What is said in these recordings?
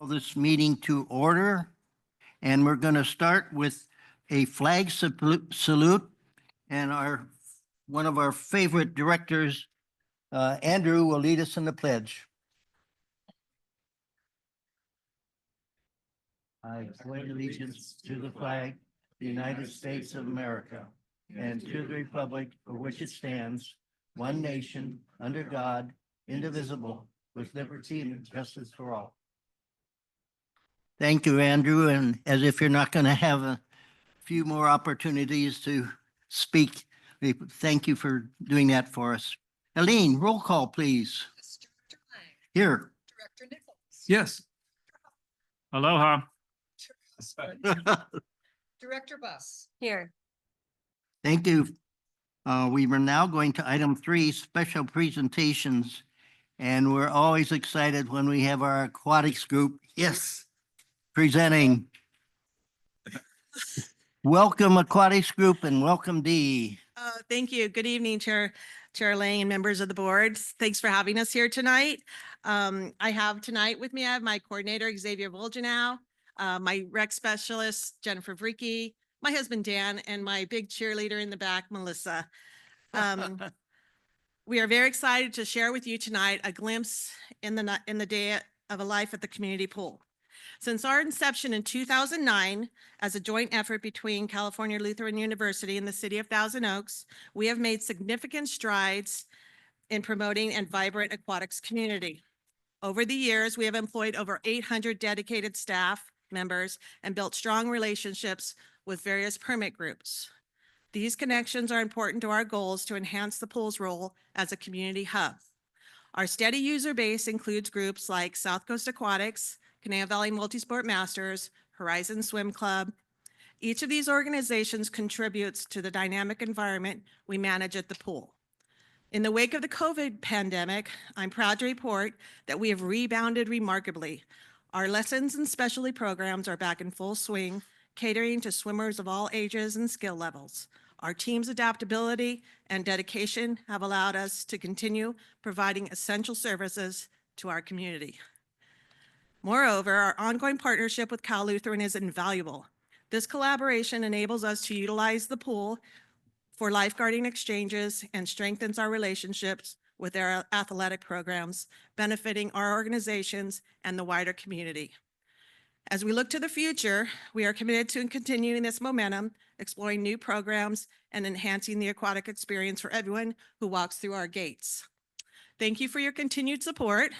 This meeting to order, and we're going to start with a flag salute, and one of our favorite directors, Andrew, will lead us in the pledge. I pledge allegiance to the flag, the United States of America, and to the republic for which it stands, one nation, under God, indivisible, with liberty and justice for all. Thank you, Andrew. And as if you're not going to have a few more opportunities to speak, we thank you for doing that for us. Aline, roll call, please. Yes, Director Lang. Here. Director Nichols. Yes. Aloha. Director Buss. Here. Thank you. We were now going to item 3, special presentations. And we're always excited when we have our aquatics group. Yes. Presenting. Welcome Aquatics Group and welcome Dee. Thank you. Good evening, Chair Lang and members of the board. Thanks for having us here tonight. I have tonight with me, I have my coordinator, Xavier Volgenow, my rec specialist, Jennifer Vricky, my husband, Dan, and my big cheerleader in the back, Melissa. We are very excited to share with you tonight a glimpse in the day of a life at the community pool. Since our inception in 2009, as a joint effort between California Lutheran University and the City of Thousand Oaks, we have made significant strides in promoting a vibrant aquatics community. Over the years, we have employed over 800 dedicated staff members and built strong relationships with various permit groups. These connections are important to our goals to enhance the pool's role as a community hub. Our steady user base includes groups like South Coast Aquatics, Conejo Valley Multisport Masters, Horizon Swim Club. Each of these organizations contributes to the dynamic environment we manage at the pool. In the wake of the COVID pandemic, I'm proud to report that we have rebounded remarkably. Our lessons and specialty programs are back in full swing, catering to swimmers of all ages and skill levels. Our team's adaptability and dedication have allowed us to continue providing essential services to our community. Moreover, our ongoing partnership with Cal Lutheran is invaluable. This collaboration enables us to utilize the pool for lifeguarding exchanges and strengthens our relationships with their athletic programs, benefiting our organizations and the wider community. As we look to the future, we are committed to continuing this momentum, exploring new programs, and enhancing the aquatic experience for everyone who walks through our gates. Thank you for your continued support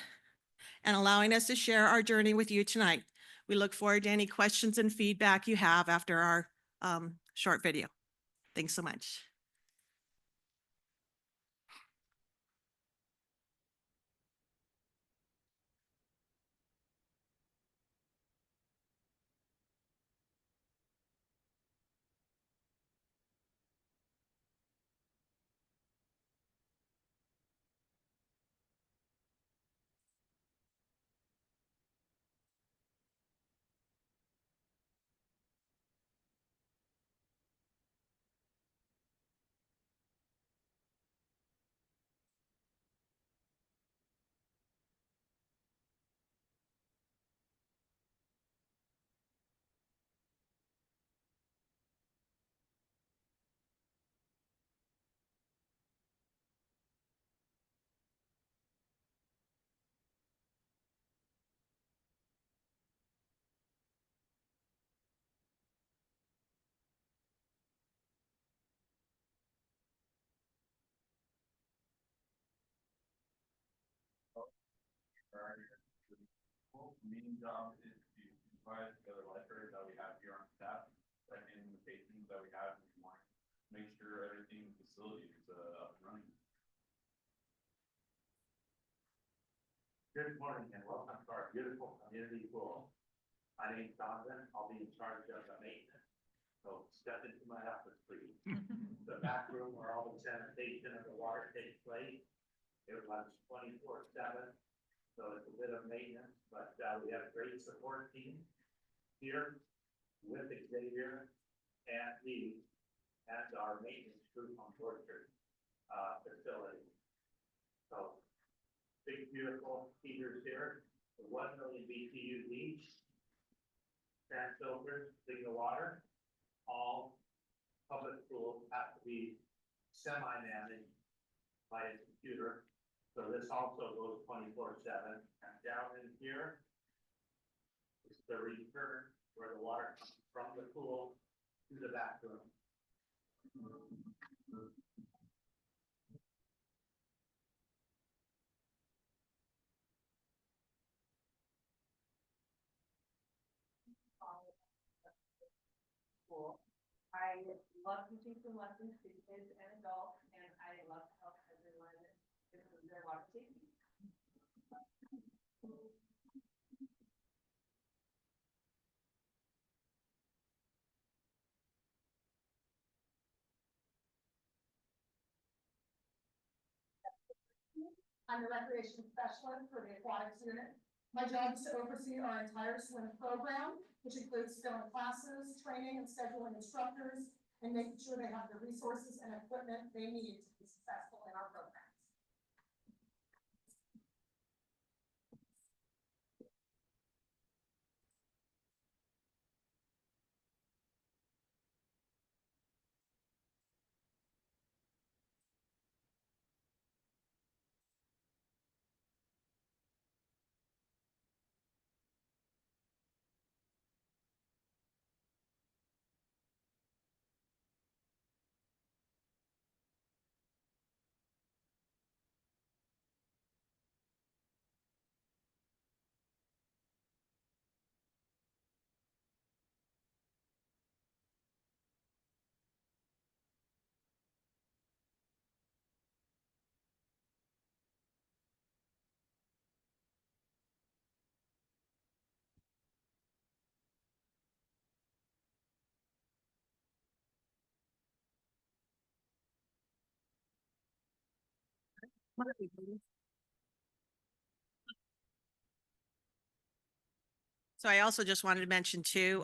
and allowing us to share our journey with you tonight. We look forward to any questions and feedback you have after our short video. Thanks so much. Main job is to provide the lifeguards that we have here on staff, and the patrons that we have in the morning, make sure everything in the facility is up and running. Good morning and welcome to our beautiful community pool. My name is Donovan. I'll be in charge of the maintenance. So step into my office, please. The back room where all the sanitation and the water takes place. It runs 24/7. So it's a bit of maintenance, but we have a great support team here with Xavier and me and our maintenance group on Orchard facility. So big, beautiful heaters here. the 1 million BTUs each, trans filters, clean the water, all public schools have to be semi-managed by a computer. So this also goes 24/7. And down in here is the return where the water comes from the pool to the bathroom. School. I love teaching some lessons to kids and adults, and I love to help everyone improve their water safety. I'm the recreation specialist for the aquatics unit. My job is to oversee our entire swim program, which includes filling classes, training and scheduling instructors, and making sure they have the resources and equipment they need to be successful in our programs. So I also just wanted to mention too,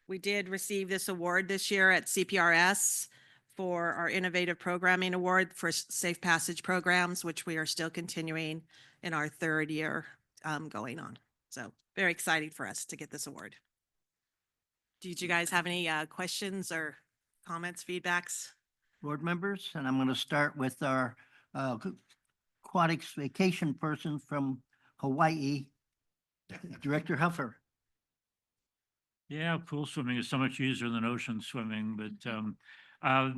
we did receive this award this year at CPRS for our Innovative Programming Award for Safe Passage Programs, which we are still continuing in our third year going on. So very exciting for us to get this award. Did you guys have any questions or comments, feedbacks? Board members, and I'm going to start with our aquatics vacation person from Hawaii, Director Huffer. Yeah, pool swimming is so much easier than ocean swimming, but I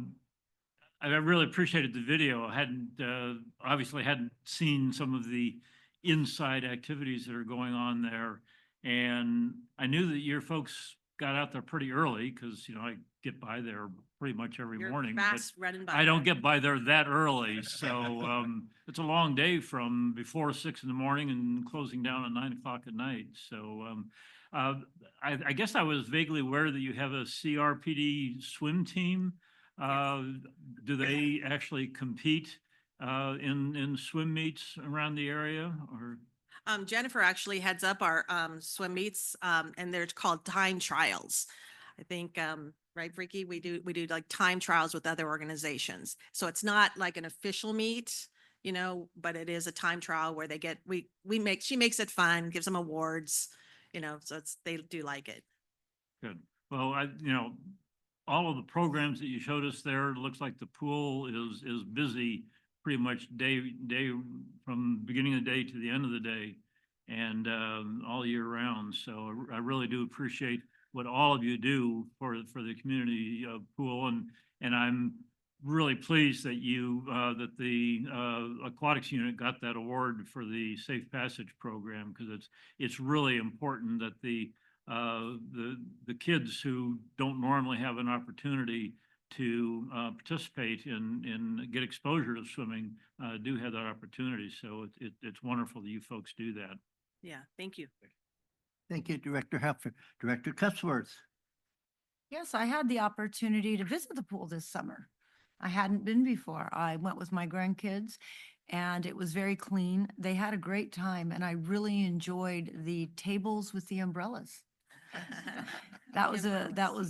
really appreciated the video. I obviously hadn't seen some of the inside activities that are going on there. And I knew that your folks got out there pretty early because, I get by there pretty much every You're morning. fast running by. I don't get by there that early, so it's a long day from before 6 in the morning and closing down at 9 o'clock at night. So I guess I was vaguely aware that you have a CRPD swim team. Do they actually compete in swim meets around the area, or? Jennifer actually heads up our swim meets, and they're called time trials. I think, right, Ricky, we do like time trials with other organizations. So it's not like an official meet, but it is a time trial where she makes it fun, gives them awards, so they do like it. Good. Well, all of the programs that you showed us there, it looks like the pool is busy pretty much day from beginning of the day to the end of the day and all year round. So I really do appreciate what all of you do for the community pool, and I'm really pleased that that the aquatics unit got that award for the Safe Passage program, because it's really important that the kids who don't normally have an opportunity to participate and get exposure to swimming do have that opportunity. So it's wonderful that you folks do that. Yeah, thank you. Thank you, Director Huffer. Director Cutsworth. Yes, I had the opportunity to visit the pool this summer. I hadn't been before. I went with my grandkids and it was very clean. They had a great time and I really enjoyed the tables with the umbrellas. That was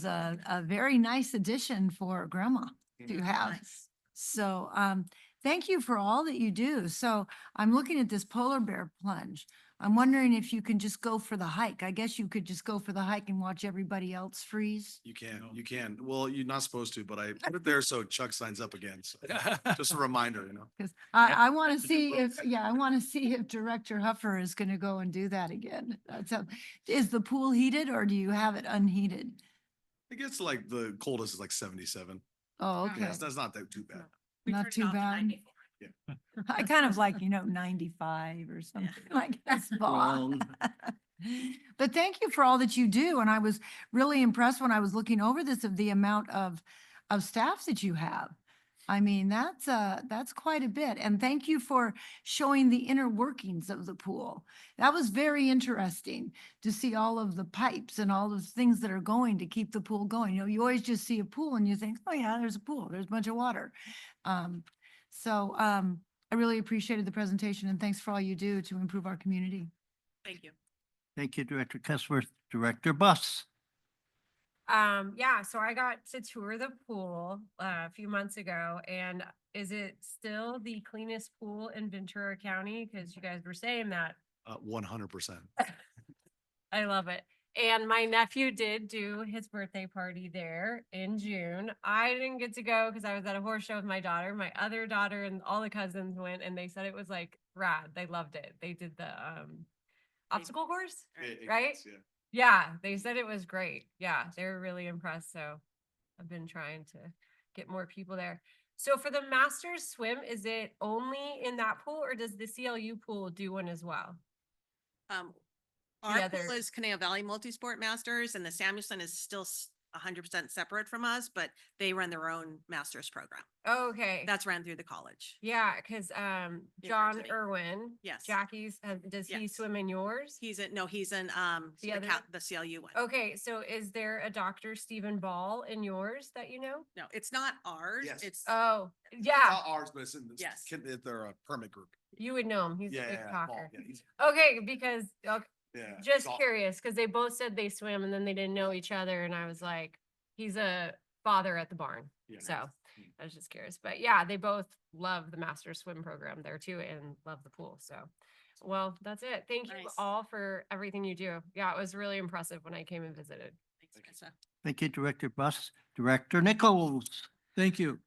a very nice addition for grandma to have. Nice. So thank you for all that you do. So I'm looking at this polar bear plunge. I'm wondering if you can just go for the hike. I guess you could just go for the hike and watch everybody else freeze. You can. Well, you're not supposed to, but I put it there so Chuck signs up again. So just a reminder, you know. Because I want to see if, I want to see if Director Huffer is going to go and do that again. Is the pool heated or do you have it unheated? It gets like the coldest is like 77. Oh, okay. Yes, that's not that too bad. Not too bad. I kind of like, 95 or something like that. Wrong. But thank you for all that you do. And I was really impressed when I was looking over this of the amount of staff that you have. I mean, that's quite a bit. And thank you for showing the inner workings of the pool. That was very interesting to see all of the pipes and all those things that are going to keep the pool going. You always just see a pool and you think, oh yeah, there's a pool, there's a bunch of water. I really appreciated the presentation and thanks for all you do to improve our community. Thank you. Thank you, Director Cuthbert. Director Bus. Yeah, so I got to tour the pool a few months ago, and is it still the cleanest pool in Ventura County? Because you guys were saying that. 100%. I love it. And my nephew did do his birthday party there in June. I didn't get to go because I was at a horse show with my daughter. My other daughter and all the cousins went, and they said it was like rad. They loved it. They did the obstacle course, right? Yeah. Yeah, they said it was great. Yeah, they were really impressed. So I've been trying to get more people there. So for the Masters swim, is it only in that pool or does the CLU pool do one as well? Our other- pool is Conejo Valley Multisport Masters and the Samuelson is still 100% separate from us, but they run their own master's program. Okay. That's ran through the college. Yeah, because Give John to me. Irwin, Yes. Jackie's, does he Yes. swim in yours? He's in The other- the CLU one. Okay, so is there a Dr. Stephen Ball in yours that you know? No, it's not ours. Yes. It's Oh, It's yeah, not ours, but it's in this. Yes. They're a permit group. you would know him. He's a Yeah, big yeah, talker. Paul, yeah, he's- Okay, because, okay, yeah. just it's all- curious, because they both said they swim and then they didn't know each other, and I was like, he's a father at the barn. Yeah. So I was just curious, but yeah, they both love the master swim program there too and love the pool. So, well, that's it. Thank you Nice. all for everything you do. Yeah, it was really impressive when I came and visited. Thanks, Marissa. Thank you, Director Bus. Director Nichols. Thank you.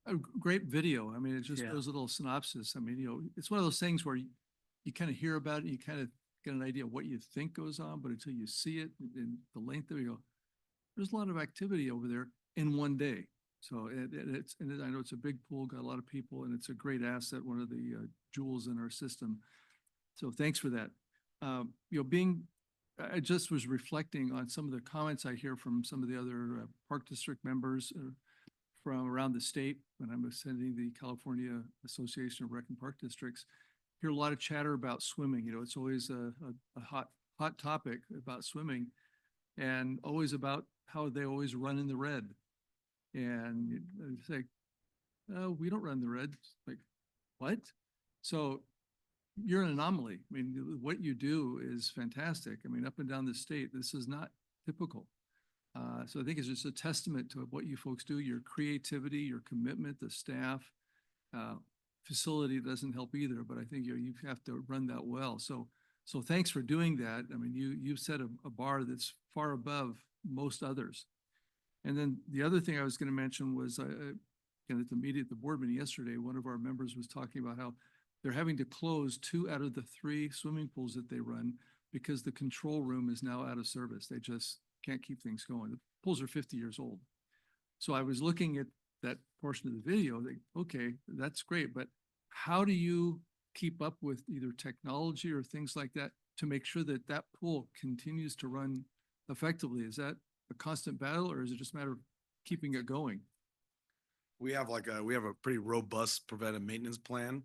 A great video. I mean, it just Yeah. shows a little synopsis. I mean, it's one of those things where you kind of hear about it, you kind of get an idea of what you think goes on, but until you see it and the length of it, you go, there's a lot of activity over there in one day. So I know it's a big pool, got a lot of people, and it's a great asset, one of the jewels in our system. So thanks for that. I just was reflecting on some of the comments I hear from some of the other Park District members from around the state when I'm attending the California Association of Rec and Park Districts. Hear a lot of chatter about swimming. It's always a hot topic about swimming, and always about how they always run in the red. And it's like, oh, we don't run the red. It's like, what? So you're an anomaly. I mean, what you do is fantastic. I mean, up and down the state, this is not typical. So I think it's just a testament to what you folks do, your creativity, your commitment, the staff. Facility doesn't help either, but I think you have to run that well. So thanks for doing that. I mean, you've set a bar that's far above most others. And then the other thing I was going to mention was, again, at the board meeting yesterday, one of our members was talking about how they're having to close 2 out of the 3 swimming pools that they run because the control room is now out of service. They just can't keep things going. The pools are 50 years old. So I was looking at that portion of the video, okay, that's great, but how do you keep up with either technology or things like that to make sure that that pool continues to run effectively? Is that a constant battle or is it just a matter of keeping it going? We have a pretty robust preventive maintenance plan.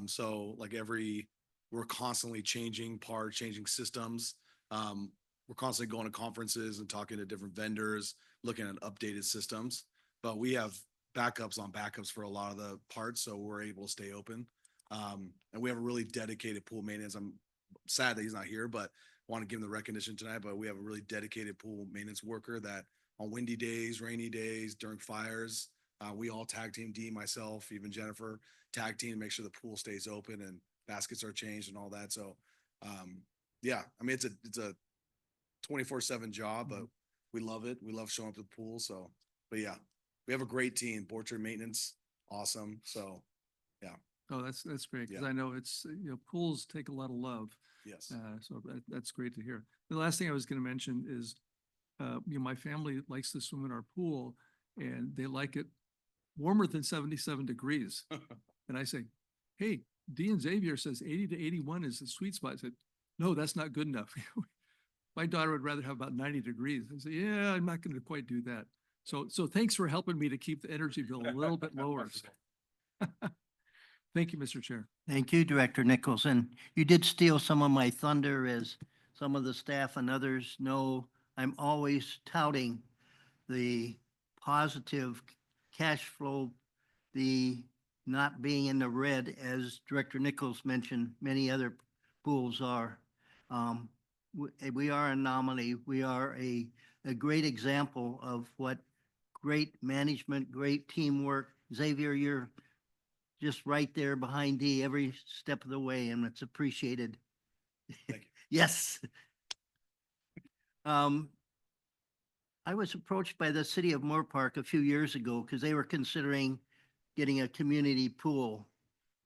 So we're constantly changing parts, changing systems. We're constantly going to conferences and talking to different vendors, looking at updated systems. But we have backups on backups for a lot of the parts, so we're able to stay open. And we have a really dedicated pool maintenance. I'm sad that he's not here, but I want to give him the recognition tonight. But we have a really dedicated pool maintenance worker that on windy days, rainy days, during fires, we all tag team, myself, even Jennifer, tag team to make sure the pool stays open. And baskets are changed and all that. So, yeah, I mean, it's a 24/7 job, but we love it. We love showing up to the pool. So, but yeah, we have a great team. Portrait maintenance, awesome. So, Oh, that's great, because Yeah. I know it's, pools take a lot of love. yes. So that's great to hear. The last thing I was going to mention is, my family likes to swim in our pool and they like it warmer than 77 degrees. And I say, hey, Dean Xavier says 80 to 81 is the sweet spot. I said, no, that's not good enough. My daughter would rather have about 90 degrees. I said, yeah, I'm not going to quite do that. So thanks for helping me to keep the energy bill a little bit lower. Thank you, Mr. Chair. Thank you, Director Nichols. And you did steal some of my thunder, as some of the staff and others know. I'm always touting the positive cash flow, the not being in the red, as Director Nichols mentioned, many other pools are. We are an anomaly. We are a great example of what great management, great teamwork. Xavier, you're just right there behind D every step of the way, and it's appreciated. Thank you. Yes. I was approached by the city of Moore Park a few years ago because they were considering getting a community pool.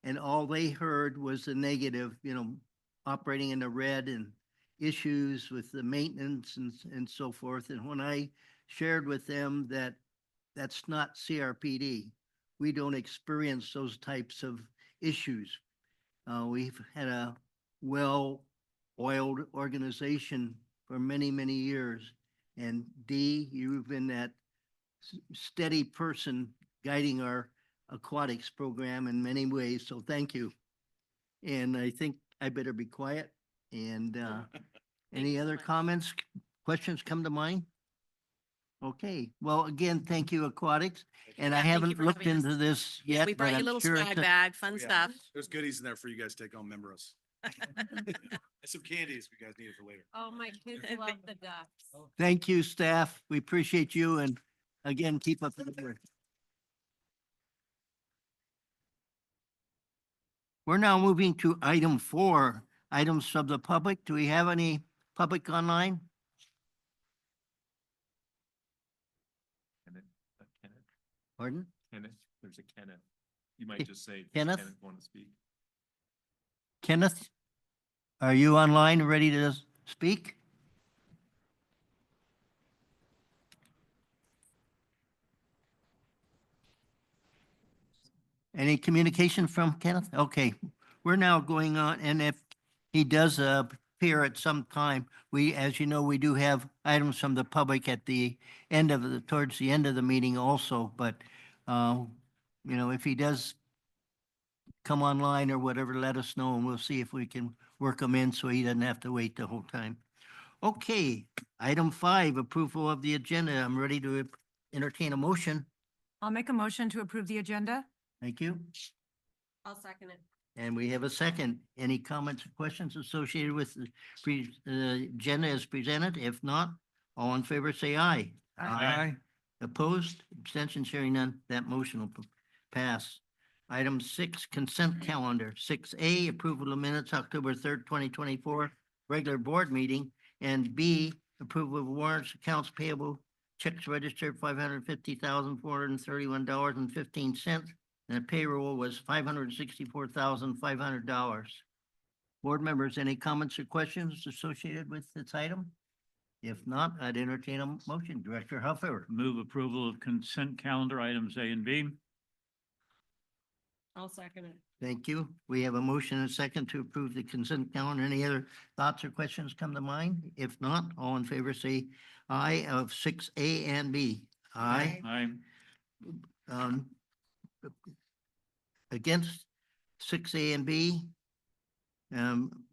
And all they heard was the negative, operating in the red and issues with the maintenance and so forth. And when I shared with them that that's not CRPD, we don't experience those types of issues. We've had a well-oiled organization for many, many years. And Dee, you've been that steady person guiding our aquatics program in many ways, so thank you. And I think I better be quiet. And any you so other much. comments, questions come to mind? Okay, well, again, thank you, Aquatics. And I Yeah, thank you haven't for looked having us. into this yet. We but brought you a I'm little sure swag it's a- bag, fun Oh, yeah. stuff. There's goodies in there for you guys to take home. Remember us. And some candies if you guys need it for later. Oh, my kids love the ducks. Thank you, staff. We appreciate you, and again, keep up the good work. We're now moving to item 4, items from the public. Do we have any public online? Kenneth, Pardon? there's a Kenneth. You might just say, does Kenneth? want to speak? Kenneth, are you online and ready to speak? Any communication from Kenneth? Okay, we're now going on, and if he does appear at some time, as you know, we do have items from the public at the end of towards the end of the meeting also, but, if he does come online or whatever, let us know, and we'll see if we can work him in so he doesn't have to wait the whole time. Okay, item 5, approval of the agenda. I'm ready to entertain a motion. I'll make a motion to approve the agenda. Thank you. I'll second it. And we have a second. Any comments or questions associated with the agenda as presented? If not, all in favor say aye. Aye. Opposed, abstentions, hearing none, that motion will pass. Item 6, consent calendar. 6A, approval of minutes, October 3rd, 2024, regular board meeting. And B, approval of warrants, accounts payable, checks registered $550,431.15. And the payroll was $564,500. Board members, any comments or questions associated with this item? If not, I'd entertain a motion. Director Huffer. Move approval of consent calendar items A and B. I'll second it. Thank you. We have a motion and a second to approve the consent calendar. Any other thoughts or questions come to mind? If not, all in favor say aye of 6A and B. Aye. Aye. Um, Against 6A and B?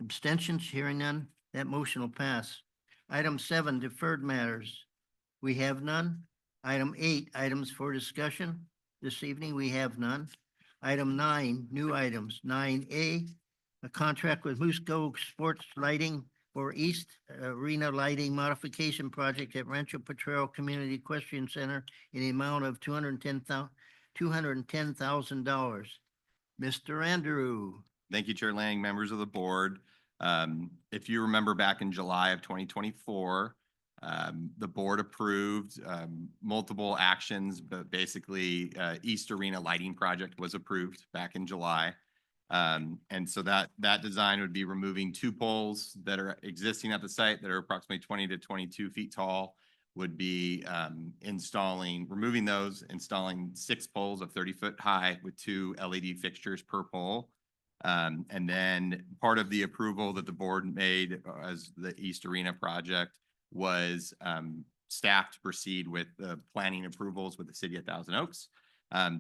Abstentions, hearing none, that motion will pass. Item 7, deferred matters. We have none. Item 8, items for discussion. This evening, we have none. Item 9, new items. 9A, a contract with Musco Sports Lighting for East Arena Lighting Modification Project at Rancho Potrero Community Equestrian Center in the amount of $210,000. Mr. Andrew, Thank you, Chair Lang, members of the board. If you remember back in July of 2024, the board approved multiple actions, but basically East Arena lighting project was approved back in July. And so that design would be removing 2 poles that are existing at the site that are approximately 20 to 22 feet tall, would be removing those, installing 6 poles of 30-foot high with 2 LED fixtures per pole. And then part of the approval that the board made as the East Arena project was staff to proceed with the planning approvals with the city of Thousand Oaks.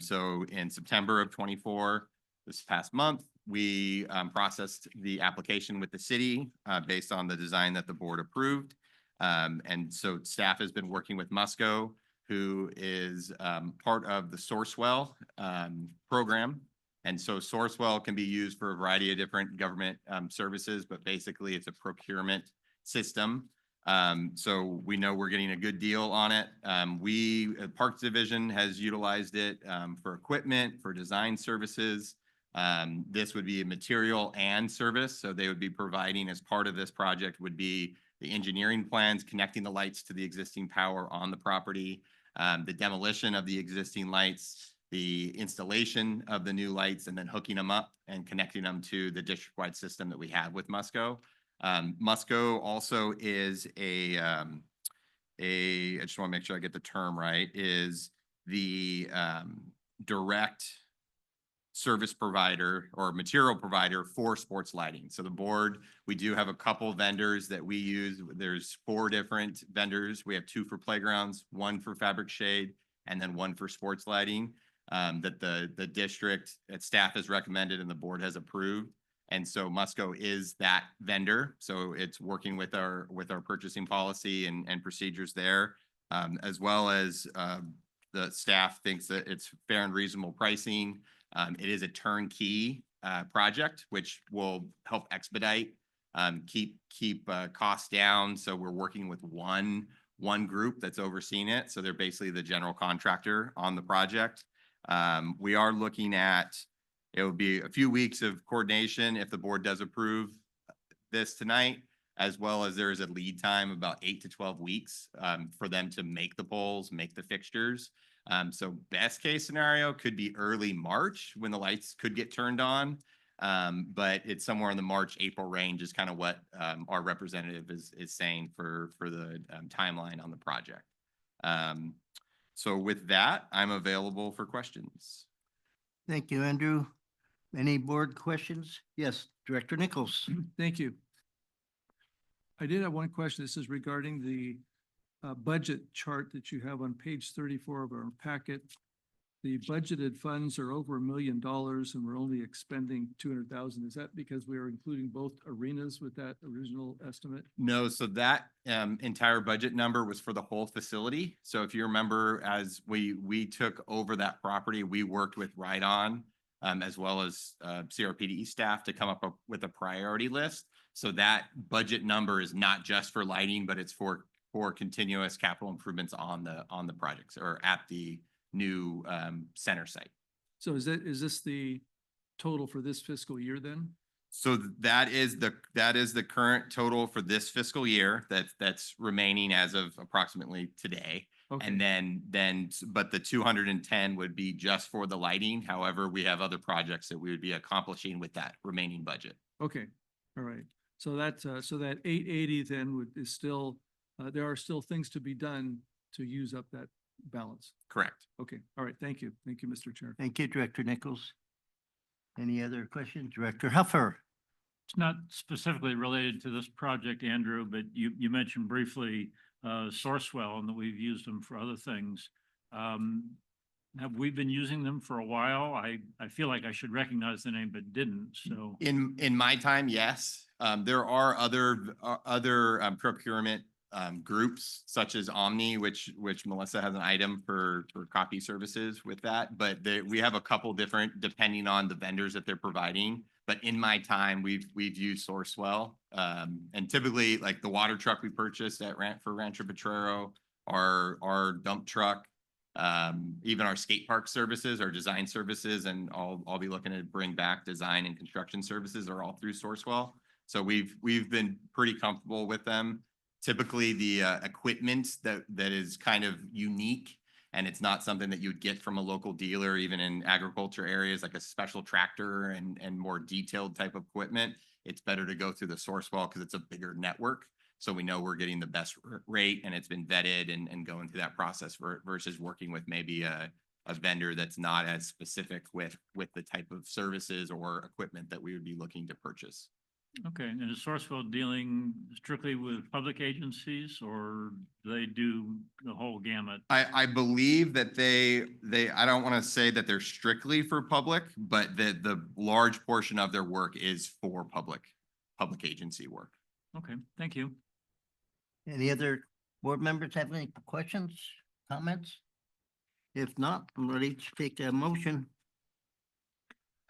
So in September of 24, this past month, we processed the application with the city based on the design that the board approved. And so staff has been working with Musco, who is part of the Sourcewell program. And so Sourcewell can be used for a variety of different government services, but basically it's a procurement system. So we know we're getting a good deal on it. Parks Division has utilized it for equipment, for design services. This would be a material and service. So they would be providing, as part of this project, would be the engineering plans, connecting the lights to the existing power on the property, the demolition of the existing lights, the installation of the new lights, and then hooking them up and connecting them to the district-wide system that we have with Musco. Musco also is I just want to make sure I get the term right, is the direct service provider or material provider for sports lighting. So the board, we do have a couple vendors that we use. There's 4 different vendors. We have 2 for playgrounds, 1 for fabric shade, and then 1 for sports lighting that the district staff has recommended and the board has approved. And so Musco is that vendor. So it's working with our purchasing policy and procedures there, as well as the staff thinks that it's fair and reasonable pricing. It is a turnkey project, which will help expedite, keep costs down. So we're working with one group that's overseeing it. So they're basically the general contractor on the project. We are looking at, it will be a few weeks of coordination if the board does approve this tonight, as well as there is a lead time about 8 to 12 weeks for them to make the poles, make the fixtures. So best case scenario could be early March when the lights could get turned on. But it's somewhere in the March, April range is kind of what our representative is saying for the timeline on the project. So with that, I'm available for questions. Thank you, Andrew. Any board questions? Yes, Director Nichols. Thank you. I did have one question. This is regarding the budget chart that you have on page 34 of our packet. The budgeted funds are over $1 million and we're only expending 200,000. Is that because we are including both arenas with that original estimate? No, so that entire budget number was for the whole facility. So if you remember, as we took over that property, we worked with Ride On as well as CRPDE staff to come up with a priority list. So that budget number is not just for lighting, but it's for continuous capital improvements on the projects or at the new center site. So is this the total for this fiscal year then? So that is the current total for this fiscal year that's remaining as of approximately today. Okay. And then but the 210 would be just for the lighting. However, we have other projects that we would be accomplishing with that remaining budget. Okay, all right. So that 880 then is still, there are still things to be done to use up that balance. Correct. Okay, all right. Thank you. Thank you, Mr. Chair. Thank you, Director Nichols. Any other questions? Director Huffer. It's not specifically related to this project, Andrew, but you mentioned briefly Sourcewell and that we've used them for other things. Have we been using them for a while? I feel like I should recognize the name, but didn't. So in my time, yes. There are other procurement groups such as Omni, which Melissa has an item for copy services with that. But we have a couple different depending on the vendors that they're providing. But in my time, we've used Sourcewell, and typically like the water truck we purchased for Rancho Potrero, our dump truck even our skate park services, our design services, and I'll be looking to bring back design and construction services are all through Sourcewell. So we've been pretty comfortable with them. Typically, the equipment that is kind of unique, and it's not something that you'd get from a local dealer, even in agriculture areas, like a special tractor and more detailed type of equipment. It's better to go through the Sourcewell because it's a bigger network. So we know we're getting the best rate, and it's been vetted and going through that process versus working with maybe a vendor that's not as specific with the type of services or equipment that we would be looking to purchase. Okay, and is Sourcewell dealing strictly with public agencies, or do they do the whole gamut? I believe that they, I don't want to say that they're strictly for public, but the large portion of their work is for public agency work. Okay, thank you. Any other board members have any questions, comments? If not, I'm ready to take a motion.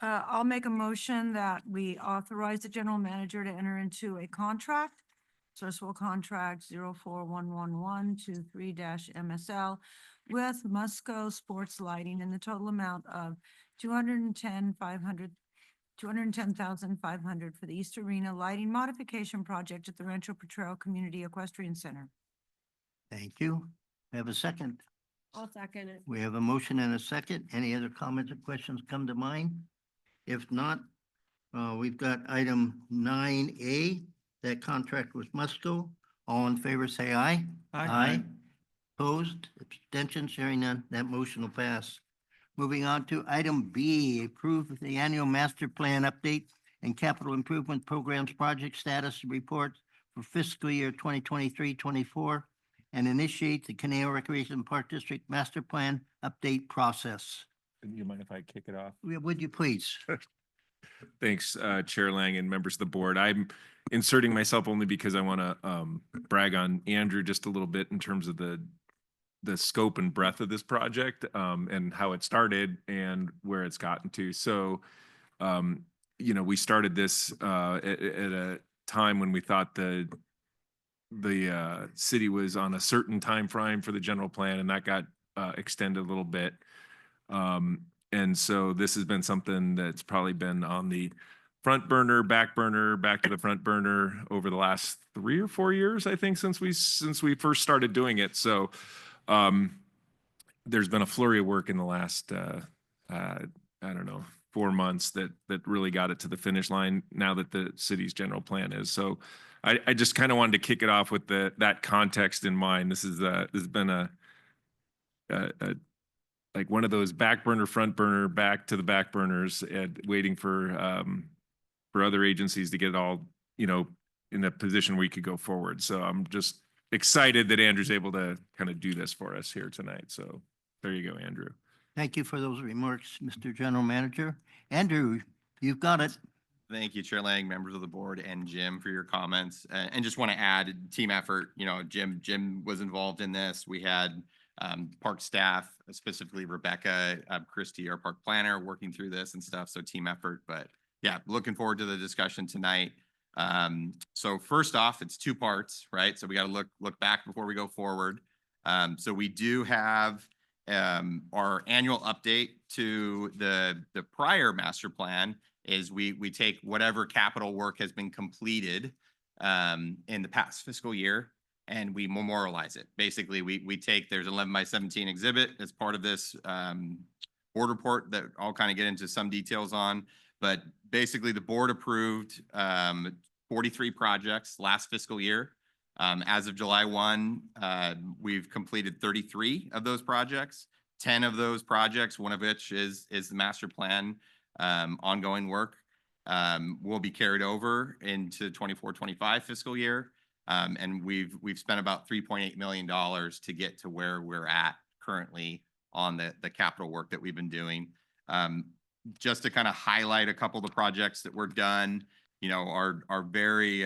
I'll make a motion that we authorize the general manager to enter into a contract, Sourcewell contract 041123-MSL with Musco Sports Lighting in the total amount of $210,500 for the East Arena Lighting Modification Project at the Rancho Potrero Community Equestrian Center. Thank you. We have a second. I'll second it. We have a motion and a second. Any other comments or questions come to mind? If not, we've got item 9A, that contract with Musco. All in favor, say aye. Aye. Opposed, abstentions, hearing none, that motion will pass. Moving on to item B, approve the annual master plan update and capital improvement programs project status report for fiscal year 2023-24 and initiate the Conejo Recreation Park District Master Plan update process. You mind if I kick it off? Would you please? Thanks, Chair Lang and members of the board. I'm inserting myself only because I want to brag on Andrew just a little bit in terms of the scope and breadth of this project and how it started and where it's gotten to. So, we started this at a time when we thought the city was on a certain time frame for the general plan, and that got extended a little bit. And so this has been something that's probably been on the front burner, back to the front burner over the last 3 or 4 years, I think, since we first started doing it. So there's been a flurry of work in the last, 4 months that really got it to the finish line now that the city's general plan is. So I just kind of wanted to kick it off with that context in mind. This has been a like one of those back burner, front burner, back to the back burners, and waiting for other agencies to get it all, in a position where we could go forward. So I'm just excited that Andrew's able to kind of do this for us here tonight. So there you go, Andrew. Thank you for those remarks, Mr. General Manager. Andrew, you've got it. Thank you, Chair Lang, members of the board, and Jim for your comments. And just want to add team effort. Jim was involved in this. We had park staff, specifically Rebecca, Christie, our park planner, working through this and stuff. So team effort, but yeah, looking forward to the discussion tonight. So first off, it's 2 parts, right? So we got to look back before we go forward. So we do have our annual update to the prior master plan is we take whatever capital work has been completed in the past fiscal year, and we memorialize it. Basically, we take, there's 11x17 exhibit as part of this board report that I'll kind of get into some details on. But basically, the board approved 43 projects last fiscal year. As of July 1, we've completed 33 of those projects. 10 of those projects, one of which is the master plan ongoing work, will be carried over into 24-25 fiscal year. And we've spent about $3.8 million to get to where we're at currently on the capital work that we've been doing. Just to kind of highlight a couple of the projects that were done, our very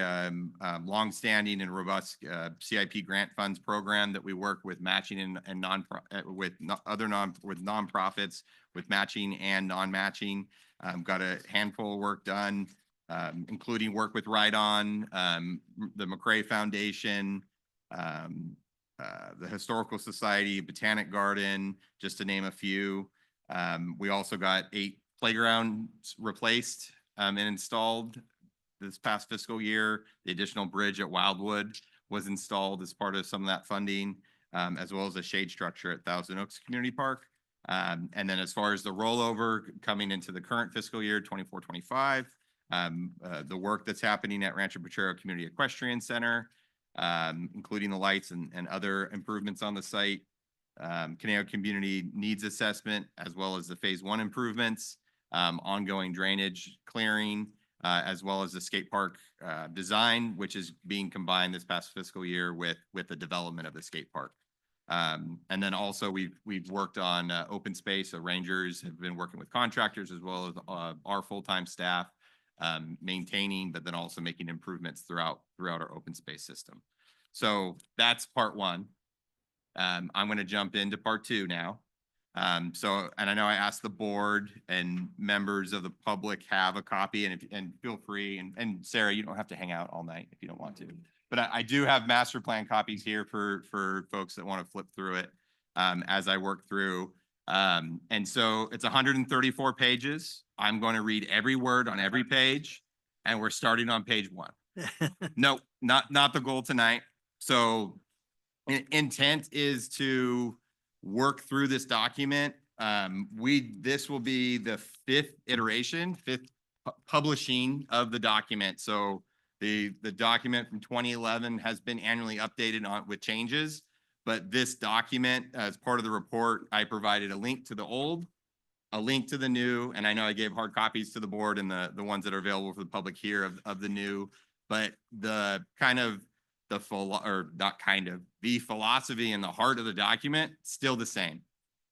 longstanding and robust CIP grant funds program that we work with matching and nonprofits with matching and non-matching. Got a handful of work done, including work with Right On, the McRae Foundation, the Historical Society, Botanic Garden, just to name a few. We also got 8 playgrounds replaced and installed this past fiscal year. The additional bridge at Wildwood was installed as part of some of that funding, as well as a shade structure at Thousand Oaks Community Park. And then as far as the rollover coming into the current fiscal year, 24-25, the work that's happening at Rancho Potrero Community Equestrian Center, including the lights and other improvements on the site, Conejo Community Needs Assessment, as well as the Phase 1 improvements, ongoing drainage clearing, as well as the skate park design, which is being combined this past fiscal year with the development of the skate park. And then also we've worked on open space. So rangers have been working with contractors as well as our full-time staff, maintaining, but then also making improvements throughout our open space system. So that's part 1. I'm going to jump into part 2 now. And I know I asked the board and members of the public have a copy, and feel free, and Sarah, you don't have to hang out all night if you don't want to, but I do have master plan copies here for folks that want to flip through it as I work through. And so it's 134 pages. I'm going to read every word on every page, and we're starting on page 1. No, not the goal tonight. So intent is to work through this document. This will be the 5th iteration, 5th publishing of the document. So the document from 2011 has been annually updated with changes, but this document, as part of the report, I provided a link to the old, a link to the new, and I know I gave hard copies to the board and the ones that are available for the public here of the new, but the philosophy and the heart of the document still the same.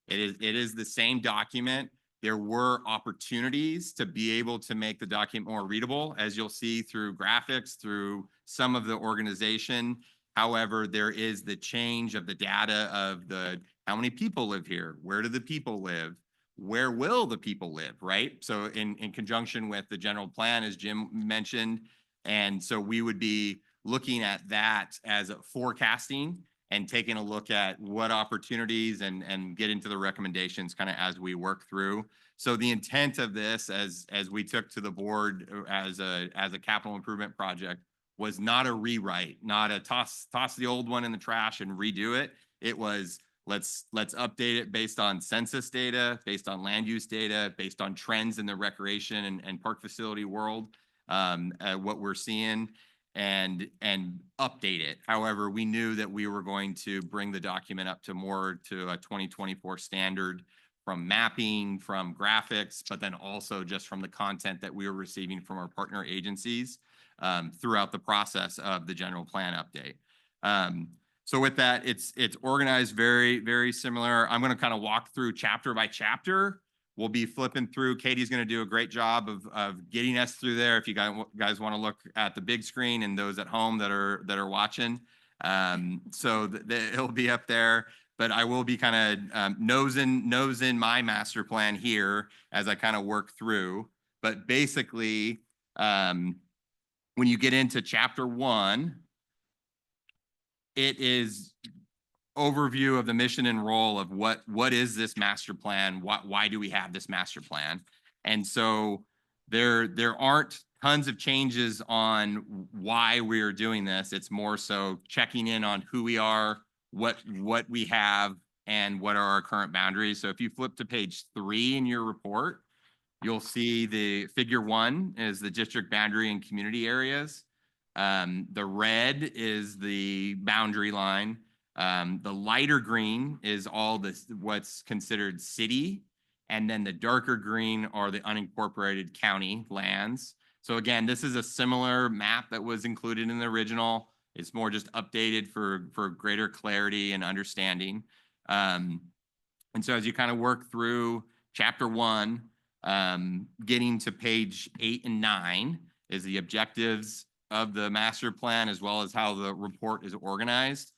It is the same document. There were opportunities to be able to make the document more readable, as you'll see through graphics, through some of the organization. However, there is the change of the data of how many people live here, where do the people live, where will the people live, right? So in conjunction with the general plan, as Jim mentioned, and so we would be looking at that as a forecasting and taking a look at what opportunities and get into the recommendations kind of as we work through. So the intent of this, as we took to the board as a capital improvement project, was not a rewrite, not a toss the old one in the trash and redo it. It was let's update it based on census data, based on land use data, based on trends in the recreation and park facility world, what we're seeing, and update it. However, we knew that we were going to bring the document up to a 2024 standard from mapping, from graphics, but then also just from the content that we were receiving from our partner agencies throughout the process of the general plan update. So with that, it's organized very, very similar. I'm going to kind of walk through chapter by chapter. We'll be flipping through. Katie's going to do a great job of getting us through there. If you guys want to look at the big screen, and those at home that are watching, so it'll be up there. But I will be kind of nose in my master plan here as I kind of work through. But basically, when you get into chapter 1, it is overview of the mission and role of what is this master plan? Why do we have this master plan? And so there aren't tons of changes on why we're doing this. It's more so checking in on who we are, what we have, and what are our current boundaries. So if you flip to page 3 in your report, you'll see the figure 1 is the district boundary and community areas. The red is the boundary line. The lighter green is all what's considered city, and then the darker green are the unincorporated county lands. So again, this is a similar map that was included in the original. It's more just updated for greater clarity and understanding. And so as you kind of work through chapter 1, getting to page 8 and 9 is the objectives of the master plan, as well as how the report is organized.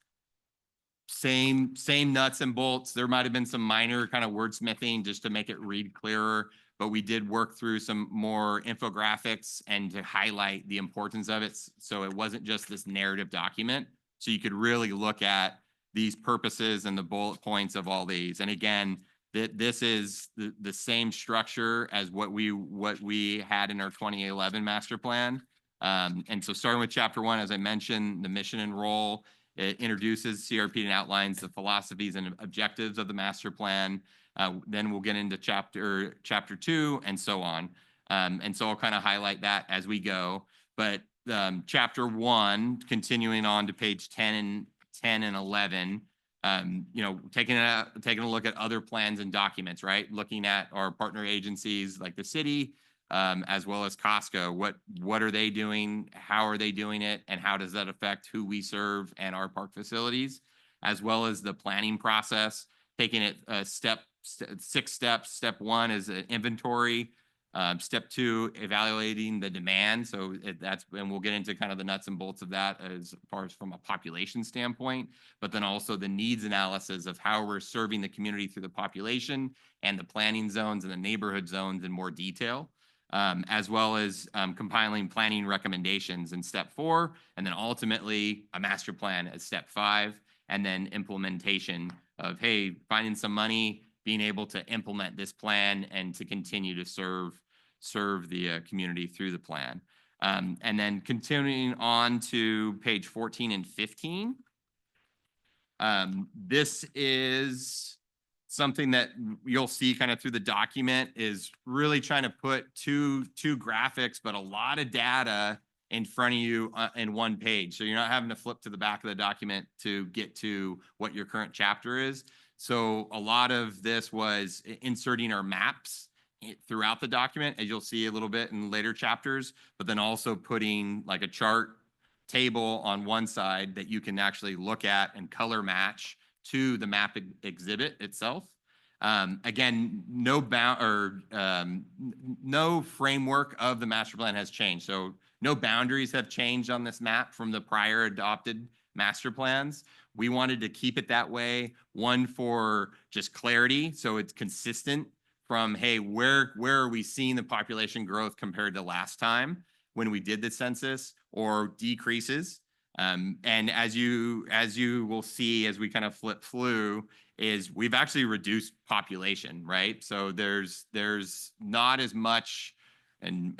Same nuts and bolts. There might have been some minor kind of wordsmithing just to make it read clearer, but we did work through some more infographics and to highlight the importance of it. So it wasn't just this narrative document. So you could really look at these purposes and the bullet points of all these. And again, this is the same structure as what we had in our 2011 master plan. And so starting with chapter 1, as I mentioned, the mission and role, it introduces CRP and outlines the philosophies and objectives of the master plan. Then we'll get into chapter 2 and so on. And so I'll kind of highlight that as we go. But chapter 1, continuing on to page 10 and 11, you know, taking a look at other plans and documents, right? Looking at our partner agencies like the city, as well as Costco. What are they doing? How are they doing it? And how does that affect who we serve and our park facilities, as well as the planning process, taking it 6 steps. Step 1 is an inventory. Step 2, evaluating the demand. So and we'll get into kind of the nuts and bolts of that as far as from a population standpoint, but then also the needs analysis of how we're serving the community through the population and the planning zones and the neighborhood zones in more detail, as well as compiling planning recommendations in step 4, and then ultimately a master plan as step 5, and then implementation of, hey, finding some money, being able to implement this plan and to continue to serve the community through the plan. And then continuing on to page 14 and 15. This is something that you'll see kind of through the document, is really trying to put two graphics, but a lot of data in front of you in one page. So you're not having to flip to the back of the document to get to what your current chapter is. So a lot of this was inserting our maps throughout the document, as you'll see a little bit in later chapters, but then also putting like a chart table on one side that you can actually look at and color match to the map exhibit itself. Again, no framework of the master plan has changed. So no boundaries have changed on this map from the prior adopted master plans. We wanted to keep it that way, one, for just clarity, so it's consistent from, hey, where are we seeing the population growth compared to last time when we did the census, or decreases. And as you will see, as we kind of flip through, is we've actually reduced population, right? So there's not as much, and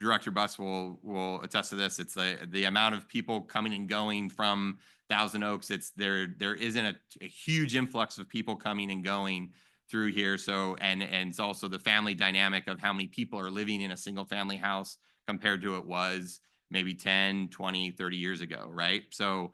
Director Buss will attest to this. It's the amount of people coming and going from Thousand Oaks. There isn't a huge influx of people coming and going through here. So, and it's also the family dynamic of how many people are living in a single family house compared to it was maybe 10, 20, 30 years ago, right? So,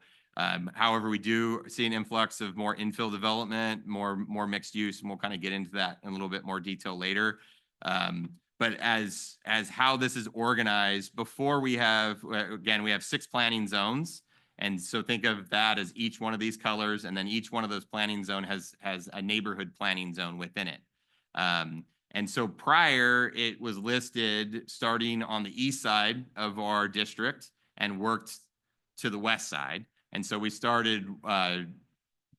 however, we do see an influx of more infill development, more mixed use, and we'll kind of get into that in a little bit more detail later. But as how this is organized, before we have, again, we have 6 planning zones. And so think of that as each one of these colors, and then each one of those planning zone has a neighborhood planning zone within it. And so prior, it was listed starting on the east side of our district and worked to the west side. And so we started,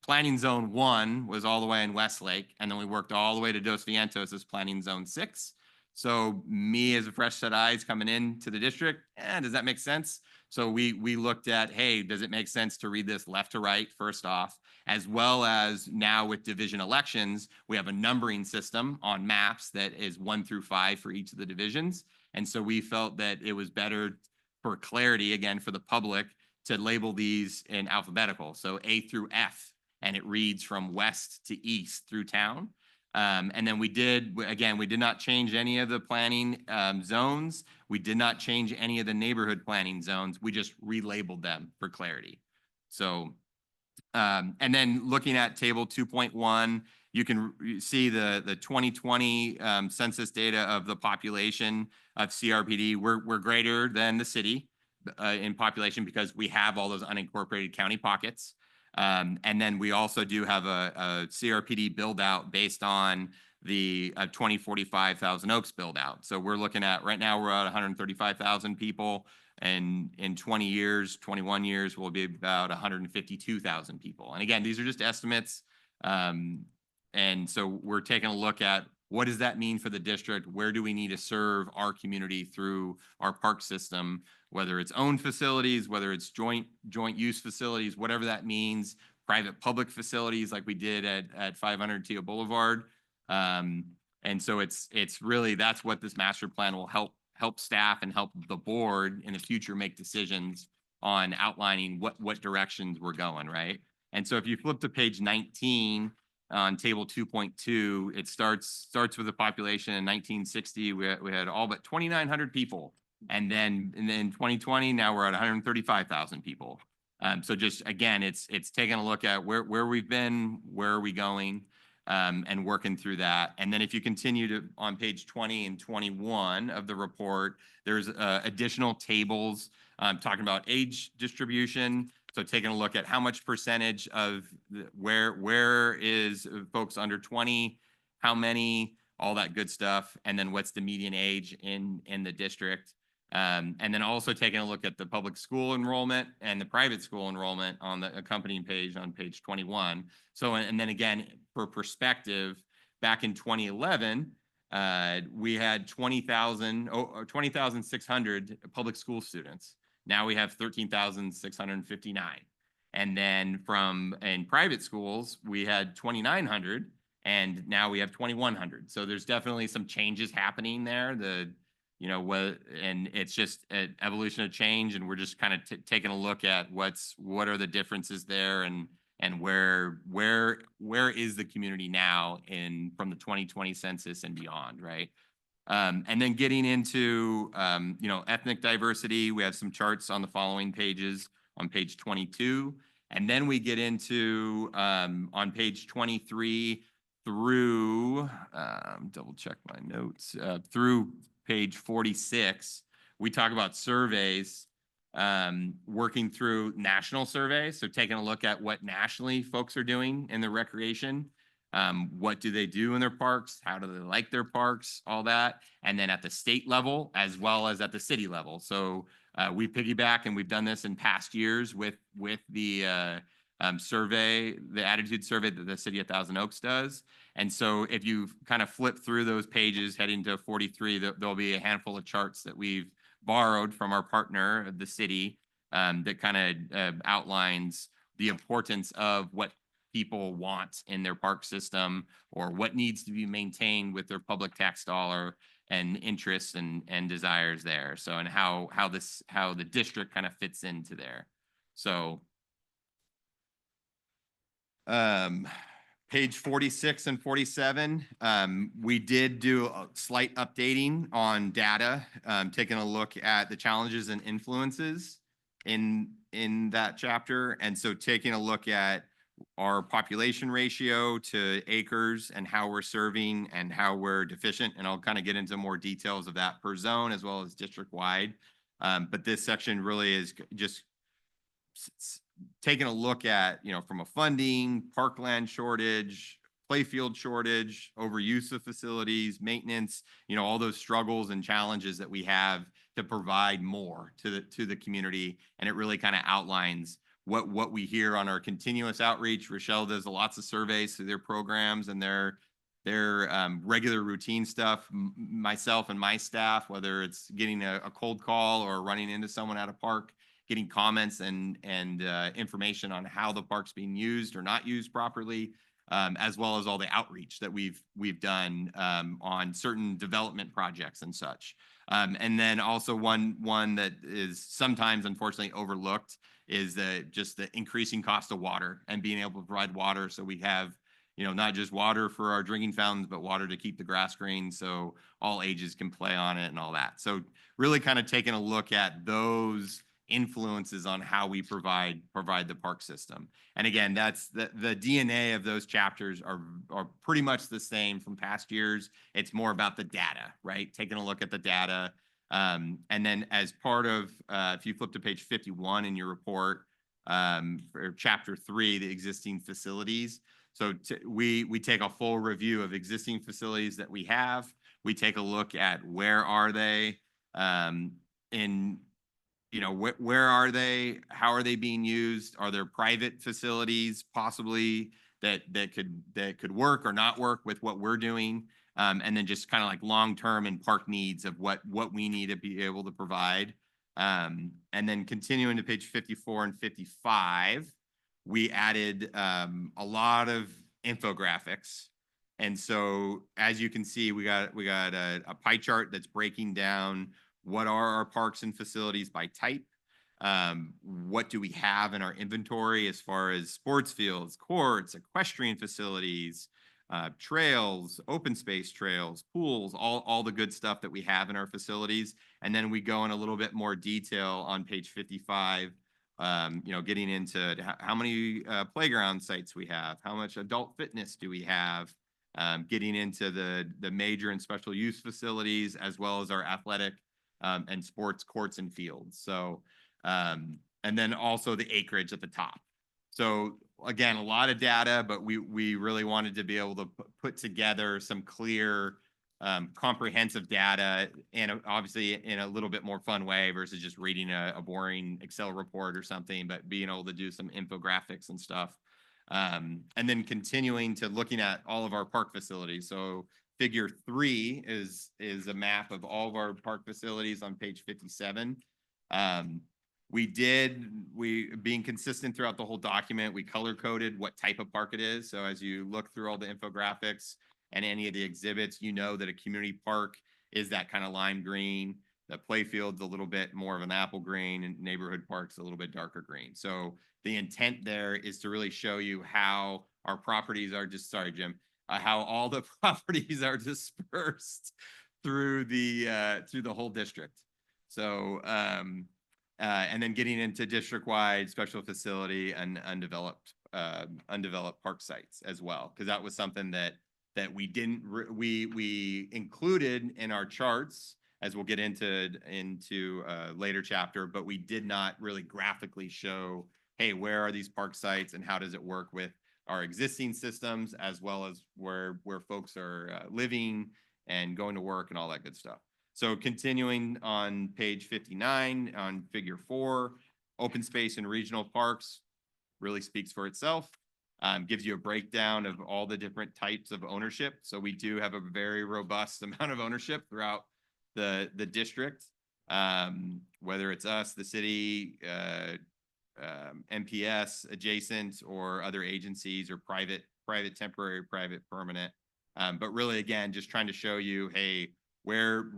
planning zone 1 was all the way in Westlake, and then we worked all the way to Dos Vientos as planning zone 6. So me as a fresh set of eyes coming into the district, does that make sense? So we looked at, hey, does it make sense to read this left to right first off, as well as now with division elections, we have a numbering system on maps that is 1 through 5 for each of the divisions. And so we felt that it was better for clarity, again, for the public, to label these in alphabetical. So A through F, and it reads from west to east through town. And then we did not change any of the planning zones. We did not change any of the neighborhood planning zones. We just relabeled them for clarity. So, and then looking at table 2.1, you can see the 2020 census data of the population of CRPD. We're greater than the city in population because we have all those unincorporated county pockets. And then we also do have a CRPD build out based on the 2045 Thousand Oaks build out. So we're looking at, right now we're at 135,000 people, and in 20 years, 21 years, we'll be about 152,000 people. And again, these are just estimates. And so we're taking a look at, what does that mean for the district? Where do we need to serve our community through our park system, whether it's owned facilities, whether it's joint use facilities, whatever that means, private public facilities like we did at 500 Teal Boulevard. And so it's really, that's what this master plan will help staff and help the board in the future make decisions on outlining what directions we're going, right? And so if you flip to page 19 on table 2.2, it starts with a population in 1960. We had all but 2,900 people. And then in 2020, now we're at 135,000 people. So just, again, it's taking a look at where we've been, where are we going, and working through that. And then if you continue to on page 20 and 21 of the report, there's additional tables talking about age distribution. So taking a look at how much percentage of where is folks under 20, how many, all that good stuff, and then what's the median age in the district. And then also taking a look at the public school enrollment and the private school enrollment on the accompanying page on page 21. So, and then again, for perspective, back in 2011, we had 20,600 public school students. Now we have 13,659. And then in private schools, we had 2,900, and now we have 2,100. So there's definitely some changes happening there. And it's just an evolution of change, and we're just kind of taking a look at what are the differences there, and where is the community now from the 2020 census and beyond, right? And then getting into ethnic diversity, we have some charts on the following pages on page 22, and then we get into on page 23 through double check my notes through page 46, we talk about surveys, working through national surveys. So taking a look at what nationally folks are doing in the recreation. What do they do in their parks? How do they like their parks? All that. And then at the state level, as well as at the city level. So we piggyback, and we've done this in past years with the survey, the attitude survey that the city of Thousand Oaks does. And so if you kind of flip through those pages heading to 43, there'll be a handful of charts that we've borrowed from our partner, the city, that kind of outlines the importance of what people want in their park system, or what needs to be maintained with their public tax dollar, and interests and desires there. So, and how the district kind of fits into there. So, page 46 and 47, we did do a slight updating on data, taking a look at the challenges and influences in that chapter. And so taking a look at our population ratio to acres and how we're serving and how we're deficient. And I'll kind of get into more details of that per zone as well as district wide. But this section really is just taking a look at, from a funding, parkland shortage, playfield shortage, overuse of facilities, maintenance, all those struggles and challenges that we have to provide more to the community. And it really kind of outlines what we hear on our continuous outreach. Rochelle does lots of surveys through their programs and their regular routine stuff. Myself and my staff, whether it's getting a cold call or running into someone at a park, getting comments and information on how the park's being used or not used properly, as well as all the outreach that we've done on certain development projects and such. And then also one that is sometimes unfortunately overlooked is just the increasing cost of water and being able to provide water. So we have, not just water for our drinking fountains, but water to keep the grass green so all ages can play on it and all that. So really kind of taking a look at those influences on how we provide the park system. And again, that's the DNA of those chapters are pretty much the same from past years. It's more about the data, right? Taking a look at the data. And then as part of, if you flip to page 51 in your report, for chapter 3, the existing facilities. So we take a full review of existing facilities that we have. We take a look at where are they, where are they? How are they being used? Are there private facilities possibly that could work or not work with what we're doing? And then just kind of like long-term and park needs of what we need to be able to provide. And then continuing to page 54 and 55, we added a lot of infographics. And so as you can see, we got a pie chart that's breaking down what are our parks and facilities by type. What do we have in our inventory as far as sports fields, courts, equestrian facilities, trails, open space trails, pools, all the good stuff that we have in our facilities. And then we go in a little bit more detail on page 55, getting into how many playground sites we have, how much adult fitness do we have, getting into the major and special use facilities, as well as our athletic and sports courts and fields. So, and then also the acreage at the top. So again, a lot of data, but we really wanted to be able to put together some clear, comprehensive data, and obviously in a little bit more fun way versus just reading a boring Excel report or something, but being able to do some infographics and stuff. And then continuing to looking at all of our park facilities. So figure 3 is a map of all of our park facilities on page 57. Being consistent throughout the whole document, we color coded what type of park it is. So as you look through all the infographics and any of the exhibits, you know that a community park is that kind of lime green. The playfield's a little bit more of an apple green, and neighborhood park's a little bit darker green. So the intent there is to really show you how our properties are how all the properties are dispersed through the whole district. So, and then getting into district-wide special facility and undeveloped park sites as well, because that was something that we didn't we included in our charts, as we'll get into a later chapter, but we did not really graphically show, hey, where are these park sites and how does it work with our existing systems, as well as where folks are living and going to work and all that good stuff. So continuing on page 59 on figure 4, open space and regional parks really speaks for itself. Gives you a breakdown of all the different types of ownership. So we do have a very robust amount of ownership throughout the district, whether it's us, the city, MPS adjacent, or other agencies, or private temporary, private permanent. But really, again, just trying to show you, hey, where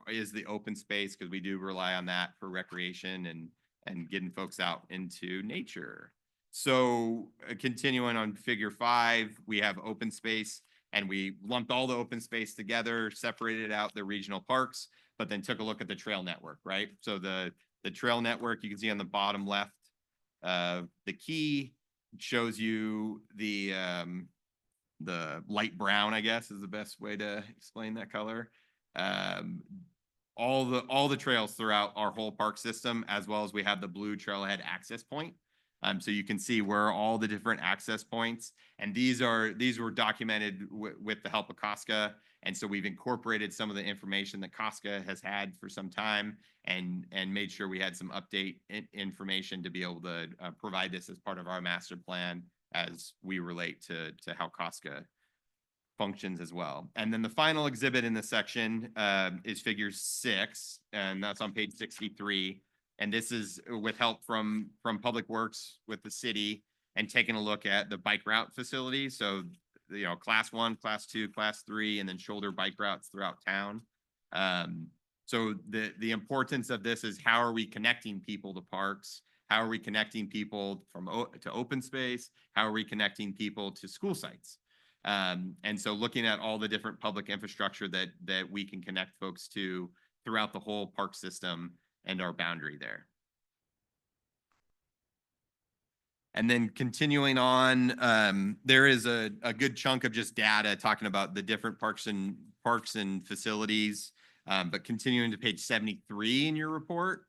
is the open space? Because we do rely on that for recreation and getting folks out into nature. So continuing on figure 5, we have open space, and we lumped all the open space together, separated out the regional parks, but then took a look at the trail network, right? So the trail network, you can see on the bottom left, the key shows you the light brown, I guess, is the best way to explain that color. All the trails throughout our whole park system, as well as we have the blue trailhead access point. So you can see where all the different access points, and these were documented with the help of Casca. And so we've incorporated some of the information that Casca has had for some time, and made sure we had some update information to be able to provide this as part of our master plan as we relate to how Casca functions as well. And then the final exhibit in this section is figure 6, and that's on page 63. And this is with help from Public Works with the city, and taking a look at the bike route facilities. So, class 1, class 2, class 3, and then shoulder bike routes throughout town. So the importance of this is, how are we connecting people to parks? How are we connecting people to open space? How are we connecting people to school sites? And so looking at all the different public infrastructure that we can connect folks to throughout the whole park system and our boundary there. And then continuing on, there is a good chunk of just data talking about the different parks and facilities. But continuing to page 73 in your report,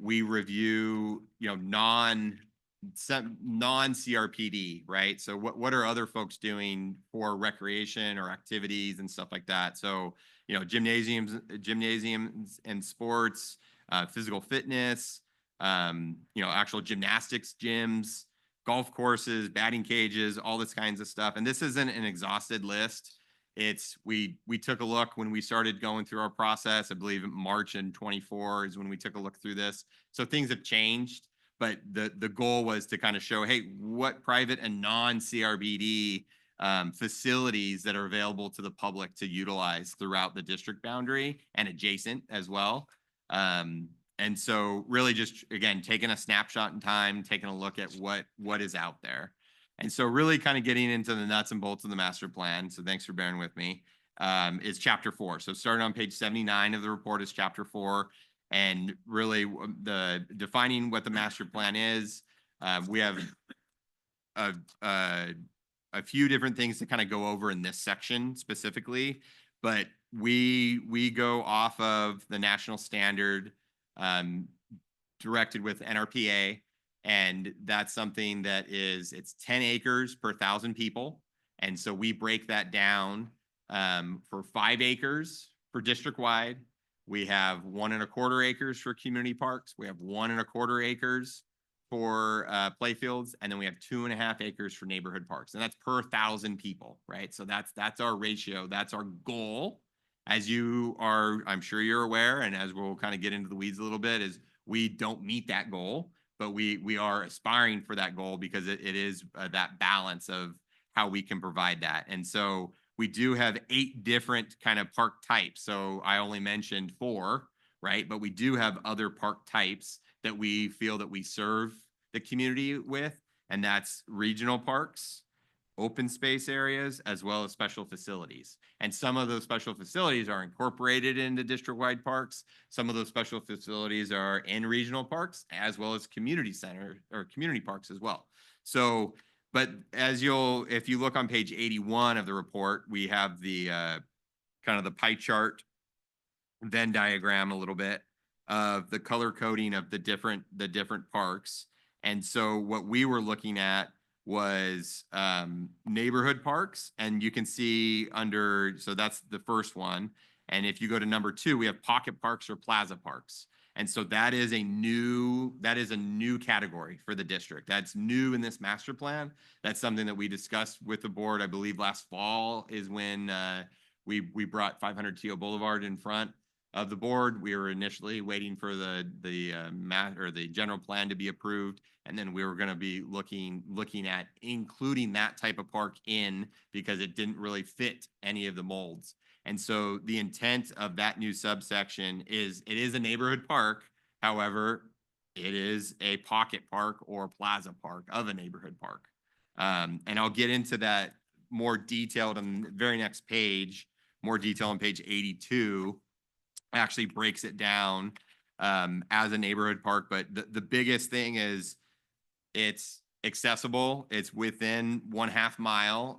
we review, non-CRPD, right? So what are other folks doing for recreation or activities and stuff like that? So, gymnasiums and sports, physical fitness, actual gymnastics gyms, golf courses, batting cages, all this kinds of stuff. And this isn't an exhausted list. We took a look when we started going through our process. I believe March in 24 is when we took a look through this. So things have changed, but the goal was to kind of show, hey, what private and non-CRBD facilities that are available to the public to utilize throughout the district boundary and adjacent as well. And so really just, again, taking a snapshot in time, taking a look at what is out there. And so really kind of getting into the nuts and bolts of the master plan. So thanks for bearing with me. Is chapter 4. So starting on page 79 of the report is chapter 4. And really the defining what the master plan is. We have a few different things to kind of go over in this section specifically, but we go off of the national standard directed with NRPA, and that's something that it's 10 acres per 1,000 people. And so we break that down for 5 acres for district wide. We have 1.25 acres for community parks. We have 1.25 acres for playfields, and then we have 2.5 acres for neighborhood parks, and that's per 1,000 people, right? So that's our ratio. That's our goal. As you are, I'm sure you're aware, and as we'll kind of get into the weeds a little bit, is we don't meet that goal, but we are aspiring for that goal because it is that balance of how we can provide that. And so we do have 8 different kind of park types. So I only mentioned 4, right? But we do have other park types that we feel that we serve the community with, and that's regional parks, open space areas, as well as special facilities. And some of those special facilities are incorporated into district-wide parks. Some of those special facilities are in regional parks, as well as community center or community parks as well. So, but if you look on page 81 of the report, we have the kind of the pie chart, Venn diagram a little bit of the color coding of the different parks. And so what we were looking at was neighborhood parks, and you can see so that's the first one. And if you go to number 2, we have pocket parks or plaza parks. And so that is a new category for the district. That's new in this master plan. That's something that we discussed with the board. I believe last fall is when we brought 500 Teal Boulevard in front of the board. We were initially waiting for the general plan to be approved, and then we were going to be looking at including that type of park in, because it didn't really fit any of the molds. And so the intent of that new subsection is it is a neighborhood park. However, it is a pocket park or plaza park of a neighborhood park. And I'll get into that more detailed on the very next page. More detail on page 82 actually breaks it down as a neighborhood park. But the biggest thing is it's accessible. It's within 1/2 mile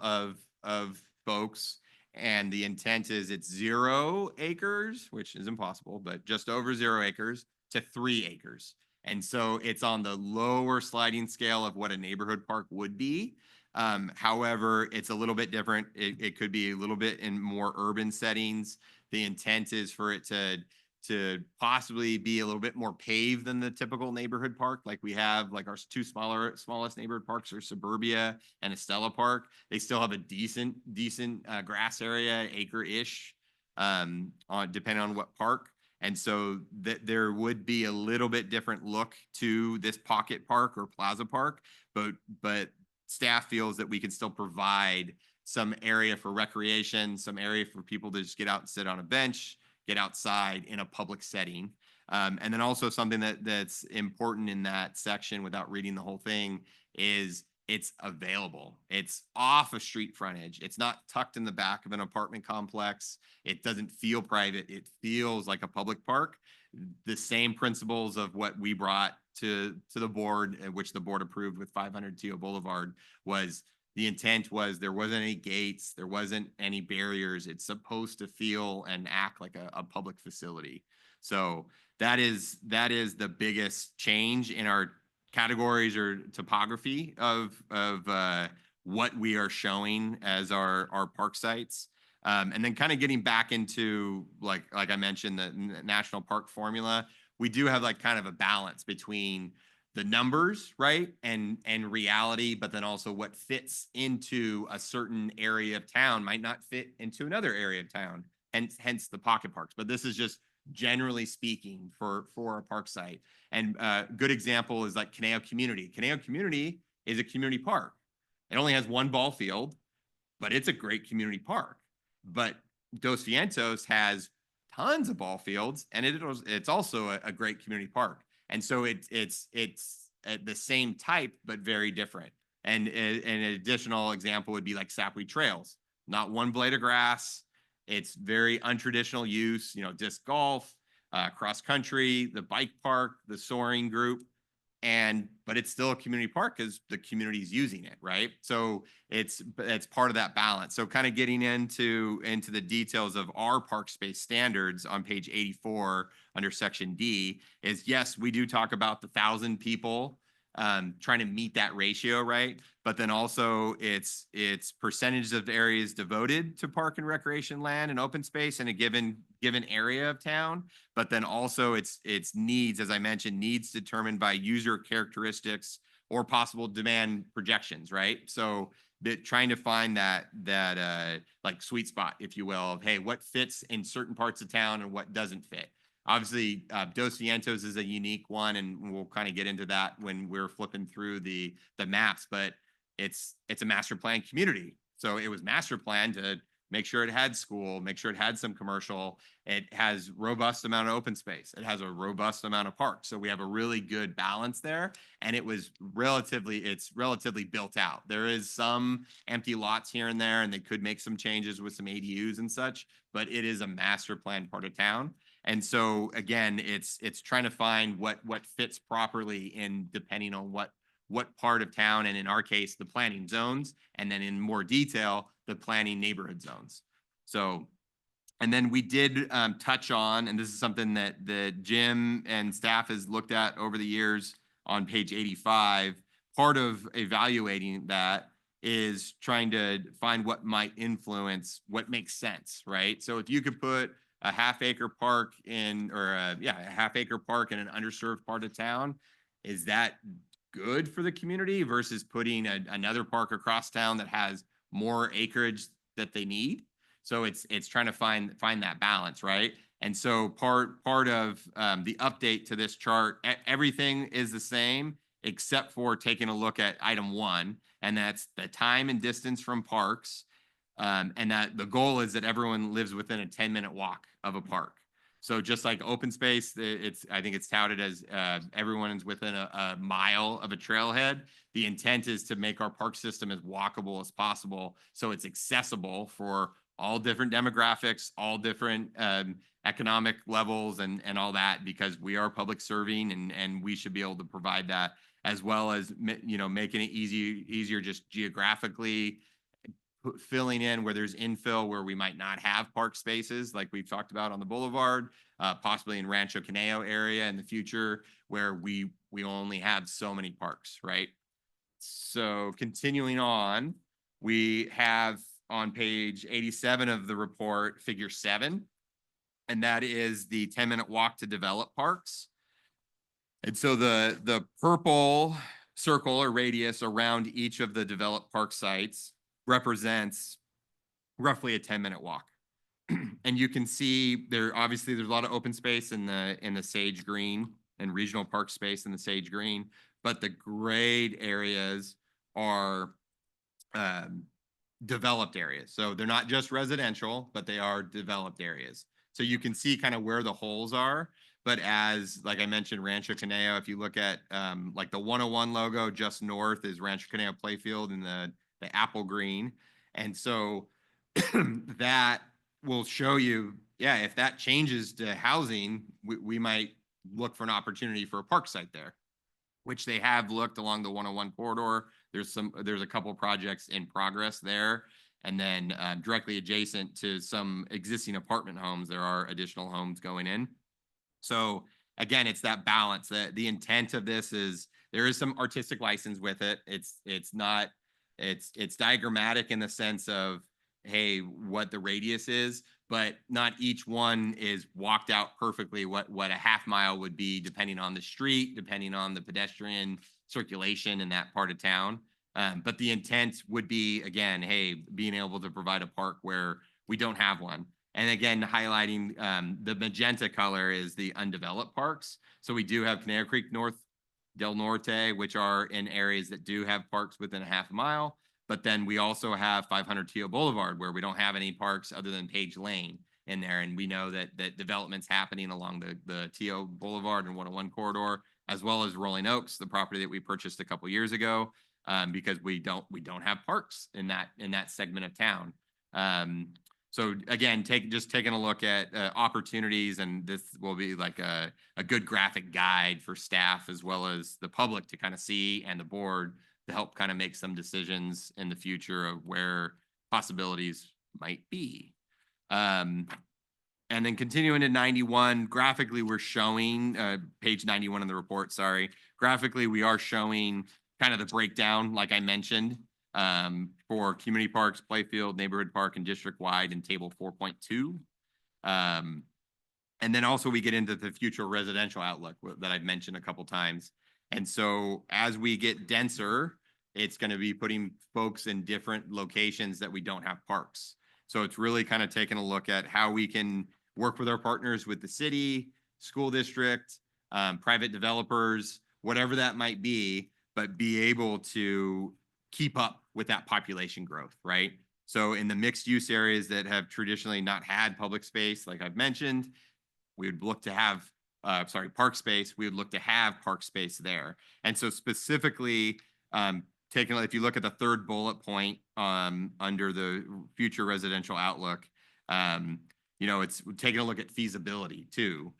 of folks. And the intent is it's 0 acres, which is impossible, but just over 0 acres to 3 acres. And so it's on the lower sliding scale of what a neighborhood park would be. However, it's a little bit different. It could be a little bit in more urban settings. The intent is for it to possibly be a little bit more paved than the typical neighborhood park. Like we have, like our 2 smallest neighborhood parks are Suburbia and Estella Park. They still have a decent grass area, acre-ish, depending on what park. And so there would be a little bit different look to this pocket park or plaza park, but staff feels that we can still provide some area for recreation, some area for people to just get out and sit on a bench, get outside in a public setting. And then also something that's important in that section without reading the whole thing is it's available. It's off of street frontage. It's not tucked in the back of an apartment complex. It doesn't feel private. It feels like a public park. The same principles of what we brought to the board, which the board approved with 500 Teal Boulevard, was the intent was there wasn't any gates, there wasn't any barriers. It's supposed to feel and act like a public facility. So that is the biggest change in our categories or topography of what we are showing as our park sites. And then kind of getting back into, like I mentioned, the national park formula, we do have like kind of a balance between the numbers, right, and reality, but then also what fits into a certain area of town might not fit into another area of town, and hence the pocket parks. But this is just generally speaking, for a park site. And a good example is like Conejo Community. Conejo Community is a community park. It only has one ball field, but it's a great community park. But Dos Vientos has tons of ball fields, and it's also a great community park. And so it's the same type, but very different. And an additional example would be like Sapweed Trails, not one blade of grass. It's very untraditional use, you know, disc golf, cross country, the bike park, the soaring group. But it's still a community park because the community is using it, right? So it's part of that balance. So kind of getting into the details of our park space standards on page 84 under section D is, yes, we do talk about the 1,000 people trying to meet that ratio, right? But then also it's percentages of areas devoted to park and recreation land and open space in a given area of town. But then also it's needs, as I mentioned, needs determined by user characteristics or possible demand projections, right? So trying to find that like sweet spot, if you will, of, hey, what fits in certain parts of town and what doesn't fit. Obviously, Dos Vientos is a unique one, and we'll kind of get into that when we're flipping through the maps, but it's a master plan community. So it was master planned to make sure it had school, make sure it had some commercial. It has robust amount of open space. It has a robust amount of parks. So we have a really good balance there. And it's relatively built out. There is some empty lots here and there, and they could make some changes with some ADUs and such, but it is a master plan part of town. And so again, it's trying to find what fits properly in depending on what part of town, and in our case, the planning zones, and then in more detail, the planning neighborhood zones. So, and then we did touch on, and this is something that Jim and staff has looked at over the years on page 85, part of evaluating that is trying to find what might influence what makes sense, right? So if you could put a half-acre park a half-acre park in an underserved part of town, is that good for the community versus putting another park across town that has more acreage that they need? So it's trying to find that balance, right? And so part of the update to this chart, everything is the same except for taking a look at item 1, and that's the time and distance from parks. And that the goal is that everyone lives within a 10-minute walk of a park. So just like open space, I think it's touted as everyone is within a mile of a trailhead. The intent is to make our park system as walkable as possible, so it's accessible for all different demographics, all different economic levels, and all that, because we are public serving, and we should be able to provide that, as well as, you know, making it easier just geographically, filling in where there's infill where we might not have park spaces like we've talked about on the boulevard, possibly in Rancho Conejo area in the future where we only have so many parks, right? So continuing on, we have on page 87 of the report, figure 7, and that is the 10-minute walk to develop parks. And so the purple circle or radius around each of the developed park sites represents roughly a 10-minute walk. And you can see there's a lot of open space in the sage green and regional park space in the sage green, but the grayed areas are developed areas. So they're not just residential, but they are developed areas. So you can see kind of where the holes are. But as, like I mentioned, Rancho Conejo, if you look at like the 101 logo just north is Rancho Conejo Playfield in the apple green. And so that will show you, yeah, if that changes to housing, we might look for an opportunity for a park site there, which they have looked along the 101 corridor. There's a couple projects in progress there. And then directly adjacent to some existing apartment homes, there are additional homes going in. So again, it's that balance. That the intent of this is there is some artistic license with it. It's diagrammatic in the sense of, hey, what the radius is, but not each one is walked out perfectly what a half mile would be, depending on the street, depending on the pedestrian circulation in that part of town. But the intent would be, again, hey, being able to provide a park where we don't have one. And again, highlighting the magenta color is the undeveloped parks. So we do have Conejo Creek North, Del Norte, which are in areas that do have parks within a half a mile. But then we also have 500 Teal Boulevard, where we don't have any parks other than Page Lane in there. And we know that development's happening along the Teal Boulevard and 101 corridor, as well as Rolling Oaks, the property that we purchased a couple years ago, because we don't have parks in that segment of town. So again, taking a look at opportunities, and this will be like a good graphic guide for staff as well as the public to kind of see, and the board to help kind of make some decisions in the future of where possibilities might be. And then continuing to 91, graphically we're showing, page 91 in the report, sorry. Graphically, we are showing kind of the breakdown, like I mentioned, for community parks, playfield, neighborhood park, and district-wide in table 4.2. And then also we get into the future residential outlook that I've mentioned a couple times. And so as we get denser, it's going to be putting folks in different locations that we don't have parks. So it's really kind of taking a look at how we can work with our partners with the city, school district, private developers, whatever that might be, but be able to keep up with that population growth, right? So in the mixed use areas that have traditionally not had public space, like I've mentioned, we would look to have, park space, we would look to have park space there. And so specifically, if you look at the third bullet point under the future residential outlook, it's taking a look at feasibility too,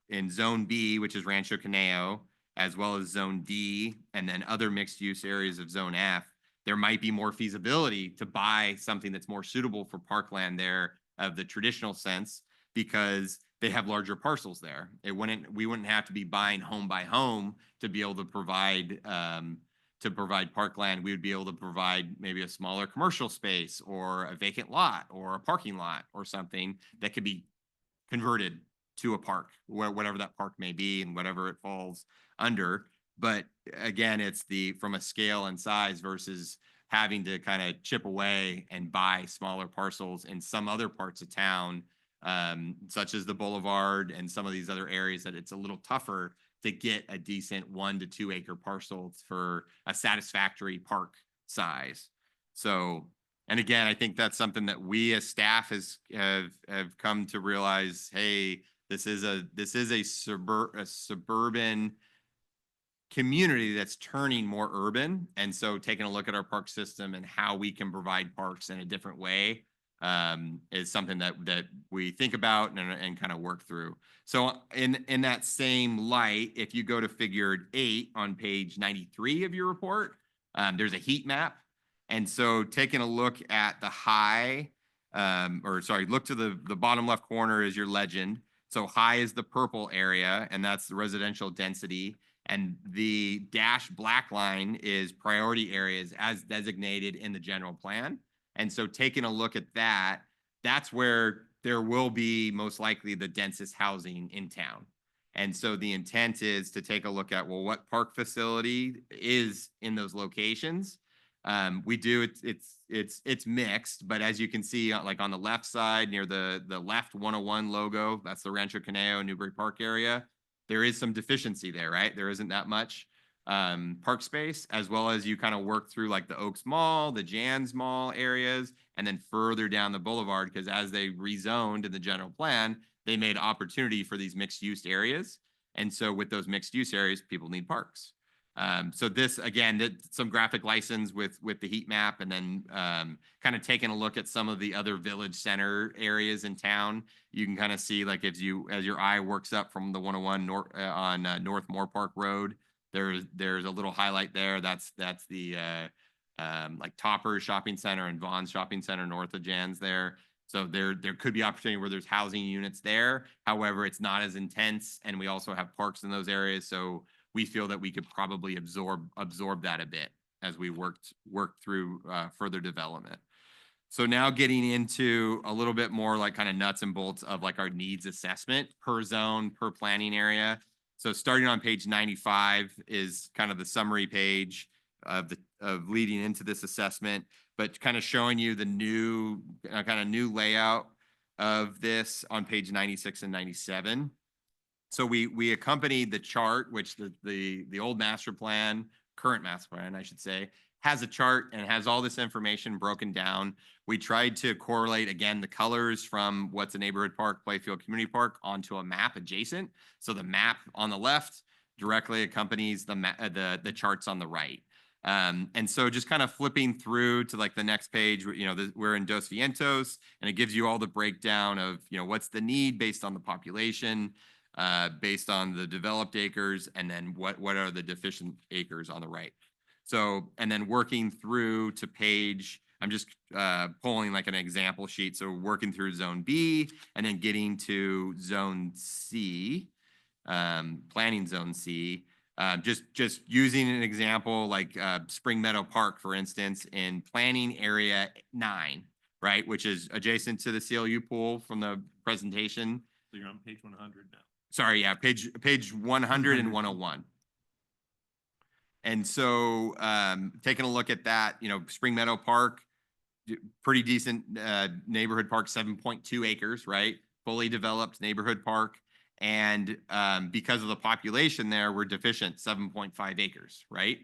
in zone B, which is Rancho Conejo, as well as zone D, and then other mixed use areas of zone F. There might be more feasibility to buy something that's more suitable for parkland there of the traditional sense, because they have larger parcels there. We wouldn't have to be buying home by home to be able to provide parkland. We would be able to provide maybe a smaller commercial space or a vacant lot or a parking lot or something that could be converted to a park, whatever that park may be and whatever it falls under. But again, it's from a scale and size versus having to kind of chip away and buy smaller parcels in some other parts of town, such as the Boulevard and some of these other areas that it's a little tougher to get a decent 1 to 2 acre parcel for a satisfactory park size. So, and again, I think that's something that we as staff have come to realize, hey, this is a suburban community that's turning more urban. And so taking a look at our park system and how we can provide parks in a different way is something that we think about and kind of work through. So in that same light, if you go to figure 8 on page 93 of your report, there's a heat map. And so taking a look at the look to the bottom left corner is your legend. So high is the purple area, and that's the residential density. And the dashed black line is priority areas as designated in the general plan. And so taking a look at that, that's where there will be most likely the densest housing in town. And so the intent is to take a look at, well, what park facility is in those locations. It's mixed, but as you can see, like on the left side near the left 101 logo, that's the Rancho Conejo Newbury Park area. There is some deficiency there, right? There isn't that much park space, as well as you kind of work through like the Oaks Mall, the Jan's Mall areas, and then further down the boulevard, because as they rezoned in the general plan, they made opportunity for these mixed use areas. And so with those mixed use areas, people need parks. So this, again, some graphic license with the heat map, and then kind of taking a look at some of the other village center areas in town. You can kind of see, like, as your eye works up from the 101 on North Moore Park Road, there's a little highlight there. That's the like Topper Shopping Center and Vaughn's Shopping Center north of Jan's there. So there could be opportunity where there's housing units there. However, it's not as intense, and we also have parks in those areas. So we feel that we could probably absorb that a bit as we work through further development. So now getting into a little bit more like kind of nuts and bolts of like our needs assessment per zone, per planning area. So starting on page 95 is kind of the summary page of leading into this assessment, but kind of showing you the new layout of this on page 96 and 97. So we accompanied the chart, which the old master plan, current master plan, I should say, has a chart and has all this information broken down. We tried to correlate, again, the colors from what's a neighborhood park, playfield, community park onto a map adjacent. So the map on the left directly accompanies the charts on the right. And so just kind of flipping through to like the next page, we're in Dos Vientos, and it gives you all the breakdown of, what's the need based on the population, based on the developed acres, and then what are the deficient acres on the right. So, and then working through to page, I'm just pulling like an example sheet. So working through zone B and then getting to zone C, planning zone C. Just using an example like Spring Meadow Park, for instance, in planning area 9, right, which is adjacent to the CLU pool from the presentation. So you're on page 100 now. Sorry, yeah, page 100 and 101. And so taking a look at that, Spring Meadow Park, pretty decent neighborhood park, 7.2 acres, right? Fully developed neighborhood park. And because of the population there, we're deficient 7.5 acres, right?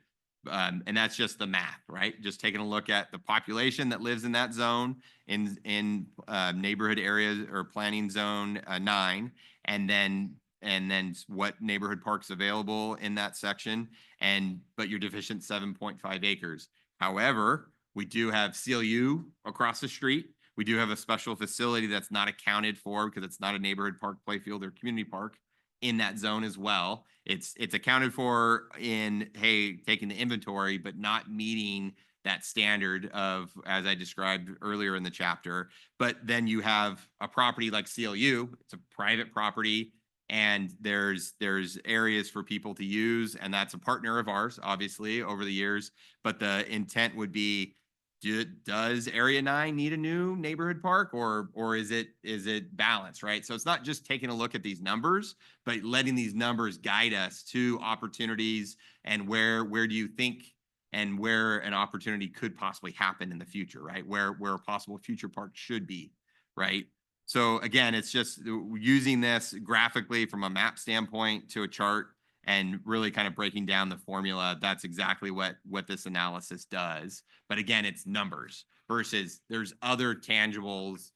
And that's just the math, right? Just taking a look at the population that lives in that zone in neighborhood areas or planning zone 9, and then what neighborhood parks available in that section, but you're deficient 7.5 acres. However, we do have CLU across the street. We do have a special facility that's not accounted for because it's not a neighborhood park, playfield, or community park in that zone as well. It's accounted for in, hey, taking the inventory, but not meeting that standard of, as I described earlier in the chapter. But then you have a property like CLU, it's a private property, and there's areas for people to use, and that's a partner of ours, obviously, over the years. But the intent would be, does Area 9 need a new neighborhood park, or is it balanced, right? So it's not just taking a look at these numbers, but letting these numbers guide us to opportunities and where do you think and where an opportunity could possibly happen in the future, right? Where a possible future park should be, right? So again, it's just using this graphically from a map standpoint to a chart and really kind of breaking down the formula. That's exactly what this analysis does. But again, it's numbers versus there's other intangibles,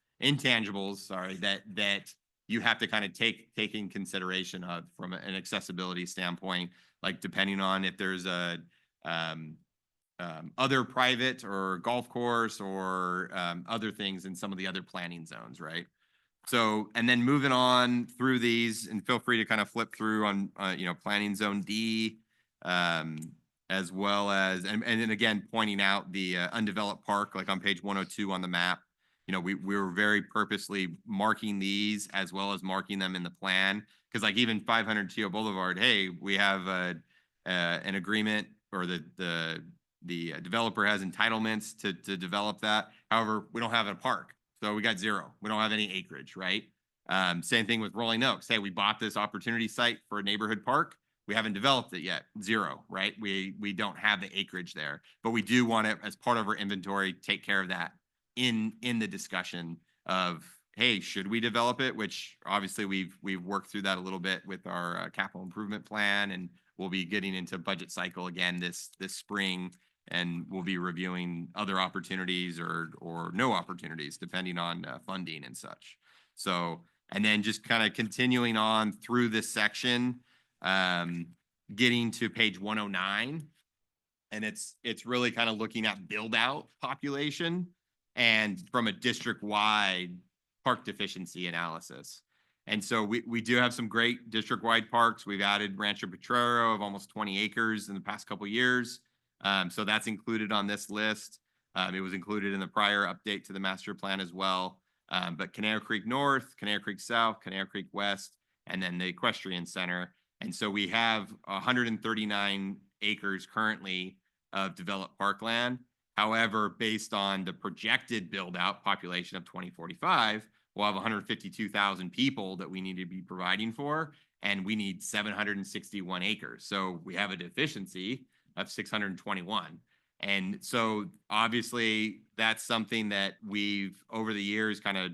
sorry, that you have to kind of take in consideration of from an accessibility standpoint, like depending on if there's a other private or golf course or other things in some of the other planning zones, right? So, and then moving on through these, and feel free to kind of flip through on, planning zone D, as well as, and then again, pointing out the undeveloped park, like on page 102 on the map. We were very purposely marking these as well as marking them in the plan. Cause like even 500 Teal Boulevard, hey, we have an agreement, or the developer has entitlements to develop that. However, we don't have a park. So we got 0. We don't have any acreage, right? Same thing with Rolling Oaks. Hey, we bought this opportunity site for a neighborhood park. We haven't developed it yet. 0, right? We don't have the acreage there, but we do want to, as part of our inventory, take care of that in the discussion of, hey, should we develop it? Which obviously we've worked through that a little bit with our capital improvement plan, and we'll be getting into budget cycle again this spring. And we'll be reviewing other opportunities or no opportunities, depending on funding and such. So, and then just kind of continuing on through this section, getting to page 109. And it's really kind of looking at build out population and from a district-wide park deficiency analysis. And so we do have some great district-wide parks. We've added Rancho Potrero of almost 20 acres in the past couple of years. So that's included on this list. It was included in the prior update to the master plan as well. But Conejo Creek North, Conejo Creek South, Conejo Creek West, and then the Equestrian Center. And so we have 139 acres currently of developed parkland. However, based on the projected build out population of 2045, we'll have 152,000 people that we need to be providing for, and we need 761 acres. So we have a deficiency of 621. And so obviously that's something that we've over the years kind of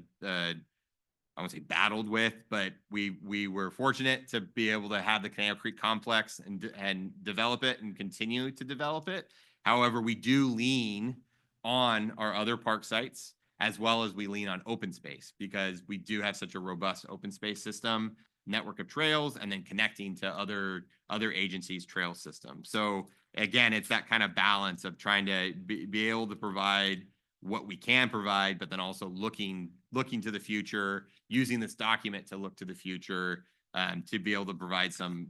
I won't say battled with, but we were fortunate to be able to have the Conejo Creek complex and develop it and continue to develop it. However, we do lean on our other park sites as well as we lean on open space because we do have such a robust open space system, network of trails, and then connecting to other agencies' trail system. So again, it's that kind of balance of trying to be able to provide what we can provide, but then also looking to the future, using this document to look to the future, to be able to provide some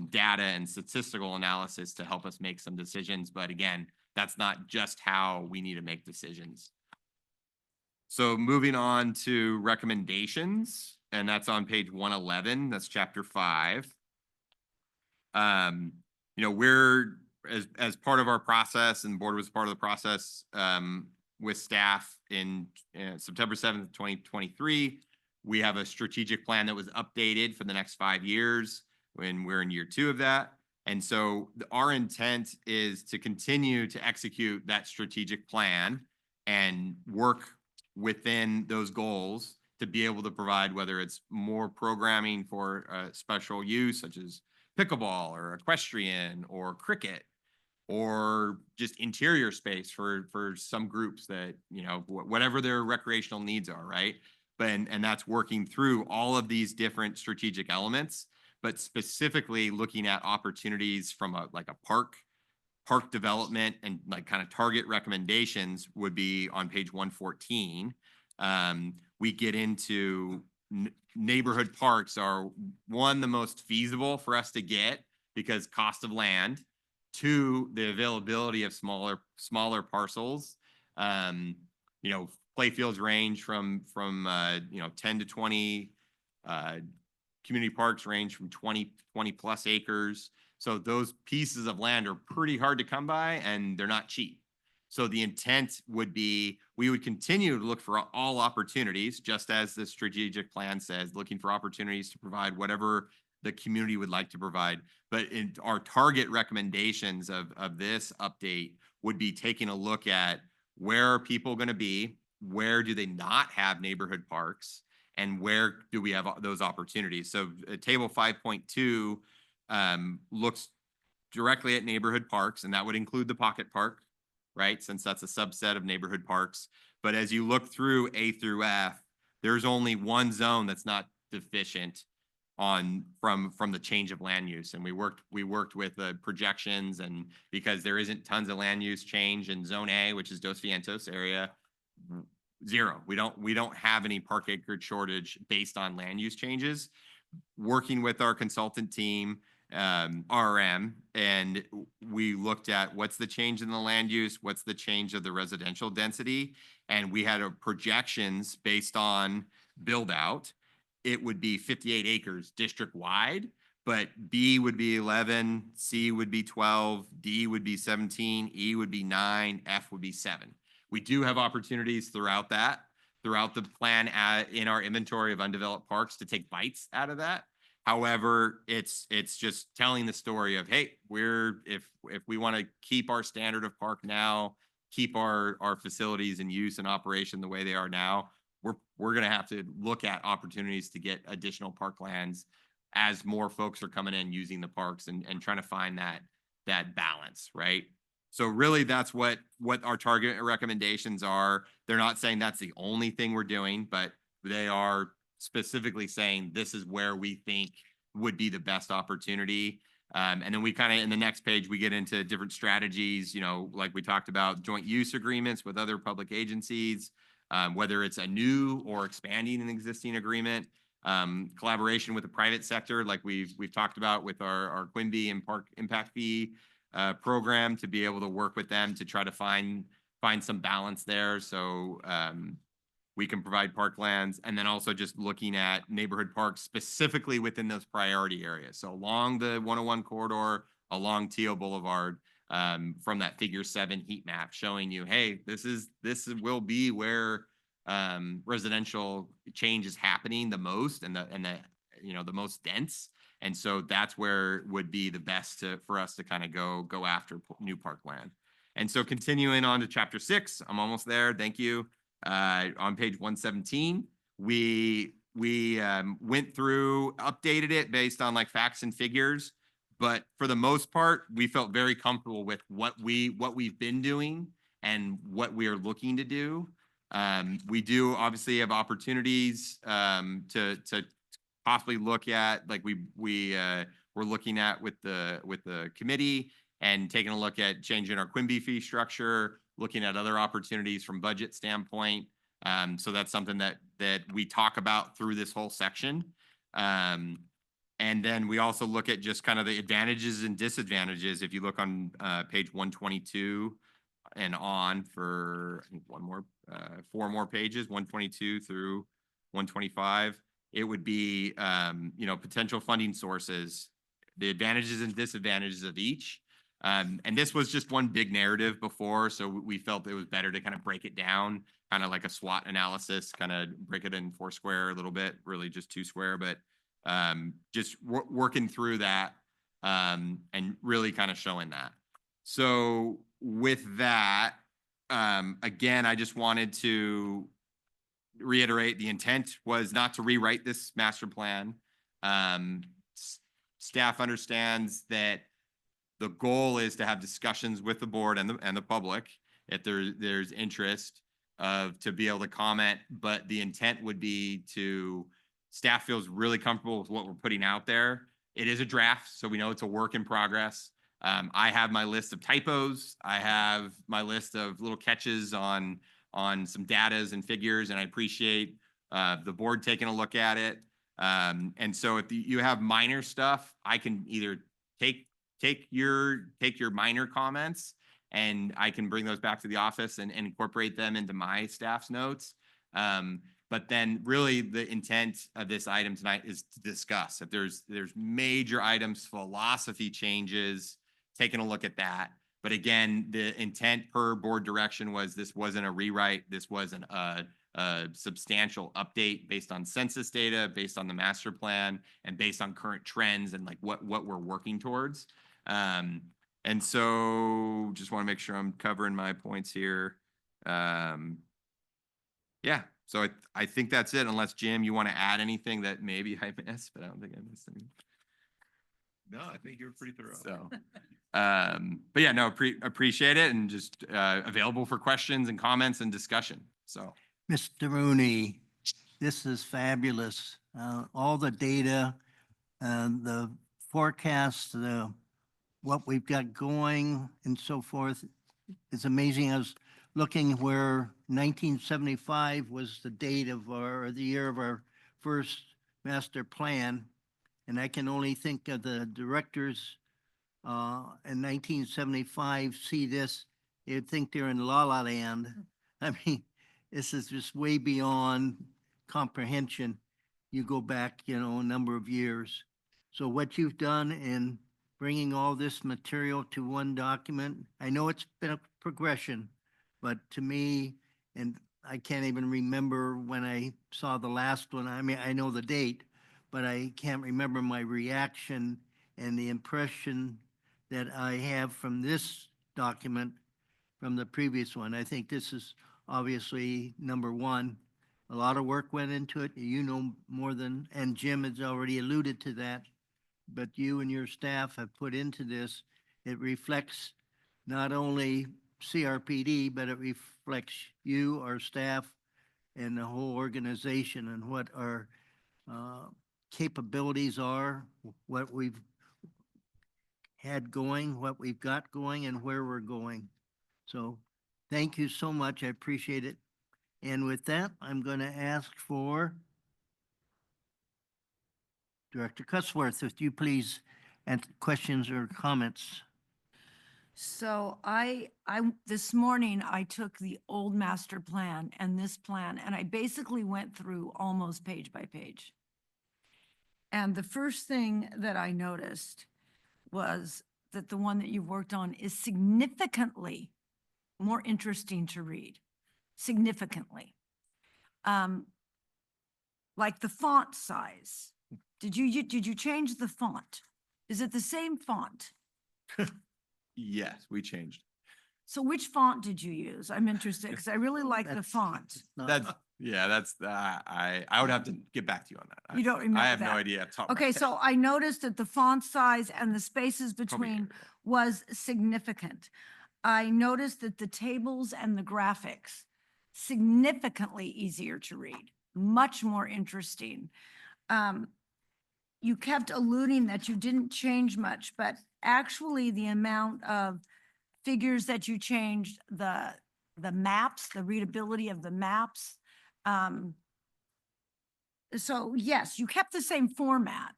data and statistical analysis to help us make some decisions. But again, that's not just how we need to make decisions. So moving on to recommendations, and that's on page 111, that's chapter 5. We're as part of our process, and the board was part of the process with staff in September 7th, 2023. We have a strategic plan that was updated for the next 5 years when we're in year 2 of that. And so our intent is to continue to execute that strategic plan and work within those goals to be able to provide, whether it's more programming for special use, such as pickleball or equestrian or cricket, or just interior space for some groups that, whatever their recreational needs are, right? And that's working through all of these different strategic elements, but specifically looking at opportunities from a park development and like kind of target recommendations would be on page 114. We get into neighborhood parks are one, the most feasible for us to get because cost of land. 2, the availability of smaller parcels. Playfields range from 10 to 20. Community parks range from 20 plus acres. So those pieces of land are pretty hard to come by and they're not cheap. So the intent would be we would continue to look for all opportunities, just as the strategic plan says, looking for opportunities to provide whatever the community would like to provide. But in our target recommendations of this update would be taking a look at where are people going to be, where do they not have neighborhood parks, and where do we have those opportunities. So table 5.2 looks directly at neighborhood parks, and that would include the pocket park, right? Since that's a subset of neighborhood parks. But as you look through A through F, there's only one zone that's not deficient from the change of land use. And we worked with the projections, and because there isn't tons of land use change in zone A, which is Dos Vientos area, 0. We don't have any park acreage shortage based on land use changes. Working with our consultant team, RM, and we looked at what's the change in the land use, what's the change of the residential density, and we had projections based on build out. It would be 58 acres district wide, but B would be 11, C would be 12, D would be 17, E would be 9, F would be 7. We do have opportunities throughout the plan in our inventory of undeveloped parks to take bites out of that. However, it's just telling the story of, hey, if we want to keep our standard of park now, keep our facilities in use and operation the way they are now, we're going to have to look at opportunities to get additional park lands as more folks are coming in using the parks and trying to find that balance, right? So really that's what our target recommendations are. They're not saying that's the only thing we're doing, but they are specifically saying this is where we think would be the best opportunity. And then we kind of, in the next page, we get into different strategies, like we talked about joint use agreements with other public agencies, whether it's a new or expanding an existing agreement, collaboration with the private sector, like we've talked about with our Quimby and Park Impact Fee program, to be able to work with them to try to find some balance there. So we can provide parklands, and then also just looking at neighborhood parks specifically within those priority areas. So along the 101 corridor, along Teal Boulevard, from that figure 7 heat map showing you, hey, this will be where residential change is happening the most and the most dense. And so that's where would be the best for us to kind of go after new parkland. And so continuing on to chapter 6, I'm almost there. Thank you. On page 117, we went through, updated it based on like facts and figures. But for the most part, we felt very comfortable with what we've been doing and what we are looking to do. We do obviously have opportunities to possibly look at, like we're looking at with the committee and taking a look at changing our Quimby fee structure, looking at other opportunities from budget standpoint. So that's something that we talk about through this whole section. And then we also look at just kind of the advantages and disadvantages. If you look on page 122 and on for I think four more pages, 122 through 125, it would be, potential funding sources, the advantages and disadvantages of each. And this was just one big narrative before, so we felt it was better to kind of break it down, kind of like a SWOT analysis, kind of break it in 4 square a little bit, really just 2 square, but just working through that and really kind of showing that. So with that, again, I just wanted to reiterate the intent was not to rewrite this master plan. Staff understands that the goal is to have discussions with the board and the public if there's interest to be able to comment, but the intent would be staff feels really comfortable with what we're putting out there. It is a draft, so we know it's a work in progress. I have my list of typos. I have my list of little catches on some datas and figures, and I appreciate the board taking a look at it. And so if you have minor stuff, I can either take your minor comments and I can bring those back to the office and incorporate them into my staff's notes. But then really the intent of this item tonight is to discuss if there's major items, philosophy changes, taking a look at that. But again, the intent per board direction was this wasn't a rewrite. This wasn't a substantial update based on census data, based on the master plan, and based on current trends and like what we're working towards. And so just want to make sure I'm covering my points here. Yeah, so I think that's it, unless Jim, you want to add anything that maybe I missed, but I don't think I missed anything. No, I think you're pretty thorough. So, but yeah, no, appreciate it, and just available for questions and comments and discussion. So, Mr. Rooney, this is fabulous. All the data, the forecast, what we've got going and so forth. It's amazing. I was looking where 1975 was the date of the year of our first master plan. And I can only think of the directors in 1975 see this, you'd think they're in La La Land. I mean, this is just way beyond comprehension. You go back, a number of years. So what you've done in bringing all this material to one document, I know it's been a progression, but to me, and I can't even remember when I saw the last one. I mean, I know the date, but I can't remember my reaction and the impression that I have from this document from the previous one. I think this is obviously number one. A lot of work went into it. You know more than, and Jim has already alluded to that, but you and your staff have put into this. It reflects not only CRPD, but it reflects you, our staff, and the whole organization and what our capabilities are, what we've had going, what we've got going, and where we're going. So thank you so much. I appreciate it. And with that, I'm going to ask for Director Cusworth, if you please, and questions or comments. So this morning, I took the old master plan and this plan, and I basically went through almost page by page. And the first thing that I noticed was that the one that you worked on is significantly more interesting to read, significantly. Like the font size. Did you change the font? Is it the same font? yes, we changed. So which font did you use? I'm interested because I really like the That's- font. It's not- Yeah, that's, I would have to get back to you on that. You don't remember I have no that? idea. off the top of my Okay, head. so I noticed that the font size and the spaces Probably between area. was significant. I noticed that the tables and the graphics significantly easier to read, much more interesting. You kept alluding that you didn't change much, but actually the amount of figures that you changed, the maps, the readability of the maps. So yes, you kept the same format,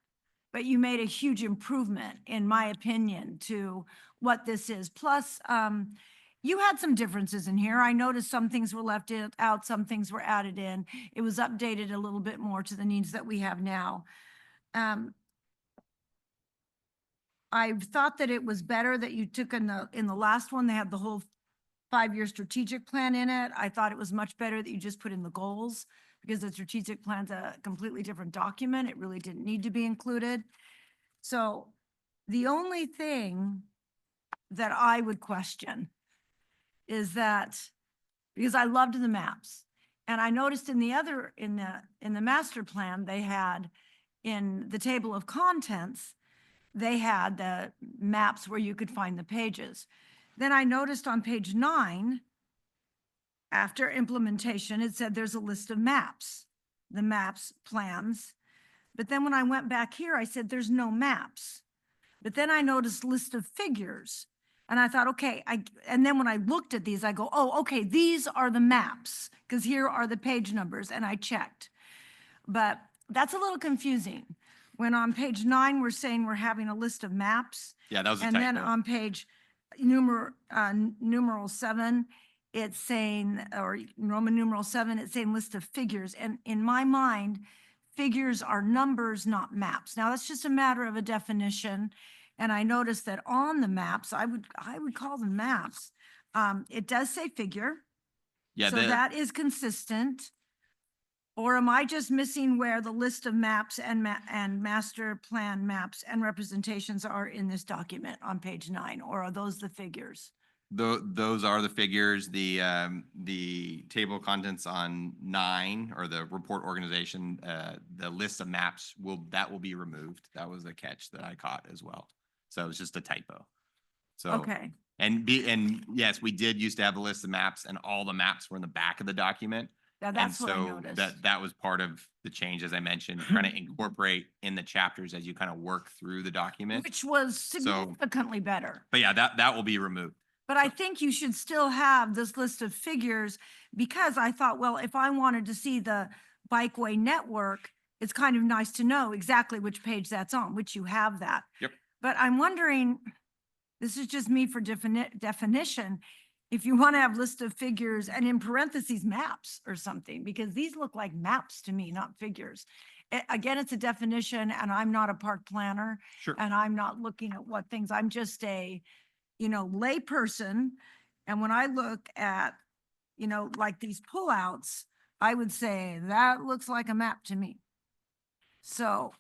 but you made a huge improvement, in my opinion, to what this is. Plus, you had some differences in here. I noticed some things were left out, some things were added in. It was updated a little bit more to the needs that we have now. I thought that it was better that you took in the last one, they had the whole 5-year strategic plan in it. I thought it was much better that you just put in the goals, because the strategic plan's a completely different document. It really didn't need to be included. So the only thing that I would question is that, because I loved the maps, and I noticed in the master plan, they had in the table of contents, they had the maps where you could find the pages. Then I noticed on page 9, after implementation, it said there's a list of maps, the maps, plans. But then when I went back here, I said there's no maps. But then I noticed list of figures. And I thought, okay, and then when I looked at these, I go, oh, okay, these are the maps, because here are the page numbers, and I checked. But that's a little confusing. When on page 9, we're saying we're having a list of maps. Yeah, that was a And then typo. on page numeral 7, it's saying, or Roman numeral 7, it's saying list of figures. And in my mind, figures are numbers, not maps. Now, that's just a matter of a definition. And I noticed that on the maps, I would call them maps. It does say figure. Yeah, So that is consistent. Or am I just missing where the list of maps and master plan maps and representations are in this document on page 9? Or are those the figures? those are the figures. The table of contents on 9, or the report organization, the list of maps will be removed. That was the catch that I caught as well. So it's just a typo. So Okay, and yes, we did used to have a list of maps, and all the maps were in the back of the document. now And that's what I so noticed. that was part of the change, as I mentioned, trying to incorporate in the chapters as you kind of work through the document. Which was significantly better. But yeah, that will be removed. But I think you should still have this list of figures, because I thought, well, if I wanted to see the bikeway network, it's kind of nice to know exactly which page that's on, which you have that. Yep. But I'm wondering, this is just me for definition, if you want to have list of figures and in parentheses maps or something, because these look like maps to me, not figures. Again, it's a definition, and I'm not a park planner. Sure. And I'm not looking at what things, I'm just a, lay person. And when I look at, like these pullouts, I would say that looks like a map to me. So,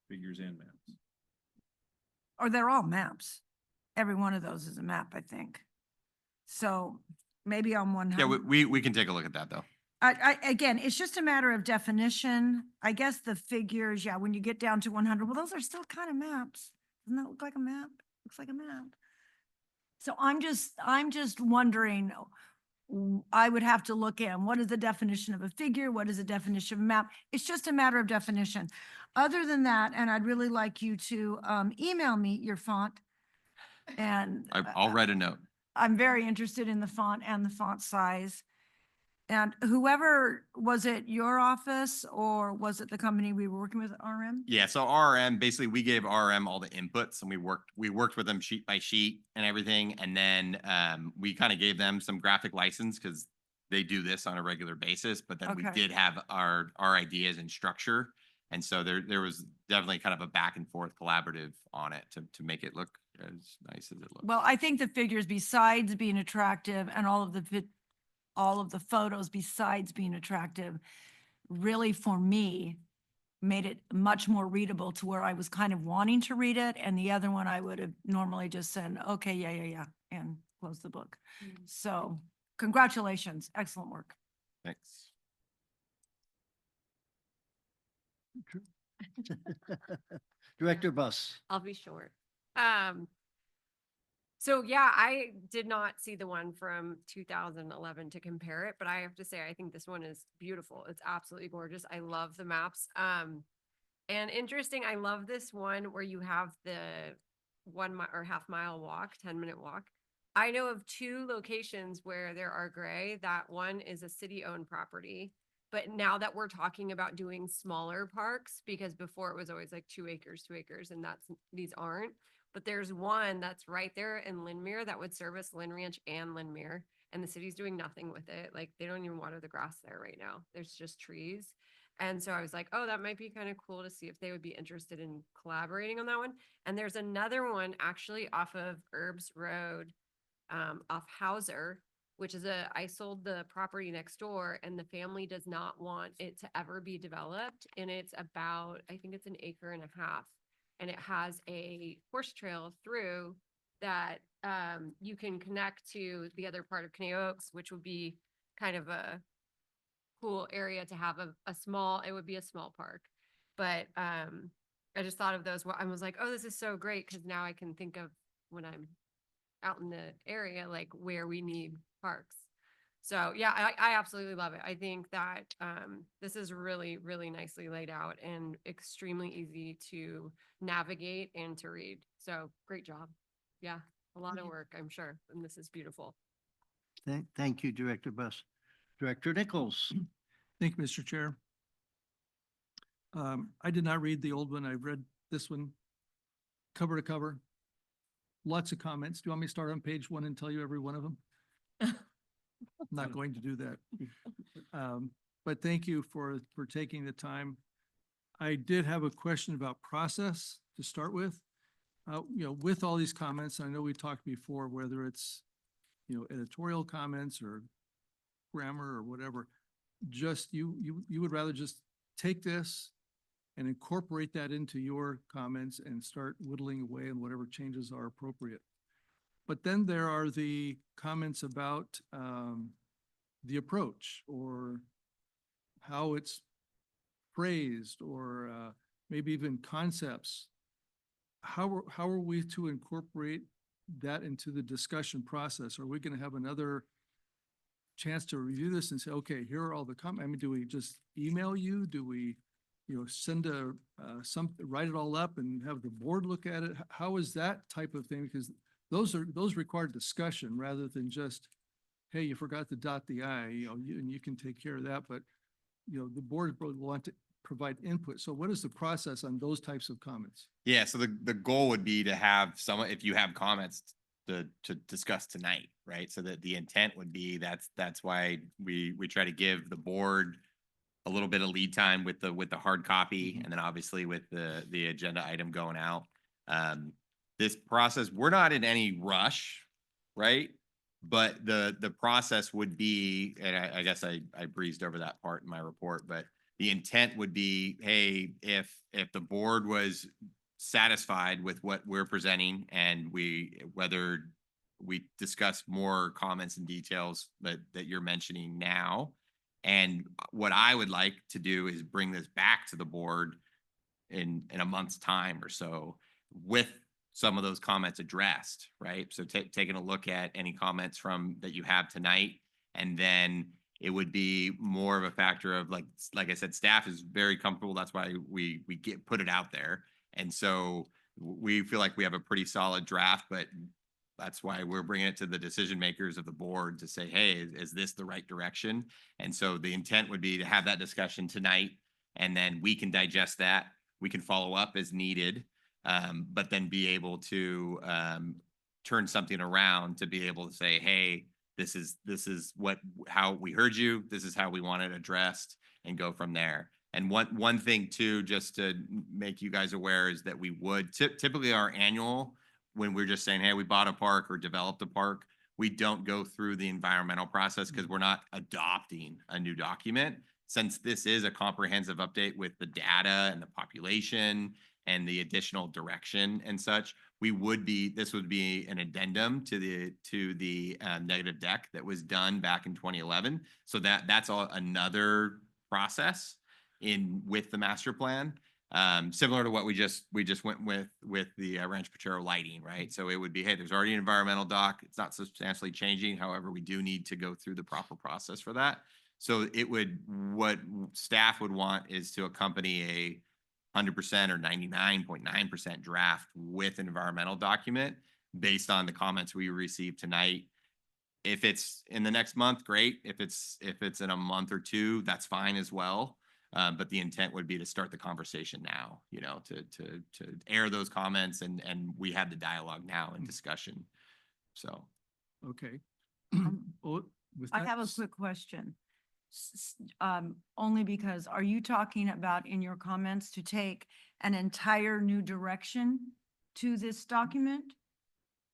Figures and maps. or they're all maps. Every one of those is a map, I think. So maybe on one. Yeah, we can take a look at that though. Again, it's just a matter of definition. I guess the figures, yeah, when you get down to 100, well, those are still kind of maps. Doesn't that look like a map? Looks like a map. So I'm just wondering, I would have to look in, what is the definition of a figure? What is the definition of a map? It's just a matter of definition. Other than that, and I'd really like you to email me your font. And I'll write a note. I'm very interested in the font and the font size. And whoever, was it your office or was it the company we were working with, RM? Yeah, so RM, basically we gave RM all the inputs, and we worked with them sheet by sheet and everything. And then we kind of gave them some graphic license, because they do this on a regular basis, but then we Okay. did have our ideas and structure. And so there was definitely kind of a back and forth collaborative on it to make it look as nice as it looks. Well, I think the figures, besides being attractive, and all of the photos besides being attractive, really for me made it much more readable to where I was kind of wanting to read it. And the other one, I would have normally just said, okay, yeah, and close the book. So congratulations, excellent work. Thanks. Director Bus. I'll be short. So yeah, I did not see the one from 2011 to compare it, but I have to say, I think this one is beautiful. It's absolutely gorgeous. I love the maps. And interesting, I love this one where you have the 1 mile or half-mile walk, 10-minute walk. I know of 2 locations where there are gray. That one is a city-owned property. But now that we're talking about doing smaller parks, because before it was always like 2 acres, 2 acres, and these aren't. But there's one that's right there in Lynmere that would service Lynn Ranch and Lynmere, and the city's doing nothing with it. Like they don't even water the grass there right now. There's just trees. And so I was like, oh, that might be kind of cool to see if they would be interested in collaborating on that one. And there's another one actually off of Herbs Road, off Hauser, which is I sold the property next door and the family does not want it to ever be developed. And it's about, I think it's 1.5 acres. And it has a horse trail through that you can connect to the other part of Conejo Oaks, which would be kind of a cool area to have a small, it would be a small park. But I just thought of those. I was like, oh, this is so great because now I can think of when I'm out in the area, like where we need parks. So yeah, I absolutely love it. I think that this is really, really nicely laid out and extremely easy to navigate and to read. So great job. Yeah, a lot of work, I'm sure. And this is beautiful. Thank you, Director Bus. Director Nichols. Thank you, Mr. Chair. I did not read the old one. I read this one cover to cover. Lots of comments. Do you want me to start on page 1 and tell you every one of them? I'm not going to do that. But thank you for taking the time. I did have a question about process to start with. With all these comments, I know we talked before, whether it's, editorial comments or grammar or whatever, just you would rather just take this and incorporate that into your comments and start whittling away on whatever changes are appropriate. But then there are the comments about the approach or how it's phrased or maybe even concepts. How are we to incorporate that into the discussion process? Are we going to have another chance to review this and say, okay, here are all the comments? I mean, do we just email you? Do we, send write it all up and have the board look at it? How is that type of thing? Because those require discussion rather than just, hey, you forgot to dot the I, and you can take care of that. But, the board will want to provide input. So what is the process on those types of comments? Yeah, so the goal would be to have someone, if you have comments to discuss tonight, right? So that the intent would be that's why we try to give the board a little bit of lead time with the hard copy, and then obviously with the agenda item going out. This process, we're not in any rush, right? But the process would be, and I guess I breezed over that part in my report, but the intent would be, hey, if the board was satisfied with what we're presenting and whether we discuss more comments and details that you're mentioning now. And what I would like to do is bring this back to the board in a month's time or so with some of those comments addressed, right? So taking a look at any comments that you have tonight, and then it would be more of a factor of like I said, staff is very comfortable. That's why we put it out there. And so we feel like we have a pretty solid draft, but that's why we're bringing it to the decision makers of the board to say, hey, is this the right direction? And so the intent would be to have that discussion tonight, and then we can digest that. We can follow up as needed, but then be able to turn something around to be able to say, hey, this is how we heard you. This is how we want it addressed, and go from there. And one thing too, just to make you guys aware, is that we would typically our annual, when we're just saying, hey, we bought a park or developed a park, we don't go through the environmental process because we're not adopting a new document. Since this is a comprehensive update with the data and the population and the additional direction and such, this would be an addendum to the negative deck that was done back in 2011. So that's another process with the master plan. Similar to what we just went with the Rancho Pochero lighting, right? So it would be, hey, there's already an environmental doc. It's not substantially changing. However, we do need to go through the proper process for that. So what staff would want is to accompany a 100% or 99.9% draft with an environmental document based on the comments we received tonight. If it's in the next month, great. If it's in a month or two, that's fine as well. But the intent would be to start the conversation now, you know, to air those comments and we have the dialogue now and discussion. So. Okay. Well, with I that have a quick question. Only because, are you talking about in your comments to take an entire new direction to this document?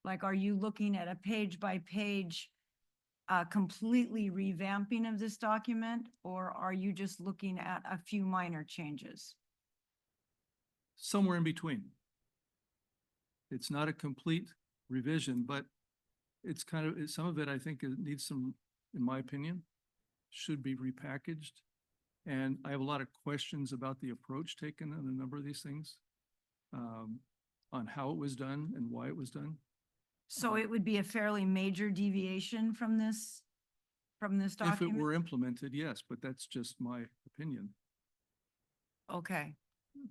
Like, are you looking at a page by page, completely revamping of this document? Or are you just looking at a few minor changes? Somewhere in between. It's not a complete revision, but it's kind of, some of it, I think, it needs some, in my opinion, should be repackaged. And I have a lot of questions about the approach taken on a number of these things, on how it was done and why it was done. So it would be a fairly major deviation from this If it document? were implemented, yes, but that's just my opinion. Okay.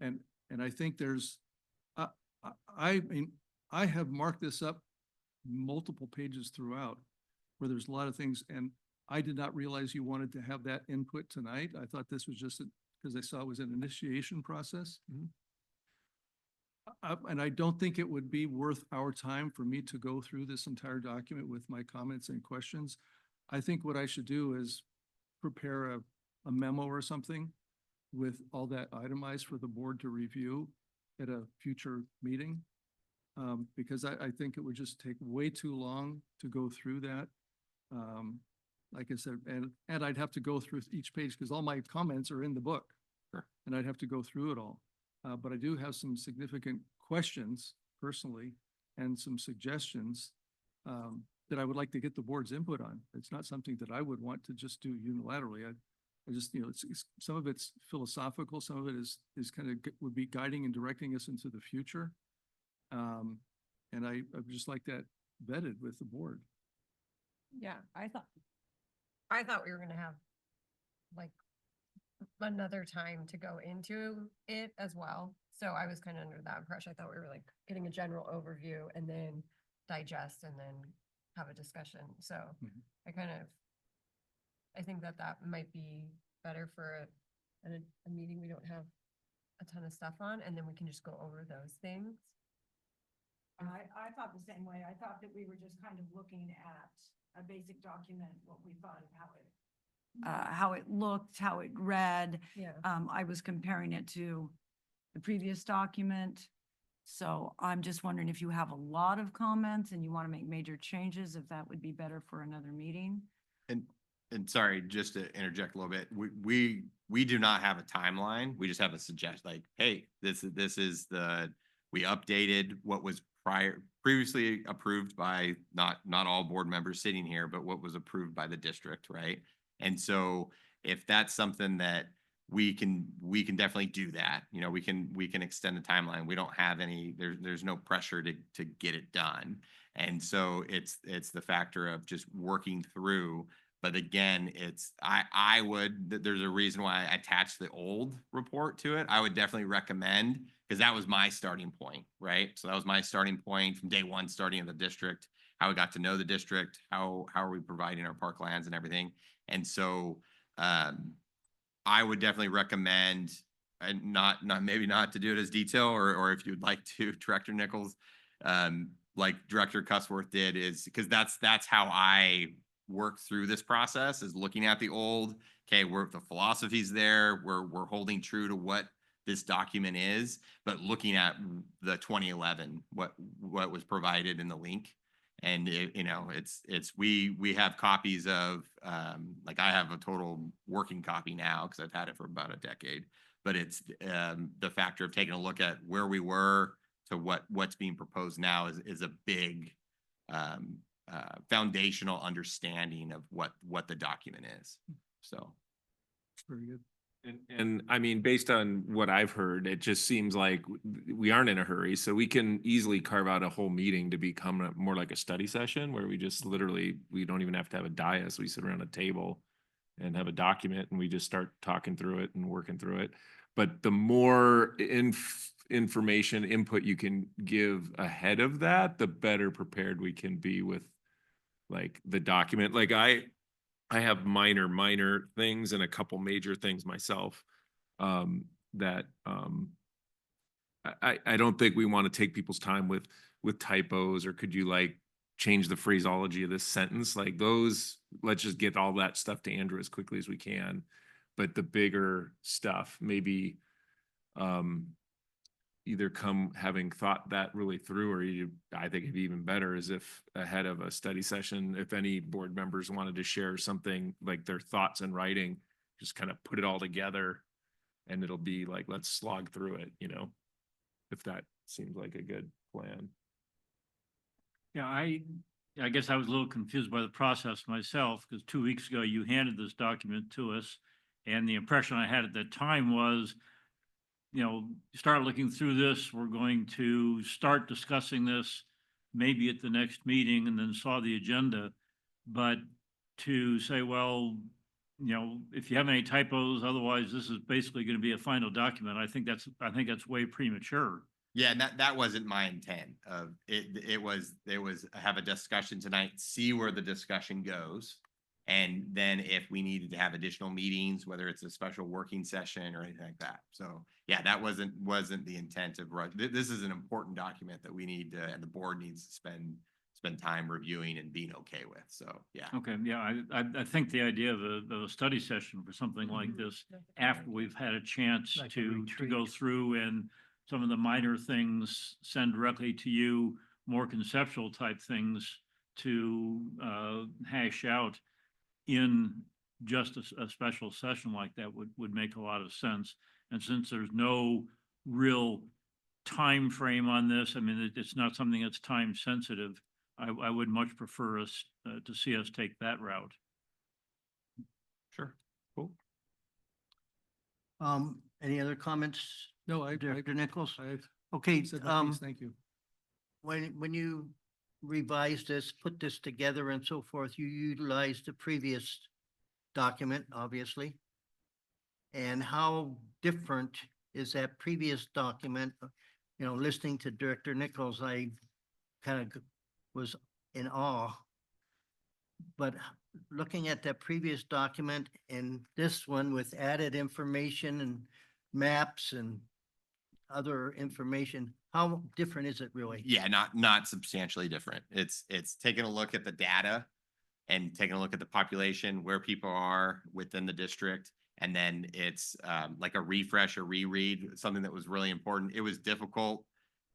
And I think there's, I mean, I have marked this up multiple pages throughout where there's a lot of things, and I did not realize you wanted to have that input tonight. I thought this was just because I saw it was an initiation process. And I don't think it would be worth our time for me to go through this entire document with my comments and questions. I think what I should do is prepare a memo or something with all that itemized for the board to review at a future meeting. Because I think it would just take way too long to go through that. Like I said, and I'd have to go through each page because all my comments are in the book. Sure. And I'd have to go through it all. But I do have some significant questions personally and some suggestions that I would like to get the board's input on. It's not something that I would want to just do unilaterally. I just, you know, it's some of it's philosophical, some of it is kind of would be guiding and directing us into the future. And I just like that vetted with the board. Yeah, I thought we were gonna have like another time to go into it as well. So I was kind of under that impression. I thought we were like getting a general overview and then digest and then have a discussion. So I think that might be better for a meeting we don't have a ton of stuff on, and then we can just go over those things. I thought the same way. I thought that we were just kind of looking at a basic document, what we thought of how it looked, how it read. Yeah. I was comparing it to the previous document. So I'm just wondering if you have a lot of comments and you want to make major changes, if that would be better for another meeting. And sorry, just to interject a little bit, we do not have a timeline. We just have a suggestion, like, hey, this is we updated what was previously approved by not all board members sitting here, but what was approved by the district, right? And so if that's something that we can definitely do that. You know, we can extend the timeline. We don't have any, there's no pressure to get it done. And so it's the factor of just working through. But again, there's a reason why I attached the old report to it. I would definitely recommend, because that was my starting point, right? So that was my starting point from day one, starting in the district, how we got to know the district, how are we providing our parklands and everything. And so I would definitely recommend, and maybe not to do it as detail, or if you'd like to, Director Nichols, like Director Cusworth did, is because that's how I work through this process, is looking at the old, okay, the philosophy's there, we're holding true to what this document is, but looking at the 2011, what was provided in the link. And we have copies of, like I have a total working copy now because I've had it for about a decade, but it's the factor of taking a look at where we were to what's being proposed now is a big foundational understanding of what the document is. So. Very good. And I mean, based on what I've heard, it just seems like we aren't in a hurry, so we can easily carve out a whole meeting to become more like a study session where we just literally, we don't even have to have a dais. We sit around a table and have a document and we just start talking through it and working through it. But the more information input you can give ahead of that, the better prepared we can be with like the document. Like I have minor things and a couple major things myself that I don't think we want to take people's time with typos or could you like change the phraseology of this sentence? Like those, let's just get all that stuff to Andrew as quickly as we can. But the bigger stuff, maybe either come having thought that really through, or I think it'd be even better is if ahead of a study session, if any board members wanted to share something like their thoughts in writing, just kind of put it all together and it'll be like, let's slog through it, if that seems like a good plan. Yeah, I guess I was a little confused by the process myself, because 2 weeks ago you handed this document to us. And the impression I had at that time was, start looking through this, we're going to start discussing this maybe at the next meeting, and then saw the agenda. But to say, well, if you have any typos, otherwise this is basically going to be a final document, I think that's way premature. Yeah, and that wasn't my intent of it. It was have a discussion tonight, see where the discussion goes. And then if we needed to have additional meetings, whether it's a special working session or anything like that. So yeah, that wasn't the intent of this is an important document that we need to, and the board needs to spend time reviewing and being okay with. So yeah. Okay, yeah, I think the idea of a study session for something like this, after we've had a chance Like a to go retreat. through and some of the minor things send directly to you, more conceptual type things to hash out in just a special session like that would make a lot of sense. And since there's no real time frame on this, I mean, it's not something that's time sensitive. I would much prefer us to see us take that route. Sure. Cool. Any other comments, No, Director Nichols? I've Okay, said my piece, thank you. when you revised this, put this together and so forth, you utilized the previous document, obviously. And how different is that previous document? Listening to Director Nichols, I kind of was in awe. But looking at that previous document and this one with added information and maps and other information, how different is it really? Yeah, not substantially different. It's taking a look at the data and taking a look at the population, where people are within the district. And then it's like a refresh or reread, something that was really important. It was difficult.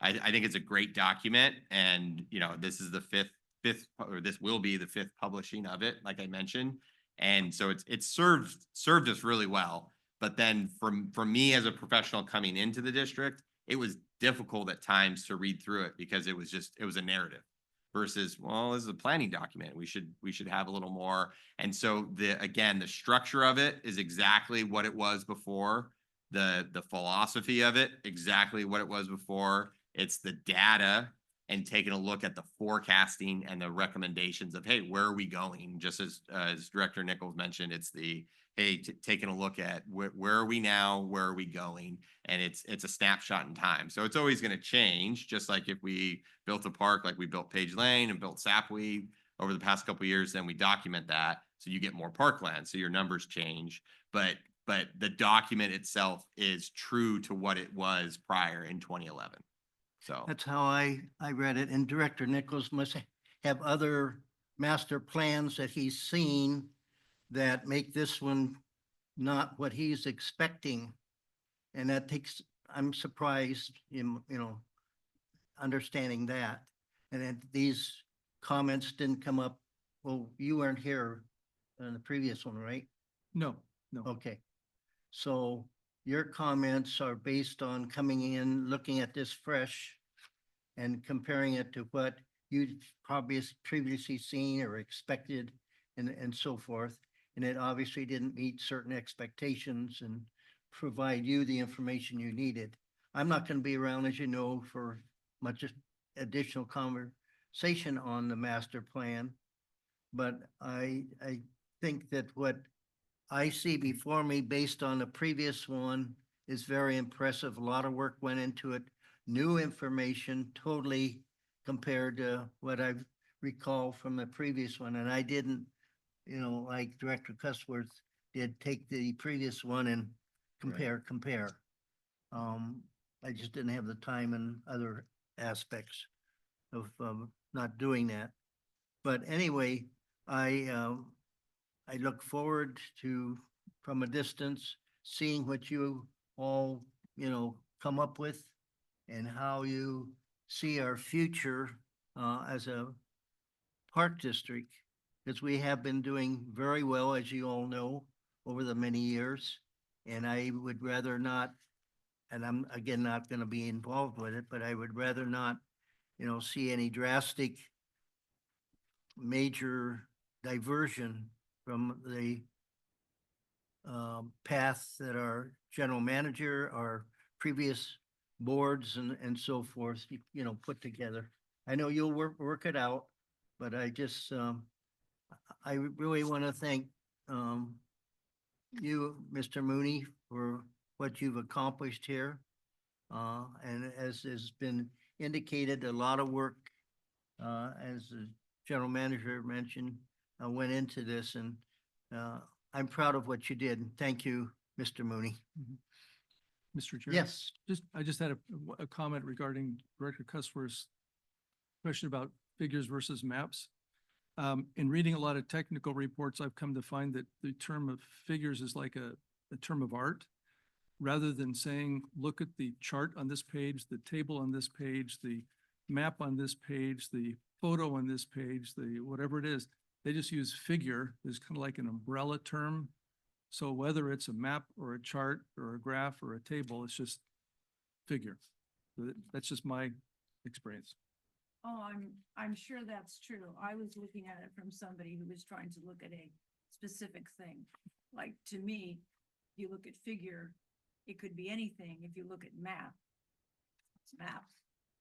I think it's a great document. And, this is the fifth, or this will be the fifth publishing of it, like I mentioned. And so it's served us really well. But then from me as a professional coming into the district, it was difficult at times to read through it because it was a narrative versus, well, this is a planning document. We should have a little more. And so the structure of it is exactly what it was before. The philosophy of it, exactly what it was before. It's the data and taking a look at the forecasting and the recommendations of, hey, where are we going? Just as Director Nichols mentioned, it's the, hey, taking a look at where are we now, where are we going? And it's a snapshot in time. So it's always going to change, just like if we built a park, like we built Page Lane and built Sapweed over the past couple of years, then we document that. So you get more parkland, so your numbers change. But the document itself is true to what it was prior in 2011. So That's how I read it. And Director Nichols must have other master plans that he's seen that make this one not what he's expecting. And that I'm surprised in, understanding that. And then these comments didn't come up. Well, you weren't here in the previous one, right? No. Okay. So your comments are based on coming in, looking at this fresh and comparing it to what you'd probably previously seen or expected and so forth. And it obviously didn't meet certain expectations and provide you the information you needed. I'm not going to be around, as you know, for much additional conversation on the master plan. But I think that what I see before me, based on the previous one, is very impressive. A lot of work went into it. New information, totally compared to what I recall from the previous one. And I didn't, like Director Cusworth did, take the previous one and compare. I just didn't have the time and other aspects of not doing that. But anyway, I look forward to, from a distance, seeing what you all, come up with and how you see our future as a park district, because we have been doing very well, as you all know, over the many years. And I would rather not, and I'm again not going to be involved with it, but I would rather not, see any drastic major diversion from the path that our general manager, our previous boards and so forth, put together. I know you'll work it out, but I just, I really want to thank you, Mr. Mooney, for what you've accomplished here. And as has been indicated, a lot of work, as the general manager mentioned, went into this, and I'm proud of what you did. Thank you, Mr. Mooney. Mr. Chair? Yes. I just had a comment regarding Director Cusworth's question about figures versus maps. In reading a lot of technical reports, I've come to find that the term of figures is like a term of art. Rather than saying, look at the chart on this page, the table on this page, the map on this page, the photo on this page, the whatever it is, they just use figure as kind of like an umbrella term. So whether it's a map or a chart or a graph or a table, it's just figure. That's just my experience. Oh, I'm sure that's true. I was looking at it from somebody who was trying to look at a specific thing. Like, to me, you look at figure, it could be anything. If you look at map, it's map.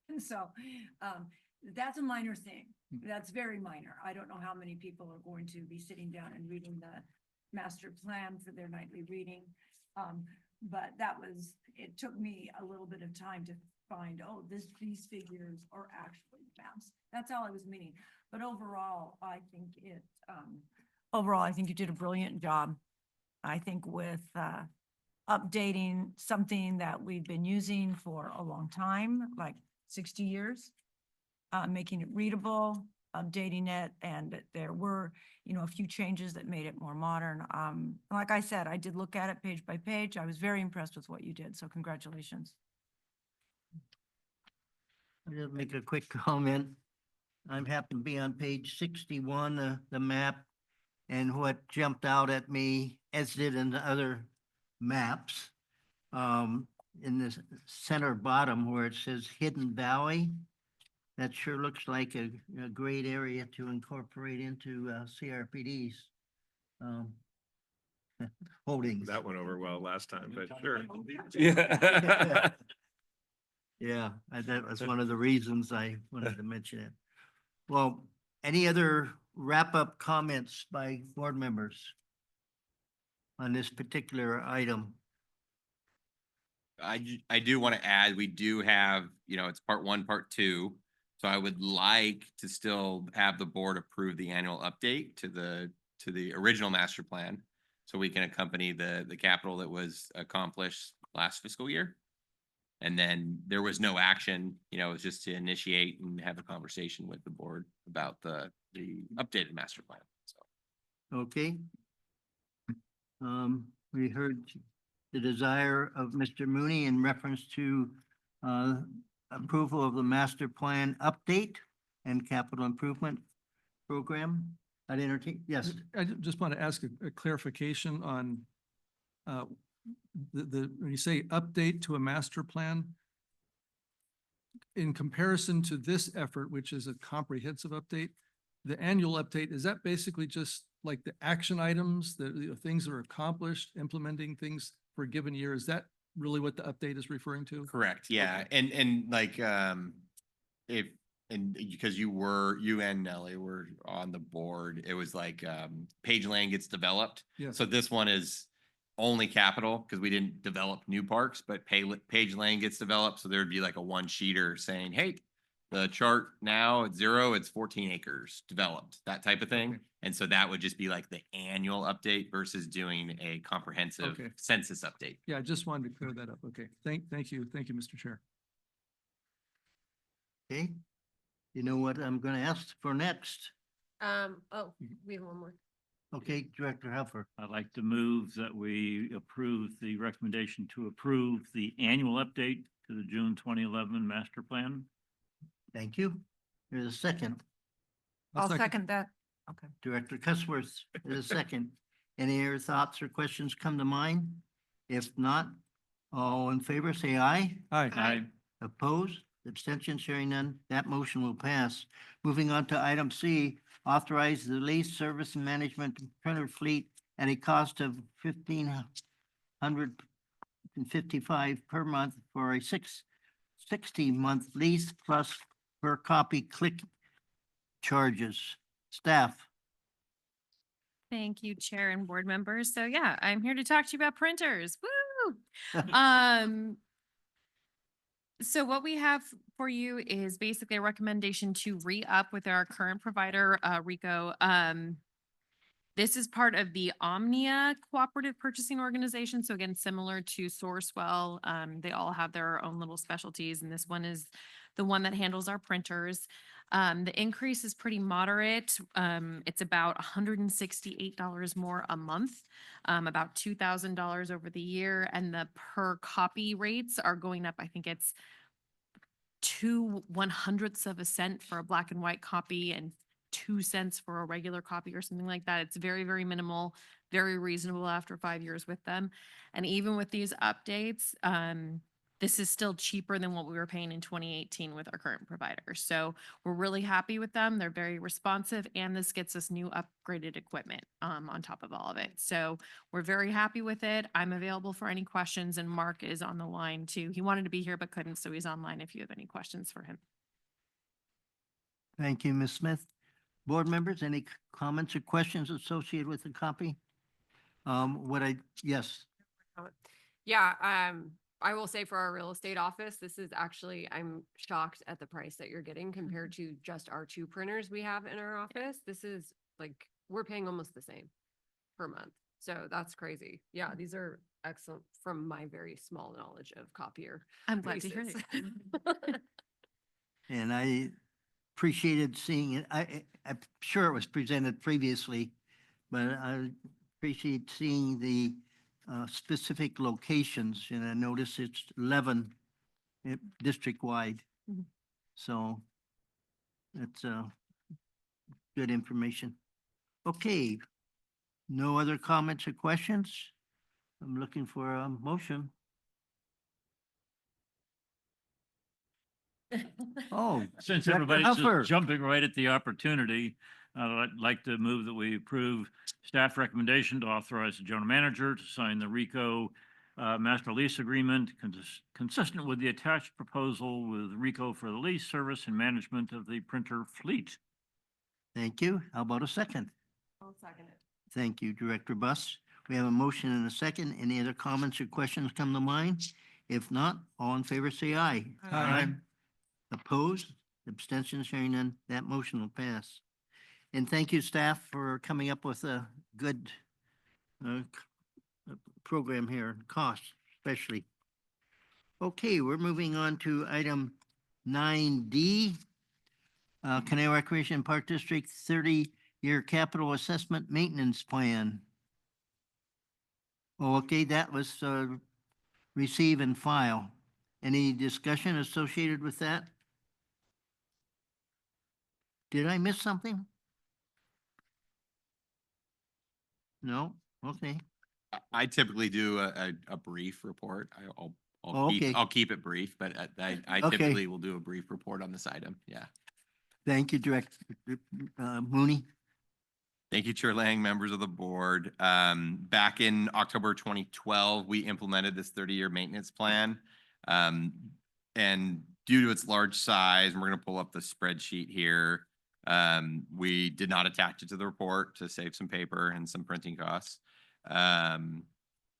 And so, that's a minor thing. That's very minor. I don't know how many people are going to be sitting down and reading the master plan for their nightly reading. But it took me a little bit of time to find, these figures are actually maps. That's all I was meaning. But overall, I think you did a brilliant job. I think with updating something that we've been using for a long time, like 60 years, making it readable, updating it, and there were, a few changes that made it more modern. Like I said, I did look at it page by page. I was very impressed with what you did, so congratulations. I'll just make a quick comment. I'm happen to be on page 61, the map, and what jumped out at me, as did in the other maps, in the center bottom where it says Hidden Valley, that sure looks like a great area to incorporate into CRPD's holdings. That went over well last time, but sure. Yeah. Yeah, that was one of the reasons I wanted to mention it. Well, any other wrap-up comments by board members on this particular item? I do want to add, we do have, it's part 1, part 2. So I would like to still have the board approve the annual update to the original master plan, so we can accompany the capital that was accomplished last fiscal year. And then there was no action, it was just to initiate and have a conversation with the board about the updated master plan. So. Okay. We heard the desire of Mr. Mooney in reference to approval of the master plan update and capital improvement program. I'd entertain, yes. I just want to ask a clarification on when you say update to a master plan, in comparison to this effort, which is a comprehensive update, the annual update, is that basically just like the action items, the things that are accomplished, implementing things for a given year. Is that really what the update is referring to? Correct, yeah, and like, if, and because you and Nelly were on the board, it was like, Page Lane gets developed. Yes. So this one is only capital, because we didn't develop new parks, but Page Lane gets developed, so there'd be like a one sheeter saying, hey, the chart now at 0, it's 14 acres developed, that type of thing. Okay. And so that would just be like the annual update versus doing a comprehensive Okay. census update. Yeah, I just wanted to clear that up. Okay, thank you, Mr. Chair. Okay. You know what I'm gonna ask for next? Oh, we have one more. Okay, Director Helfer. I'd like to move that we approve the recommendation to approve the annual update to the June 2011 master plan. Thank you. There's a second. I'll second that. Okay. Director Cusworth, there's a second. Any other thoughts or questions come to mind? If not, all in favor, say aye. Hi. Aye. Opposed, abstentions, hearing none, that motion will pass. Moving on to item C, authorize the lease, service, and management printer fleet at a cost of $1,555 per month for a 60-month lease plus per copy click charges. Staff. Thank you, Chair and board members. So yeah, I'm here to talk to you about printers. Woo! So what we have for you is basically a recommendation to re-up with our current provider, Rico. This is part of the Omnia Cooperative Purchasing Organization. So again, similar to Sourcewell, they all have their own little specialties, and this one is the one that handles our printers. The increase is pretty moderate. It's about $168 more a month, about $2,000 over the year, and the per copy rates are going up. I think it's 2/100ths of a cent for a black and white copy and 2 cents for a regular copy or something like that. It's very, very minimal, very reasonable after 5 years with them. And even with these updates, this is still cheaper than what we were paying in 2018 with our current provider. So we're really happy with them. They're very responsive, and this gets us new upgraded equipment on top of all of it. So we're very happy with it. I'm available for any questions, and Mark is on the line too. He wanted to be here but couldn't, so he's online if you have any questions for him. Thank you, Ms. Smith. Board members, any comments or questions associated with the copy? Yes, Yeah, I will say for our real estate office, this is actually, I'm shocked at the price that you're getting compared to just our 2 printers we have in our office. This is like, we're paying almost the same per month. So that's crazy. Yeah, these are excellent from my very small knowledge of copier. I'm glad to hear leases. that. and I appreciated seeing it. I'm sure it was presented previously, but I appreciate seeing the specific locations, and I notice it's 11 district-wide. Mhm. So that's good information. Okay, no other comments or questions? I'm looking for a motion. Oh, Since Director everybody's Huffer. just jumping right at the opportunity, I'd like to move that we approve staff recommendation to authorize the general manager to sign the RICO master lease agreement consistent with the attached proposal with RICO for the lease, service, and management of the printer fleet. Thank you. How about a second? I'll second it. Thank you, Director Buss. We have a motion and a second. Any other comments or questions come to mind? If not, all in favor say aye. Aye. Opposed, abstentions, hearing none, that motion will pass. And thank you, staff, for coming up with a good program here, cost especially. Okay, we're moving on to item 9D. Conejo Recreation Park District 30-year capital assessment maintenance plan. Okay, that was receive and file. Any discussion associated with that? Did I miss something? No? Okay. I typically do a brief report. Oh, okay. I'll keep it brief, but I Okay. typically will do a brief report on this item. Yeah. Thank you, Director Mooney. Thank you, Chair Lang, members of the board. Back in October 2012, we implemented this 30-year maintenance plan. And due to its large size, and we're going to pull up the spreadsheet here, we did not attach it to the report to save some paper and some printing costs.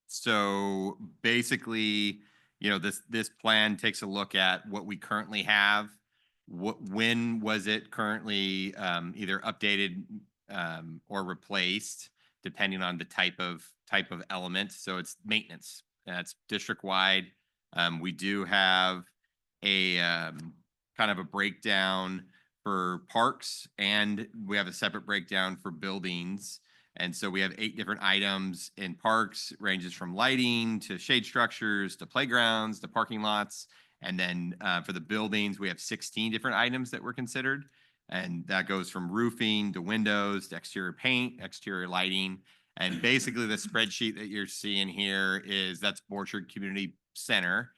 So basically, you know, this plan takes a look at what we currently have. When was it currently either updated or replaced, depending on the type of element. So it's maintenance. That's district wide. We do have a kind of a breakdown for parks, and we have a separate breakdown for buildings. And so we have 8 different items in parks, ranges from lighting to shade structures to playgrounds to parking lots. And then for the buildings, we have 16 different items that were considered. And that goes from roofing to windows to exterior paint, exterior lighting. And basically the spreadsheet that you're seeing here that's Orchard Community Center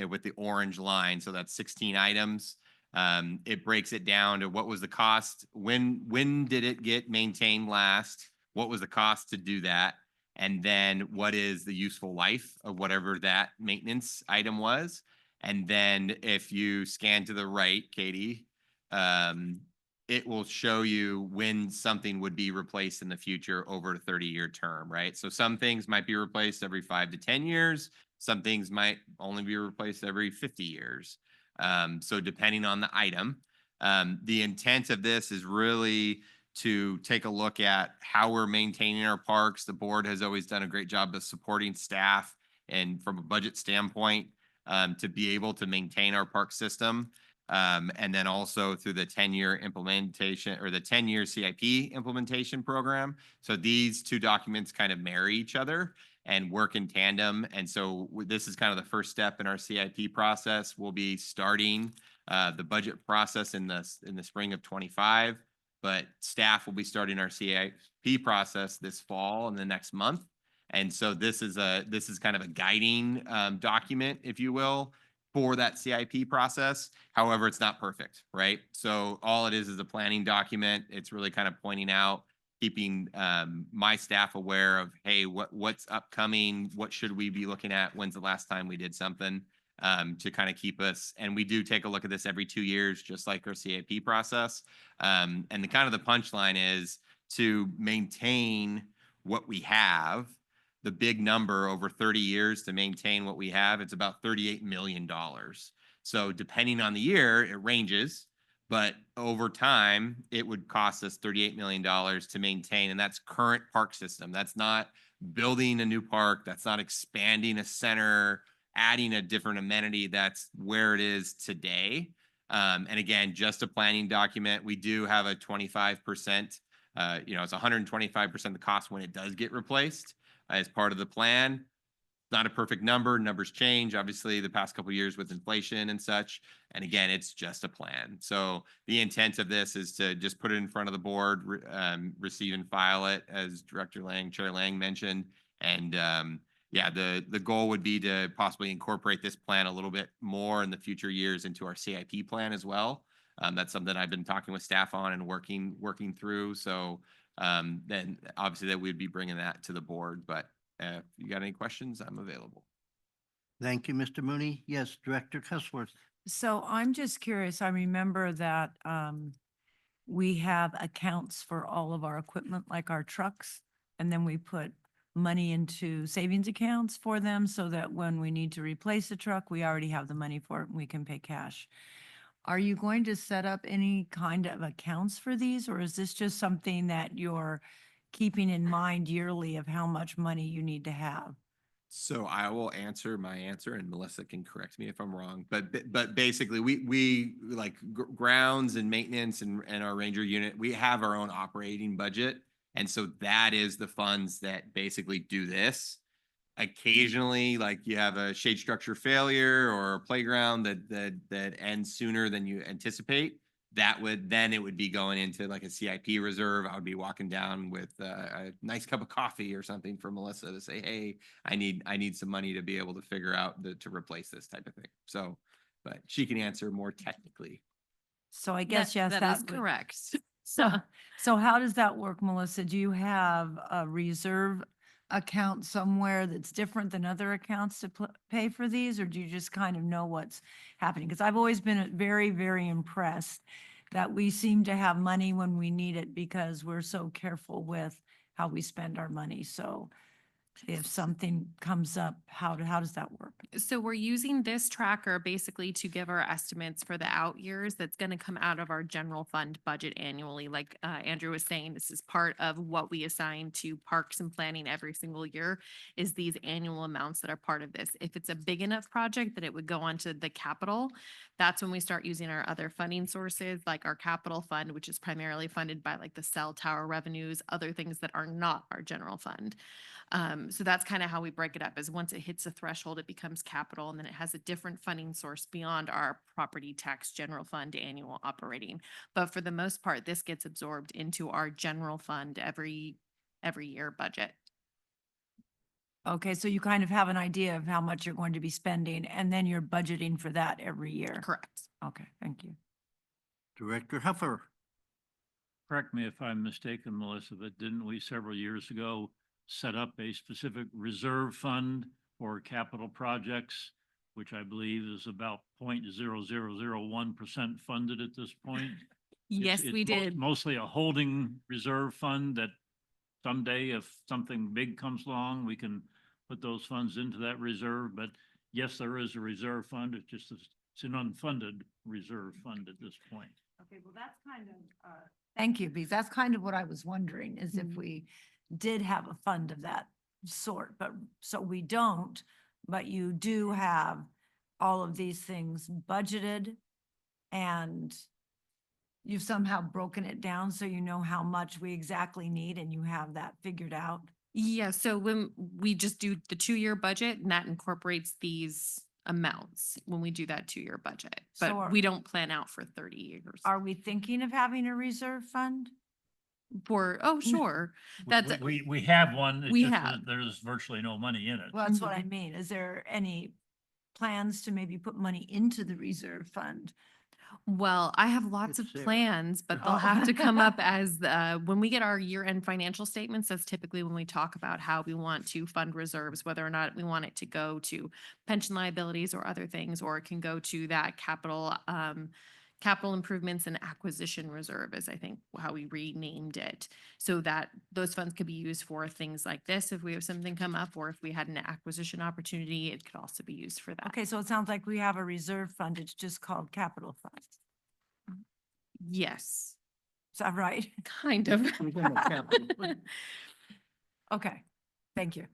with the orange line. So that's 16 items. It breaks it down to what was the cost, when did it get maintained last, what was the cost to do that, and then what is the useful life of whatever that maintenance item was. And then if you scan to the right, Katie, it will show you when something would be replaced in the future over a 30-year term, right? So some things might be replaced every 5 to 10 years. Some things might only be replaced every 50 years. So depending on the item, the intent of this is really to take a look at how we're maintaining our parks. The board has always done a great job of supporting staff and from a budget standpoint to be able to maintain our park system. And then also through the 10-year implementation or the 10-year CIP implementation program. So these two documents kind of marry each other and work in tandem. And so this is kind of the first step in our CIP process. We'll be starting the budget process in the spring of 25, but staff will be starting our CIP process this fall in the next month. And so this is kind of a guiding document, if you will, for that CIP process. However, it's not perfect, right? So all it is a planning document. It's really kind of pointing out, keeping my staff aware of, hey, what's upcoming? What should we be looking at? When's the last time we did something to kind of keep us? And we do take a look at this every 2 years, just like our CIP process. And the kind of the punchline is to maintain what we have. The big number over 30 years to maintain what we have, it's about $38 million. So depending on the year, it ranges, but over time, it would cost us $38 million to maintain, and that's current park system. That's not building a new park. That's not expanding a center, adding a different amenity. That's where it is today. And again, just a planning document. We do have a 25%, it's 125% of the cost when it does get replaced as part of the plan. Not a perfect number. Numbers change, obviously, the past couple of years with inflation and such. And again, it's just a plan. So the intent of this is to just put it in front of the board, receive and file it, as Director Lang, Chair Lang mentioned. And the goal would be to possibly incorporate this plan a little bit more in the future years into our CIP plan as well. That's something I've been talking with staff on and working through. So then obviously that we'd be bringing that to the board, but if you got any questions, I'm available. Thank you, Mr. Mooney. Yes, Director Cusworth. So I'm just curious, I remember that we have accounts for all of our equipment, like our trucks, and then we put money into savings accounts for them so that when we need to replace a truck, we already have the money for it and we can pay cash. Are you going to set up any kind of accounts for these, or is this just something that you're keeping in mind yearly of how much money you need to have? So I will answer my answer, and Melissa can correct me if I'm wrong. But basically, we like grounds and maintenance and our ranger unit. We have our own operating budget, and so that is the funds that basically do this. Occasionally, like you have a shade structure failure or a playground that ends sooner than you anticipate, it would be going into like a CIP reserve. I would be walking down with a nice cup of coffee or something for Melissa to say, hey, I need some money to be able to figure out to replace this type of thing. So, but she can answer more technically. So I guess, yes, that is correct. So how does that work, Melissa? Do you have a reserve account somewhere that's different than other accounts to pay for these? Or do you just kind of know what's happening? Because I've always been very, very impressed that we seem to have money when we need it because we're so careful with how we spend our money. So if something comes up, how does that work? So we're using this tracker basically to give our estimates for the out years. That's going to come out of our general fund budget annually. Like Andrew was saying, this is part of what we assign to parks and planning every single year is these annual amounts that are part of this. If it's a big enough project that it would go onto the capital, that's when we start using our other funding sources, like our capital fund, which is primarily funded by like the cell tower revenues, other things that are not our general fund. So that's kind of how we break it up is once it hits a threshold, it becomes capital and then it has a different funding source beyond our property tax general fund annual operating. But for the most part, this gets absorbed into our general fund every year budget. Okay, so you kind of have an idea of how much you're going to be spending and then you're budgeting for that every year. Correct. Okay, thank you. Director Huffer. Correct me if I'm mistaken, Melissa, but didn't we several years ago set up a specific reserve fund for capital projects, which I believe is about 0.0001% funded at this point? Yes, we did. Mostly a holding reserve fund that someday if something big comes along, we can put those funds into that reserve. But yes, there is a reserve fund. It's an unfunded reserve fund at this point. Okay, well, that's kind of, thank you, because that's kind of what I was wondering, is if we did have a fund of that sort, but, so we don't, but you do have all of these things budgeted, and you've somehow broken it down so you know how much we exactly need, and you have that figured out. Yeah, so when we just do the 2-year budget and that incorporates these amounts when we do that 2-year budget, So but we don't plan out for 30 years. Are we thinking of having a reserve fund? Sure. That's, We have one. It's We just have. there's virtually no money in it. Well, that's what I mean. Is there any plans to maybe put money into the reserve fund? well, I have lots of It's there. plans, but they'll Oh. have to come up as when we get our year-end financial statements, that's typically when we talk about how we want to fund reserves, whether or not we want it to go to pension liabilities or other things, or it can go to that capital improvements and acquisition reserve is I think how we renamed it. So that those funds could be used for things like this if we have something come up, or if we had an acquisition opportunity, it could also be used for that. Okay, so it sounds like we have a reserve fund. It's just called capital fund. Yes, Is that right? kind of. Okay, thank you.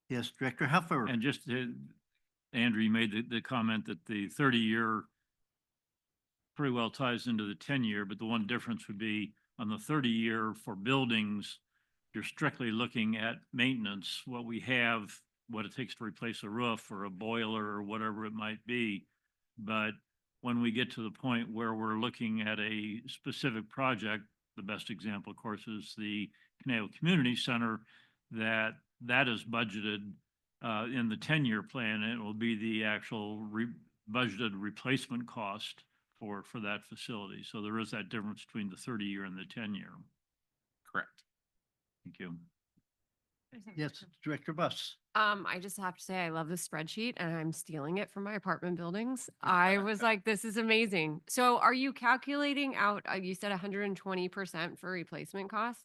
Yes, Director Huffer. And just Andrew, you made the comment that the 30-year pretty well ties into the 10-year, but the one difference would be on the 30-year for buildings, you're strictly looking at maintenance, what we have, what it takes to replace a roof or a boiler or whatever it might be. But when we get to the point where we're looking at a specific project, the best example, of course, is the Conejo Community Center, that is budgeted in the 10-year plan. It will be the actual budgeted replacement cost for that facility. So there is that difference between the 30-year and the 10-year. Correct. Thank you. Yes, Director Buss. I just have to say, I love this spreadsheet and I'm stealing it from my apartment buildings. I was like, this is amazing. So are you calculating out, you said 120% for replacement costs?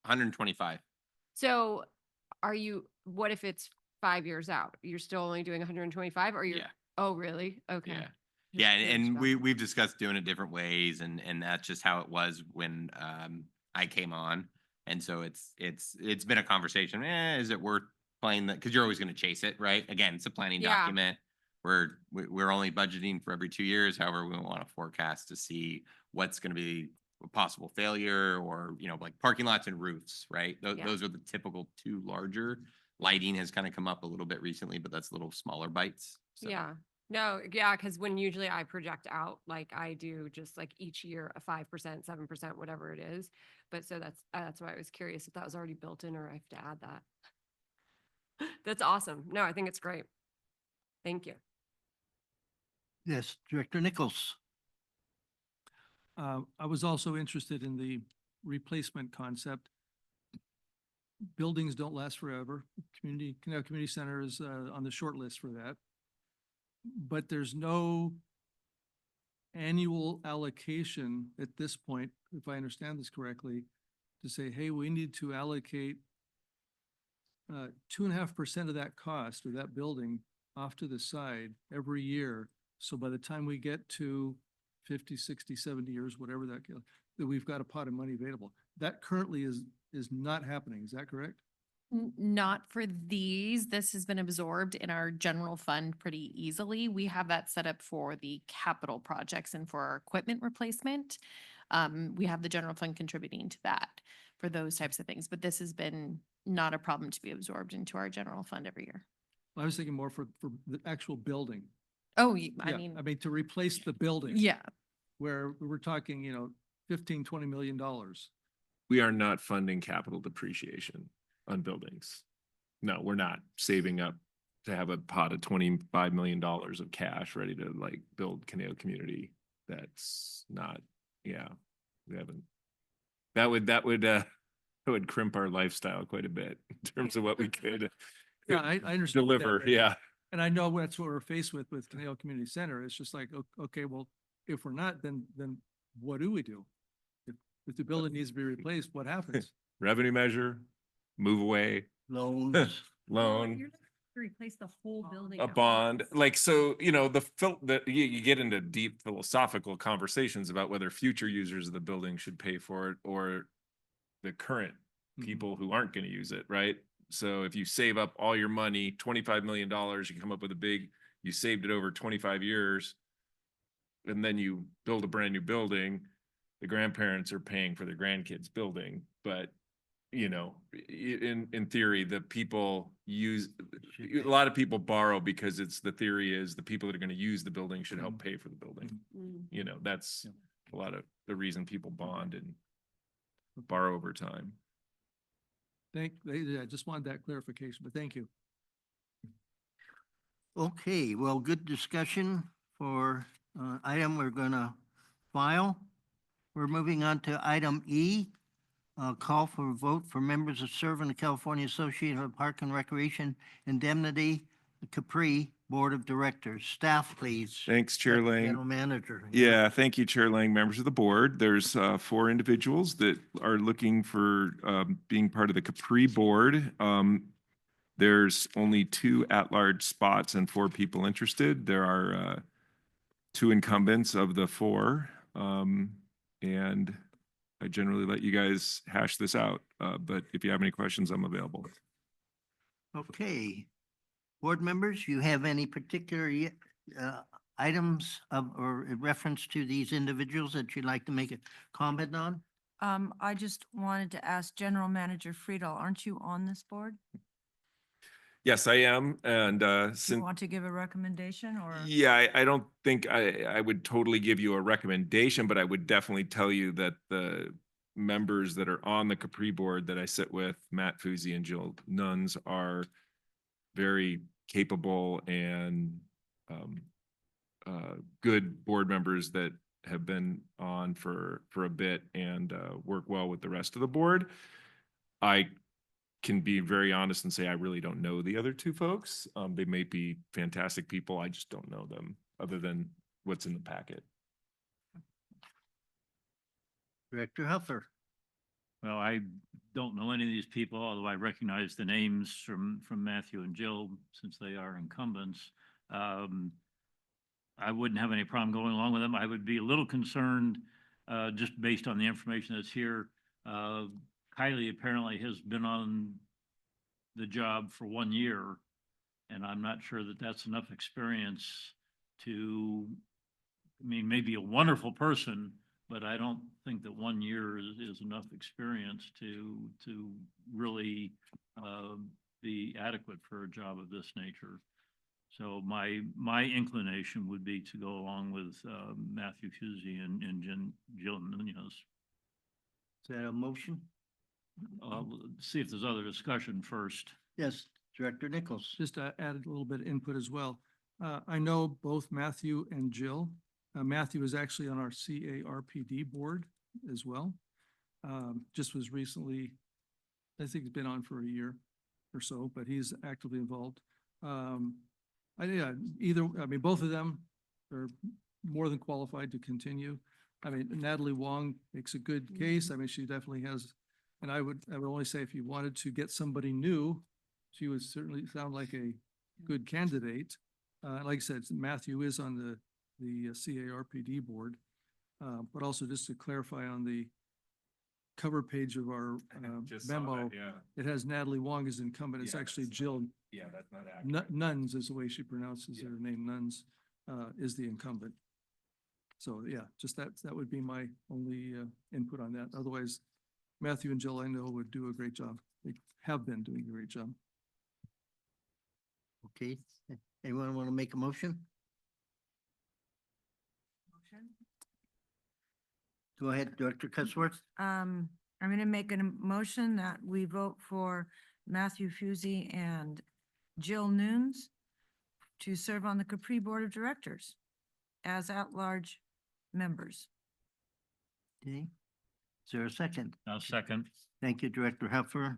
125. So what if it's 5 years out? You're still only doing 125 or you're, Yeah. Oh, really? Okay. Yeah. Just Yeah, curious and about that. we've discussed doing it different ways, and that's just how it was when I came on. And so it's been a conversation. Is it worth playing that? Because you're always going to chase it, right? Again, it's a planning Yeah. document. We're only budgeting for every 2 years. However, we want to forecast to see what's going to be a possible failure, or like parking lots and roofs, right? Yeah. Those are the typical two larger. Lighting has kind of come up a little bit recently, but that's little smaller bites. So. Yeah. No, yeah, because when usually I project out, like I do just like each year a 5%, 7%, whatever it is. But so that's why I was curious if that was already built in or I have to add that. That's awesome. No, I think it's great. Thank you. Yes, Director Nichols. I was also interested in the replacement concept. Buildings don't last forever. Conejo Community Center is on the short list for that. But there's no annual allocation at this point, if I understand this correctly, to say, hey, we need to allocate 2.5% of that cost of that building off to the side every year. So by the time we get to 50, 60, 70 years, whatever that we've got a pot of money available. That currently is not happening. Is that correct? Not for these. This has been absorbed in our general fund pretty easily. We have that set up for the capital projects and for our equipment replacement. We have the general fund contributing to that for those types of things, but this has been not a problem to be absorbed into our general fund every year. I was thinking more for the actual building. Oh, I mean, to replace the building. yeah. Where we're talking, $15-20 million. We are not funding capital depreciation on buildings. No, we're not saving up to have a pot of $25 million of cash ready to like build Conejo Community. That's not, yeah, we haven't. That would crimp our lifestyle quite a bit in terms of what we could Yeah, I understand. deliver. that. Yeah. And I know that's what we're faced with Conejo Community Center. It's just like, okay, well, if we're not, then what do we do? If the building needs to be replaced, what happens? Revenue measure, move away, Loans. loan. You're not to replace the whole building. A at bond, once. like, so, you get into deep philosophical conversations about whether future users of the building should pay for it or the current people who aren't gonna use it, right? So if you save up all your money, $25 million, you come up with you saved it over 25 years. And then you build a brand new building, the grandparents are paying for their grandkids' building, but in theory, the people a lot of people borrow because the theory is the people that are going to use the building should help pay for the building. That's a lot of the reason people bond and borrow over time. I just wanted that clarification, but thank you. Okay, well, good discussion for item we're gonna file. We're moving on to item E, call for a vote for members of serve in the California Association of Park and Recreation Indemnity, the Capri Board of Directors. Staff, please. Thanks, Chair Lang. General Manager. Yeah, thank you, Chair Lang, members of the board. There's 4 individuals that are looking for being part of the Capri board. There's only 2 at-large spots and 4 people interested. There are 2 incumbents of the 4. And I generally let you guys hash this out. But if you have any questions, I'm available. Okay. Board members, you have any particular items or in reference to these individuals that you'd like to make a comment on? I just wanted to ask General Manager Friedel, aren't you on this board? Yes, I am. And Do you since want to give a recommendation or? yeah, I don't think I would totally give you a recommendation, but I would definitely tell you that the members that are on the Capri board that I sit with, Matt Fusi and Jill Nuns, are very capable and good board members that have been on for a bit and work well with the rest of the board. I can be very honest and say I really don't know the other 2 folks. They may be fantastic people. I just don't know them other than what's in the packet. Director Huffer. Well, I don't know any of these people, although I recognize the names from Matthew and Jill since they are incumbents. I wouldn't have any problem going along with them. I would be a little concerned, just based on the information that's here. Kylie apparently has been on the job for 1 year, and I'm not sure that that's enough experience to, maybe a wonderful person, but I don't think that 1 year is enough experience to really be adequate for a job of this nature. So my inclination would be to go along with Matthew Fusi and Jill Munoz. Is that a motion? I'll see if there's other discussion first. Yes, Director Nichols. Just added a little bit of input as well. I know both Matthew and Jill. Matthew is actually on our CARPD board as well. Just was recently, I think he's been on for a year or so, but he's actively involved. Yeah, both of them are more than qualified to continue. I mean, Natalie Wong makes a good case. I mean, she definitely has, and I would only say if you wanted to get somebody new, she would certainly sound like a good candidate. Like I said, Matthew is on the CARPD board. But also just to clarify on the cover page of our Just saw memo, that, yeah. it has Natalie Wong as incumbent. It's Yeah, actually that's- Jill Yeah, that's not accurate. Nuns is the way she pronounces Yeah. her name, Nuns, is the incumbent. So yeah, just that would be my only input on that. Otherwise, Matthew and Jill, I know, would do a great job. They have been doing a great job. Okay, anyone want to make a motion? Go ahead, Director Cutsworth. I'm going to make a motion that we vote for Matthew Fusey and Jill Nunes to serve on the Capri Board of Directors as at-large members. Okay, is there a second? I'll second. Thank you, Director Heffer.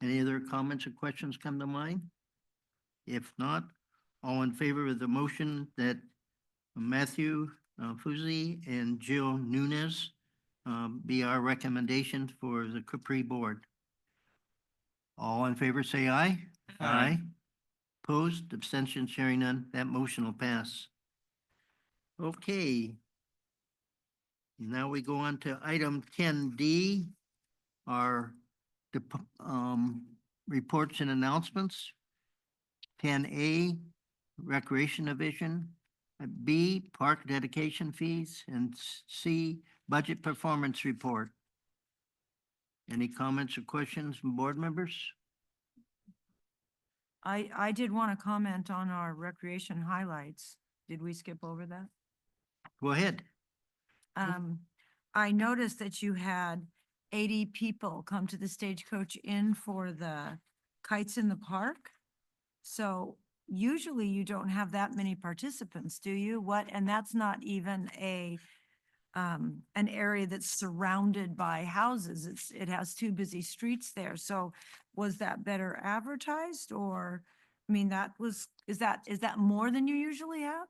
Any other comments or questions come to mind? If not, all in favor of the motion that Matthew Fuzzy and Jill Nunes be our recommendation for the Capri Board? All in favor, say aye. Aye. Opposed, abstention, sharing none. That motion will pass. Okay. Now we go on to item 10D, our reports and announcements. 10A, Recreation Division. B, Park dedication fees, and C, Budget Performance Report. Any comments or questions from board members? I did want to comment on our recreation highlights. Did we skip over that? Go ahead. I noticed that you had 80 people come to the Stagecoach Inn for the Kites in the Park. So usually you don't have that many participants, do you? And that's not even an area that's surrounded by houses. It has two busy streets there. So was that better advertised, or, I mean, is that more than you usually have?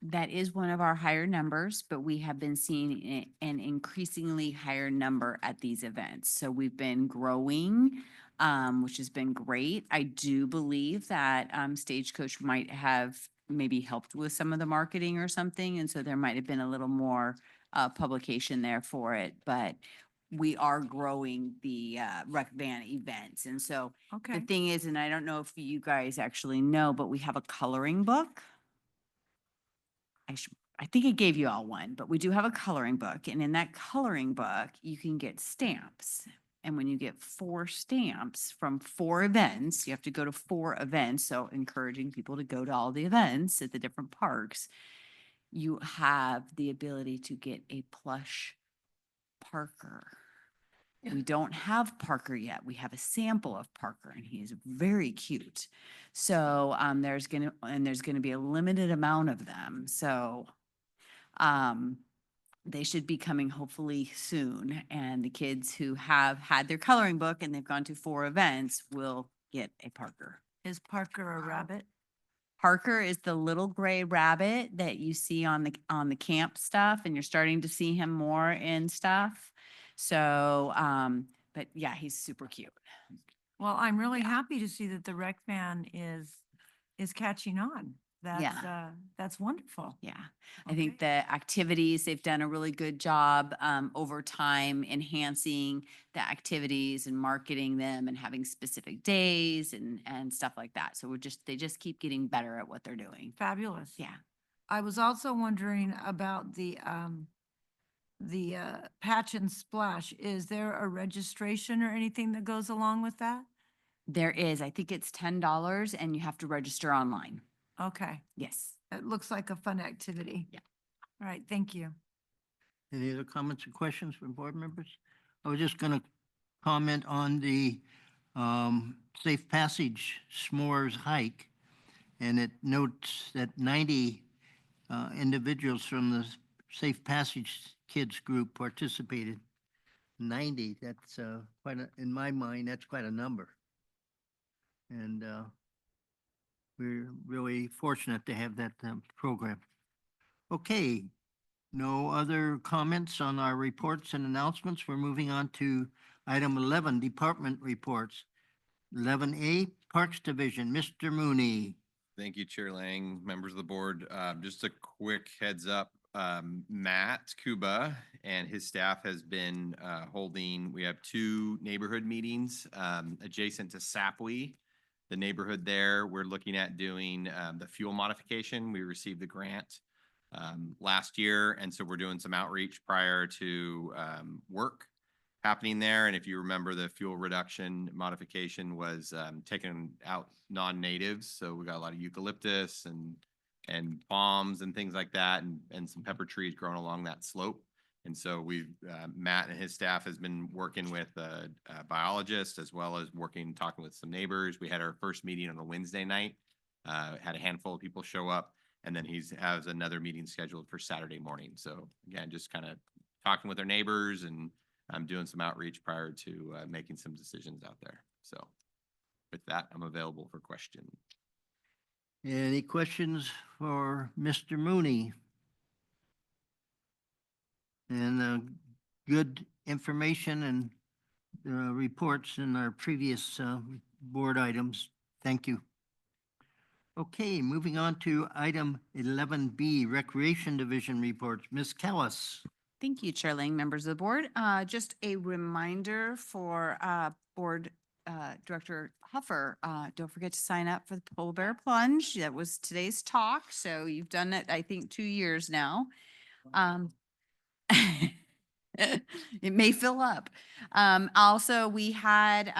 That is one of our higher numbers, but we have been seeing an increasingly higher number at these events. So we've been growing, which has been great. I do believe that Stagecoach might have maybe helped with some of the marketing or something. And so there might have been a little more publication there for it. But we are growing the rec van events. And so the Okay. thing is, and I don't know if you guys actually know, but we have a coloring book. I think I gave you all one, but we do have a coloring book. And in that coloring book, you can get stamps. And when you get 4 stamps from 4 events, you have to go to 4 events. So encouraging people to go to all the events at the different parks, you have the ability to get a plush Parker. We don't have Parker yet. We have a sample of Parker, and he is very cute. So there's gonna be a limited amount of them. So they should be coming hopefully soon. And the kids who have had their coloring book and they've gone to 4 events will get a Parker. Is Parker a rabbit? Parker is the little gray rabbit that you see on the camp stuff, and you're starting to see him more in stuff. So, but yeah, he's super cute. Well, I'm really happy to see that the rec van is catching on. That's wonderful. Yeah, I think Okay. the activities, they've done a really good job over time enhancing the activities and marketing them and having specific days and stuff like that. So they just keep getting better at what they're doing. Fabulous. Yeah. I was also wondering about the Patch and Splash. Is there a registration or anything that goes along with that? There is, I think it's $10 and you have to register online. Okay, Yes. it looks like a fun activity. Yeah. All right, thank you. Any other comments or questions from board members? I was just gonna comment on the Safe Passage S'mores hike. And it notes that 90 individuals from the Safe Passage Kids group participated. 90, that's in my mind, that's quite a number. And we're really fortunate to have that program. Okay, no other comments on our reports and announcements. We're moving on to item 11, department reports. 11A, Parks Division, Mr. Mooney. Thank you, Chair Lang, members of the board. Just a quick heads up, Matt Kuba and his staff has been holding, we have 2 neighborhood meetings adjacent to Sapwe. The neighborhood there, we're looking at doing the fuel modification. We received the grant last year, and so we're doing some outreach prior to work happening there. And if you remember, the fuel reduction modification was taking out non-natives. So we got a lot of eucalyptus and palms and things like that, and some pepper trees growing along that slope. And so we've, Matt and his staff has been working with a biologist as well as talking with some neighbors. We had our first meeting on a Wednesday night, had a handful of people show up, and then has another meeting scheduled for Saturday morning. So again, just kind of talking with our neighbors and I'm doing some outreach prior to making some decisions out there. So with that, I'm available for questions. Any questions for Mr. Mooney? And good information and reports in our previous board items. Thank you. Okay, moving on to item 11B, Recreation Division reports. Ms. Callis. Thank you, Chair Lang, members of the board. Just a reminder for Board Director Huffer, don't forget to sign up for the Polar Bear Plunge. That was today's talk, so you've done it, I think, 2 years now. It may fill up. Also, we had,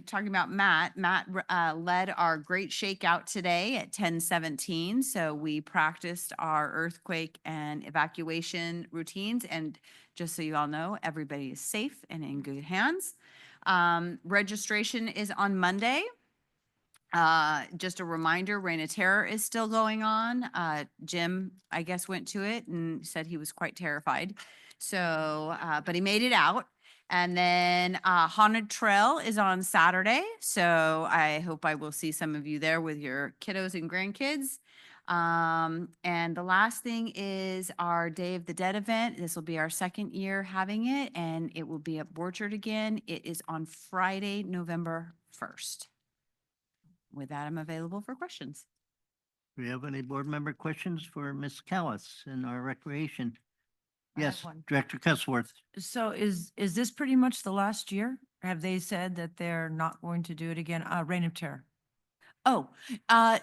talking about Matt led our great shakeout today at 10:17. So we practiced our earthquake and evacuation routines. And just so you all know, everybody is safe and in good hands. Registration is on Monday. Just a reminder, Reign of Terror is still going on. Jim, I guess, went to it and said he was quite terrified. So, but he made it out. And then Haunted Trail is on Saturday. So I hope I will see some of you there with your kiddos and grandkids. And the last thing is our Day of the Dead event. This will be our 2nd year having it, and it will be at Borchard again. It is on Friday, November 1st. With that, I'm available for questions. Do we have any board member questions for Ms. Callis in our recreation? I have Yes, one. Director Cusworth. So is this pretty much the last year? Have they said that they're not going to do it again? Reign of Terror. Oh,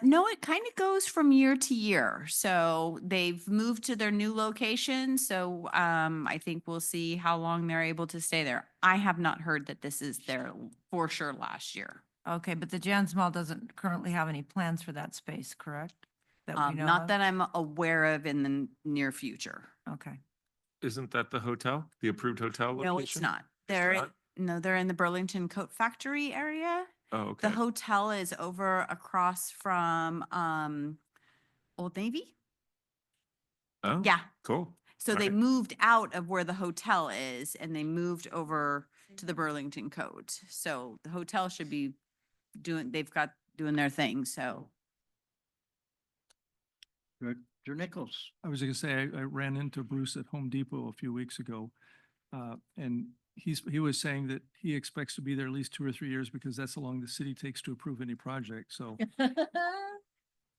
no, it kind of goes from year to year. So they've moved to their new location. So I think we'll see how long they're able to stay there. I have not heard that this is their for sure last year. Okay, but the Jans Mall doesn't currently have any plans for that space, correct? That we know Not of? that I'm aware of in the near future. Okay. Isn't that the hotel, the approved hotel location? No, it's not. They're, not? no, they're in the Burlington Coat Factory area. Oh, The okay. hotel is over across from Old Navy. Oh, Yeah. cool. So All they right. moved out of where the hotel is and they moved over to the Burlington Coat. So the hotel should be doing their thing, so. Director Nichols. I was gonna say, I ran into Bruce at Home Depot a few weeks ago. And he was saying that he expects to be there at least 2 or 3 years because that's how long the city takes to approve any project. So,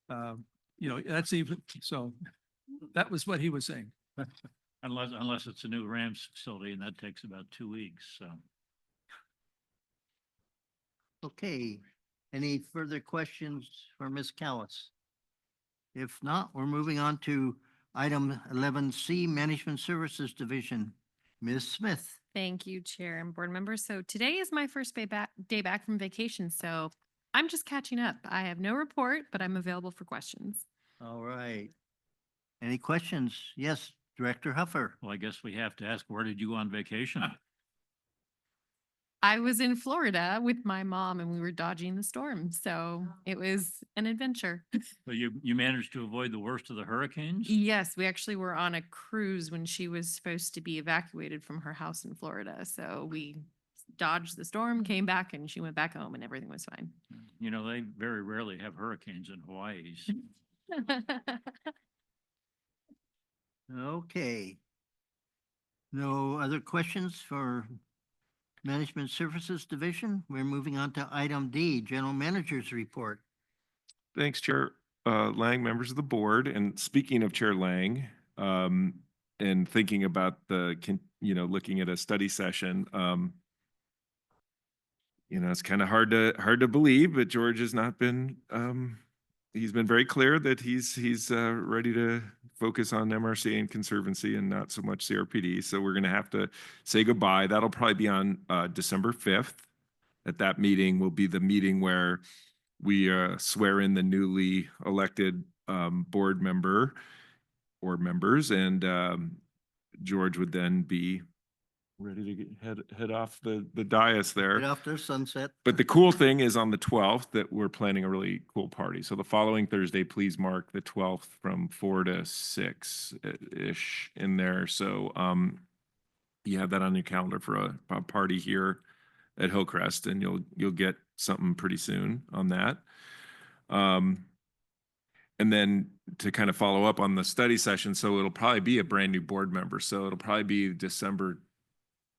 that's even, so that was what he was saying. Unless it's a new Rams facility, and that takes about 2 weeks, so. Okay, any further questions for Ms. Callis? If not, we're moving on to item 11C, Management Services Division. Ms. Smith. Thank you, Chair and board members. So today is my first day back from vacation, so I'm just catching up. I have no report, but I'm available for questions. All right. Any questions? Yes, Director Huffer. Well, I guess we have to ask, where did you go on vacation? I was in Florida with my mom and we were dodging the storm. So it was an adventure. So you managed to avoid the worst of the hurricanes? Yes, we actually were on a cruise when she was supposed to be evacuated from her house in Florida. So we dodged the storm, came back, and she went back home and everything was fine. You know, they very rarely have hurricanes in Hawaii. Okay. No other questions for Management Services Division? We're moving on to item D, General Manager's Report. Thanks, Chair Lang, members of the board. And speaking of Chair Lang, and thinking about looking at a study session, it's kind of hard to believe, but George has not been, he's been very clear that he's ready to focus on MRC and Conservancy and not so much CRPD. So we're going to have to say goodbye. That'll probably be on December 5th. At that meeting will be the meeting where we swear in the newly elected board members, and George would then be ready to head off the dais there. Get off their sunset. But the cool thing is on the 12th that we're planning a really cool party. So the following Thursday, please mark the 12th from 4 to 6-ish in there. So you have that on your calendar for a party here at Hillcrest, and you'll get something pretty soon on that. And then to kind of follow up on the study session, so it'll probably be a brand new board member. So it'll probably be December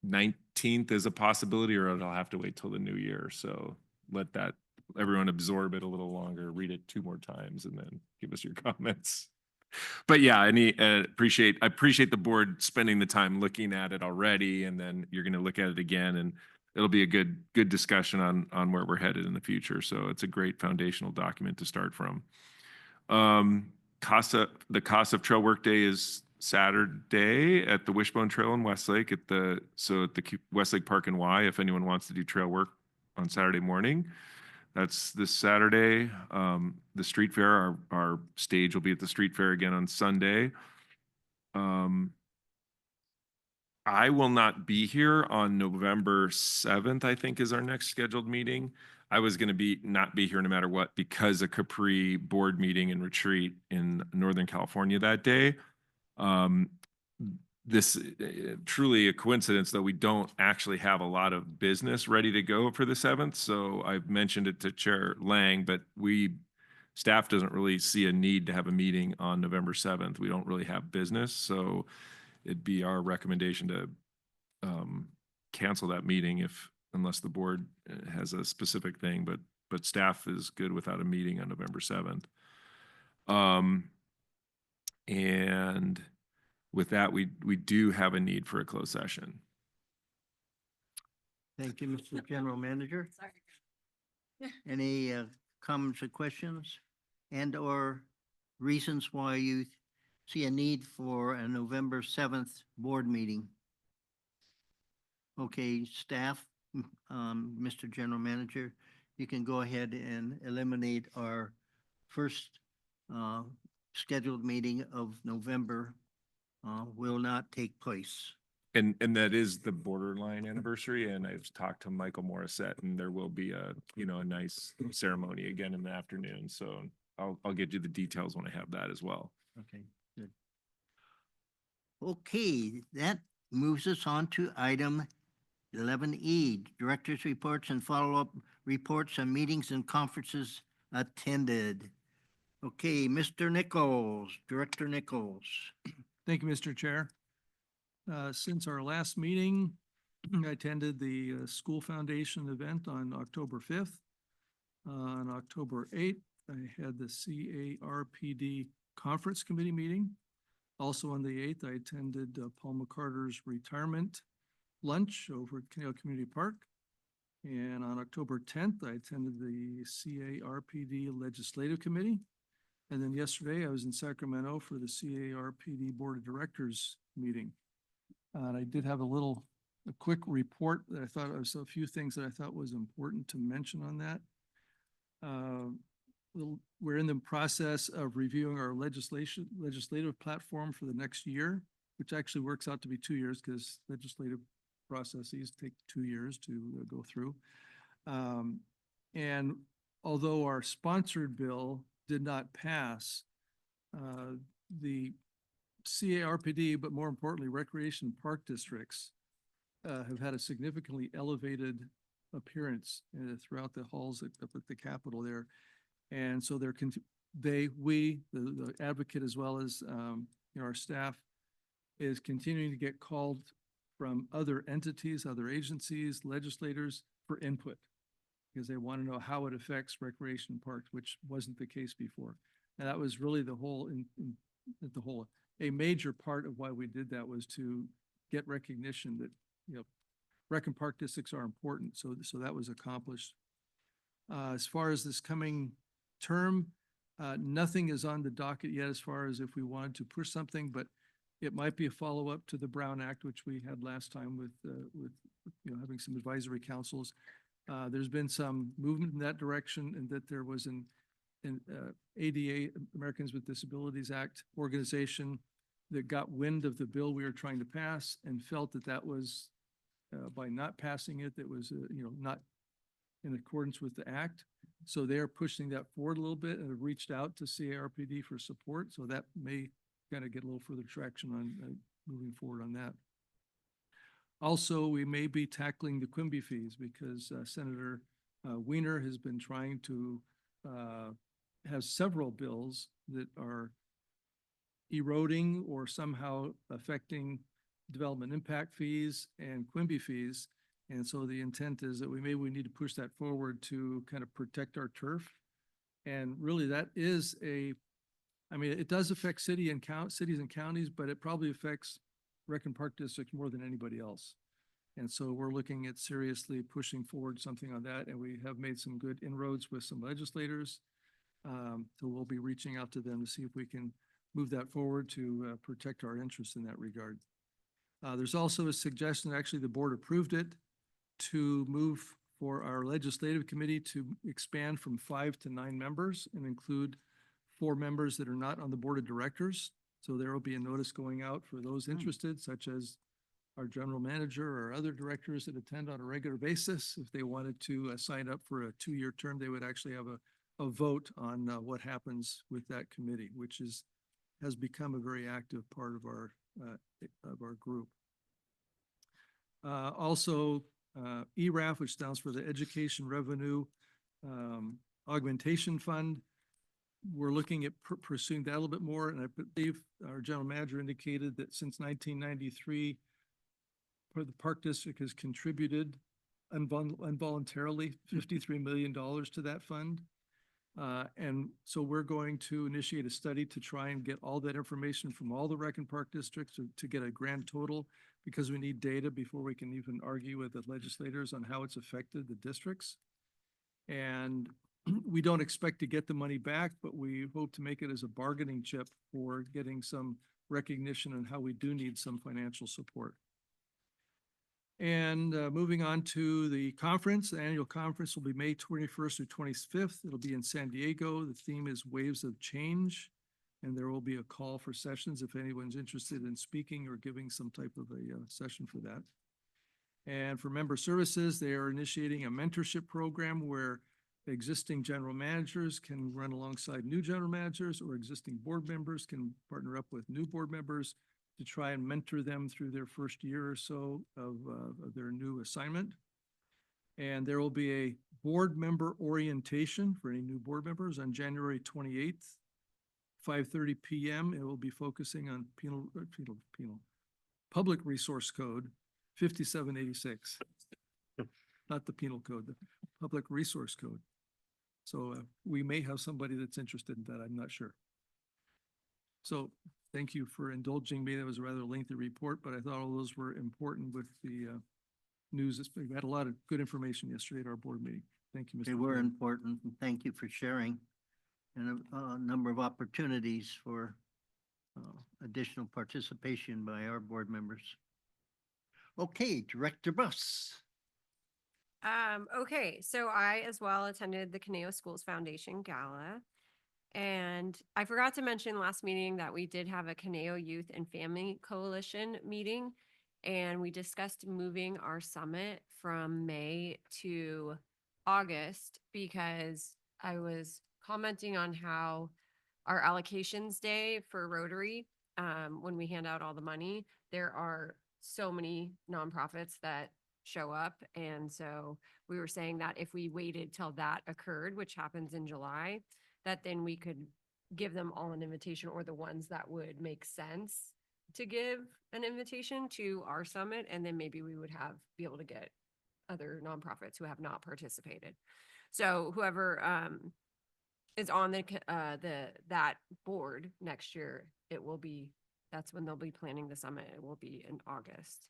19th is a possibility, or it'll have to wait till the new year. So let that everyone absorb it a little longer, read it 2 more times, and then give us your comments. But yeah, I appreciate the board spending the time looking at it already, and then you're going to look at it again, and it'll be a good discussion on where we're headed in the future. So it's a great foundational document to start from. The Casa of Trail Workday is Saturday at the Wishbone Trail in Westlake at the Westlake Park and Y. If anyone wants to do trail work on Saturday morning, that's this Saturday. The street fair, our stage will be at the street fair again on Sunday. I will not be here on November 7th, I think is our next scheduled meeting. I was going to not be here no matter what because of Capri board meeting and retreat in Northern California that day. This truly a coincidence that we don't actually have a lot of business ready to go for the 7th. So I've mentioned it to Chair Lang, but staff doesn't really see a need to have a meeting on November 7th. We don't really have business. So it'd be our recommendation to cancel that meeting unless the board has a specific thing, but staff is good without a meeting on November 7th. And with that, we do have a need for a closed session. Thank you, Mr. General Manager. Any comments or questions and/or reasons why you see a need for a November 7th board meeting? Okay, staff, Mr. General Manager, you can go ahead and eliminate our first scheduled meeting of November will not take place. And that is the borderline anniversary. And I've talked to Michael Morissette, and there will be a nice ceremony again in the afternoon. So I'll get you the details when I have that as well. Okay, good. Okay, that moves us on to item 11E, Director's Reports and Follow-up Reports on Meetings and Conferences Attended. Okay, Mr. Nichols, Director Nichols. Thank you, Mr. Chair. Since our last meeting, I attended the School Foundation event on October 5th. On October 8th, I had the CARPD Conference Committee meeting. Also on the 8th, I attended Paul McCarter's retirement lunch over at Conejo Community Park. And on October 10th, I attended the CARPD Legislative Committee. And then yesterday, I was in Sacramento for the CARPD Board of Directors meeting. And I did have a quick report that I thought was a few things that I thought was important to mention on that. We're in the process of reviewing our legislative platform for the next year, which actually works out to be 2 years because legislative processes take 2 years to go through. And although our sponsored bill did not pass, the CARPD, but more importantly, recreation park districts have had a significantly elevated appearance throughout the halls up at the Capitol there. And so the advocate, as well as, our staff, is continuing to get called from other entities, other agencies, legislators for input, because they want to know how it affects recreation parks, which wasn't the case before. And that was really a major part of why we did that, was to get recognition that, rec and park districts are important. So that was accomplished. As far as this coming term, nothing is on the docket yet as far as if we wanted to push something, but it might be a follow-up to the Brown Act, which we had last time with having some advisory councils. There's been some movement in that direction, and that there was an ADA, Americans with Disabilities Act organization, that got wind of the bill we were trying to pass and felt that that was, by not passing it, that was, not in accordance with the act. So they're pushing that forward a little bit and have reached out to CARPD for support. So that may kind of get a little further traction on moving forward on that. Also, we may be tackling the Quimby fees, because Senator Wiener has been trying to have several bills that are eroding or somehow affecting development impact fees and Quimby fees. And so the intent is that we need to push that forward to kind of protect our turf. And really that is it does affect cities and counties, but it probably affects rec and park districts more than anybody else. And so we're looking at seriously pushing forward something on that. And we have made some good inroads with some legislators. So we'll be reaching out to them to see if we can move that forward to protect our interests in that regard. There's also a suggestion, actually the board approved it, to move for our legislative committee to expand from 5 to 9 members and include 4 members that are not on the board of directors. So there will be a notice going out for those interested, such as our general manager or other directors that attend on a regular basis. If they wanted to sign up for a 2-year term, they would actually have a vote on what happens with that committee, which has become a very active part of our group. Also, ERAF, which stands for the Education Revenue Augmentation Fund. We're looking at pursuing that a little bit more. And I believe our general manager indicated that since 1993, the park district has contributed involuntarily $53 million to that fund. And so we're going to initiate a study to try and get all that information from all the rec and park districts to get a grand total, because we need data before we can even argue with the legislators on how it's affected the districts. And we don't expect to get the money back, but we hope to make it as a bargaining chip for getting some recognition on how we do need some financial support. And moving on to the conference, the annual conference will be May 21st through 25th. It'll be in San Diego. The theme is Waves of Change. And there will be a call for sessions if anyone's interested in speaking or giving some type of a session for that. And for member services, they are initiating a mentorship program where existing general managers can run alongside new general managers, or existing board members can partner up with new board members to try and mentor them through their first year or so of their new assignment. And there will be a board member orientation for any new board members on January 28th, 5:30 p.m. It will be focusing on Public Resource Code 5786. Not the penal code, the Public Resource Code. So we may have somebody that's interested in that, I'm not sure. So thank you for indulging me. That was a rather lengthy report, but I thought all those were important with the news. We had a lot of good information yesterday at our board meeting. Thank you, Mr. They were Chairman. important, and thank you for sharing, and a number of opportunities for additional participation by our board members. Okay, Director Buss. Okay, so I as well attended the Conejo Schools Foundation Gala. And I forgot to mention last meeting that we did have a Conejo Youth and Family Coalition meeting. and we discussed moving our summit from May to August because I was commenting on how our allocations day for Rotary, when we hand out all the money, there are so many nonprofits that show up. And so we were saying that if we waited till that occurred, which happens in July, that then we could give them all an invitation, or the ones that would make sense to give an invitation to our summit. And then maybe we would be able to get other nonprofits who have not participated. So whoever is on that board next year, that's when they'll be planning the summit. It will be in August,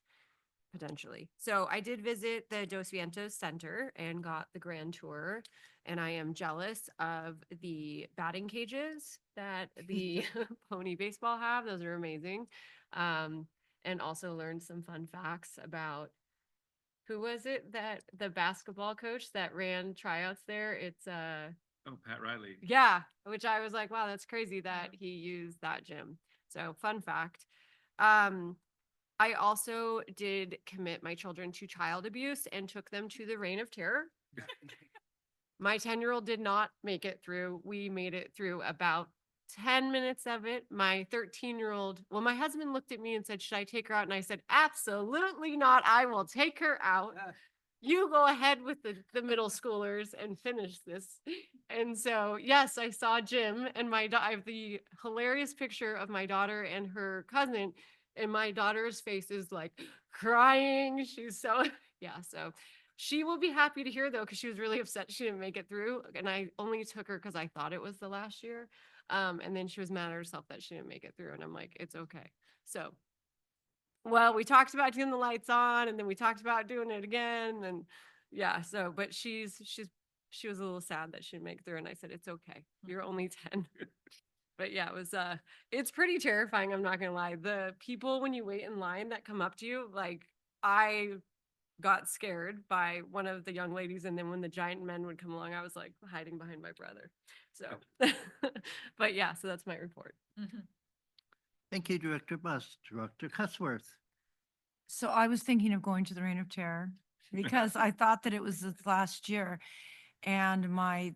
potentially. So I did visit the Dos Vientos Center and got the grand tour, and I am jealous of the batting cages that the pony baseball have. Those are amazing. And also learned some fun facts about who was it that the basketball coach that ran tryouts there? It's Oh, Pat Riley. yeah, which I was like, wow, that's crazy that he used that gym. So fun fact. I also did commit my children to child abuse and took them to the Reign of Terror. My 10-year-old did not make it through. We made it through about 10 minutes of it. My 13-year-old, well, my husband looked at me and said, should I take her out? And I said, absolutely not. I will take her out. You go ahead with the middle schoolers and finish this. And so, yes, I saw Jim, and I have the hilarious picture of my daughter and her cousin, and my daughter's face is like crying. She's so, yeah. So she will be happy to hear, though, because she was really upset she didn't make it through. And I only took her because I thought it was the last year. And then she was mad at herself that she didn't make it through. And I'm like, it's okay. So, well, we talked about doing the lights on, and then we talked about doing it again. And yeah, so, but she was a little sad that she didn't make it through. And I said, it's okay. You're only 10. But yeah, it's pretty terrifying. I'm not gonna lie. The people, when you wait in line, that come up to you, like, I got scared by one of the young ladies. And then when the giant men would come along, I was like hiding behind my brother. So, but yeah, so that's my report. Thank you, Director Bus. Director Cutsworth. So I was thinking of going to the Reign of Terror because I thought that it was this last year. And my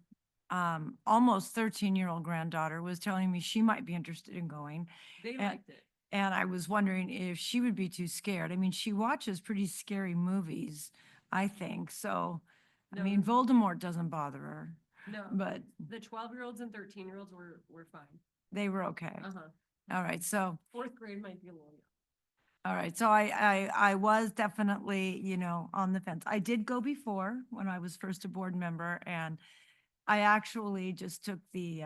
almost 13-year-old granddaughter was telling me she might be interested in going. They And- liked it. And I was wondering if she would be too scared. I mean, she watches pretty scary movies, I think. So, I No. mean, Voldemort doesn't bother her, No, but the 12-year-olds and 13-year-olds were fine. they were okay. Uh-huh. All right. So, Fourth grade might be a little young. all right. So I was definitely, on the fence. I did go before when I was first a board member, and I actually just took the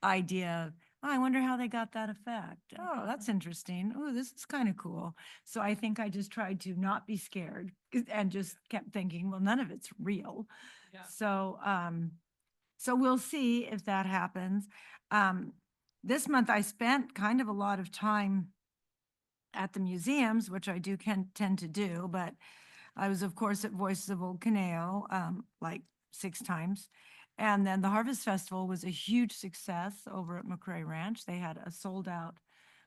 idea of, oh, I wonder how they got that effect. Oh, that's interesting. Oh, this is kind of cool. So I think I just tried to not be scared and just kept thinking, well, none of it's real. Yeah. So, so we'll see if that happens. This month I spent kind of a lot of time at the museums, which I do tend to do, but I was, of course, at Voices of Old Conejo, like 6 times. And then the Harvest Festival was a huge success over at McRae Ranch. They had a sold-out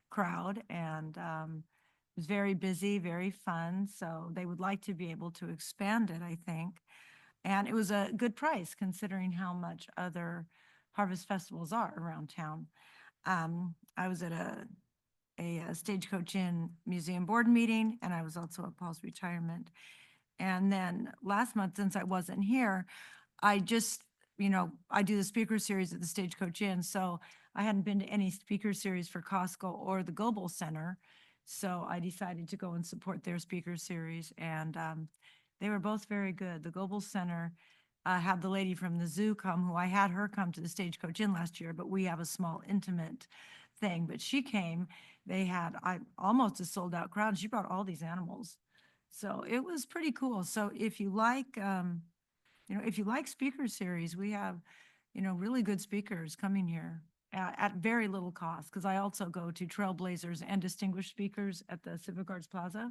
crowd, and it was very busy, very fun. So they would like to be able to expand it, I think. And it was a good price considering how much other harvest festivals are around town. I was at a Stagecoach Inn Museum Board meeting, and I was also at Paul's retirement. And then last month, since I wasn't here, I just, I do the speaker series at the Stagecoach Inn, so I hadn't been to any speaker series for Costco or the Goebel Center. So I decided to go and support their speaker series, and they were both very good. The Goebel Center had the lady from the zoo come, who I had her come to the Stagecoach Inn last year, but we have a small intimate thing. But she came, they had almost a sold out crowd. She brought all these animals. So it was pretty cool. So if you like, if you like speaker series, we have, really good speakers coming here at very little cost. Because I also go to Trailblazers and Distinguished Speakers at the Civic Arts Plaza.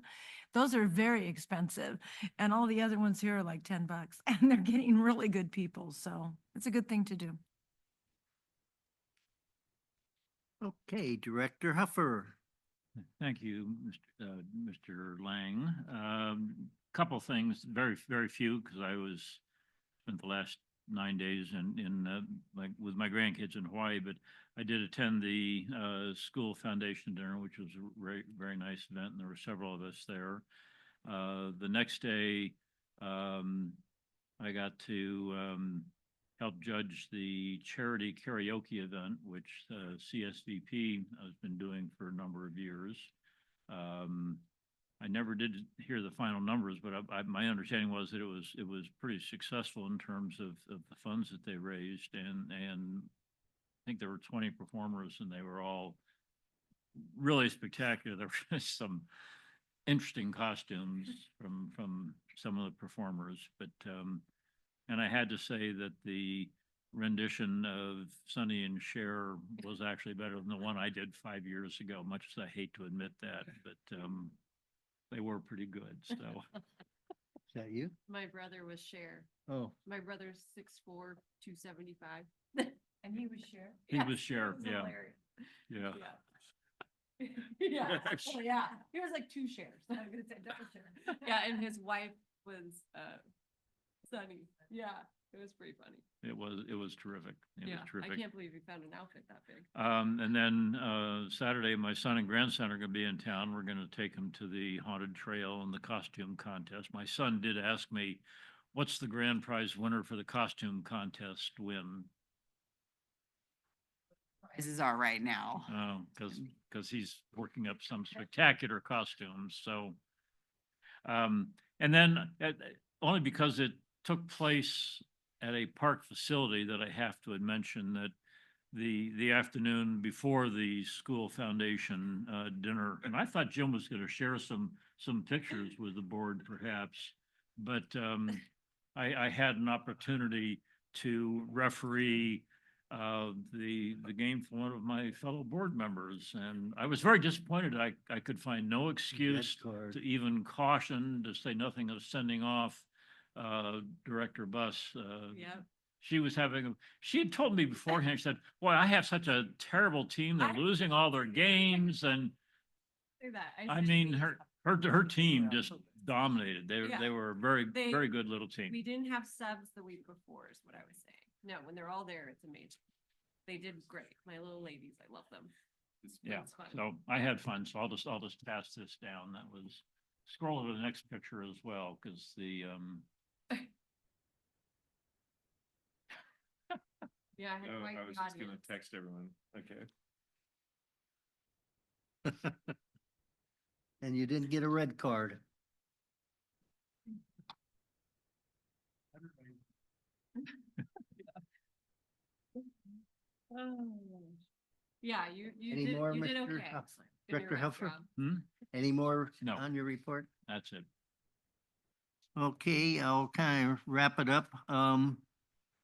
Those are very expensive. And all the other ones here are like $10. And they're getting really good people. So it's a good thing to do. Okay, Director Huffer. Thank you, Mr. Lang. Couple things, very few, because spent the last 9 days like with my grandkids in Hawaii, but I did attend the school foundation dinner, which was a very nice event, and there were several of us there. The next day, I got to help judge the charity karaoke event, which CSVP has been doing for a number of years. I never did hear the final numbers, but my understanding was that it was pretty successful in terms of the funds that they raised, and I think there were 20 performers, and they were all really spectacular. There were some interesting costumes from some of the performers, but and I had to say that the rendition of Sonny and Cher was actually better than the one I did 5 years ago, much as I hate to admit that, but they were pretty good, so. Is that you? My brother was Cher. Oh, My brother's 6'4", 275. And he was Cher. He was Cher, yeah. Yeah. Yeah. Oh, yeah. He was like 2 shares. I'm gonna say double share. Yeah, and his wife was Sunny. Yeah, it was pretty funny. It was terrific. It was Yeah, I terrific. can't believe you found an outfit that big. And then Saturday, my son and grandson are gonna be in town. We're gonna take them to the haunted trail and the costume contest. My son did ask me, what's the grand prize winner for the costume contest win? Prizes are right now. Because he's working up some spectacular costumes, so. And then only because it took place at a park facility that I have to mention that the afternoon before the school foundation dinner, and I thought Jim was gonna share some pictures with the board perhaps, but I had an opportunity to referee the game for one of my fellow board members, and I was very disappointed. I could find no excuse card. to even caution, to say nothing of sending off Director Buss. Yep. She had told me beforehand, she said, boy, I have such a terrible team. They're losing all their games, and Say that. I mean, her team just dominated. They were a very good little team. We didn't have subs the week before is what I was saying. No, when they're all there, it's amazing. They did great. My little ladies, I love them. Yeah, It's fun. so I had fun, so I'll just pass this down. That was, scroll to the next picture as well, because the, Yeah, I had Oh, quite I was the just gonna audience. text everyone. Okay. and you didn't get a red card. Oh. Yeah, you Any more, you did Mr. okay. Huff- Did a Director nice Helfer? job. Any more No. on your report? that's it. Okay, I'll kind of wrap it up.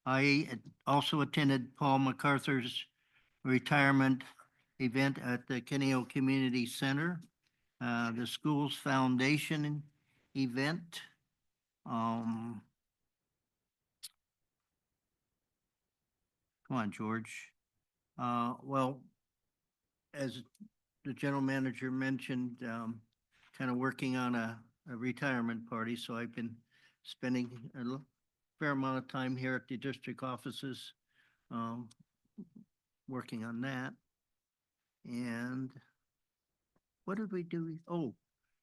I also attended Paul MacArthur's retirement event at the Conejo Community Center, the school's foundation event. Come on, George. Well, as the general manager mentioned, kind of working on a retirement party, so I've been spending a fair amount of time here at the district offices, working on that. And what did we do? Oh,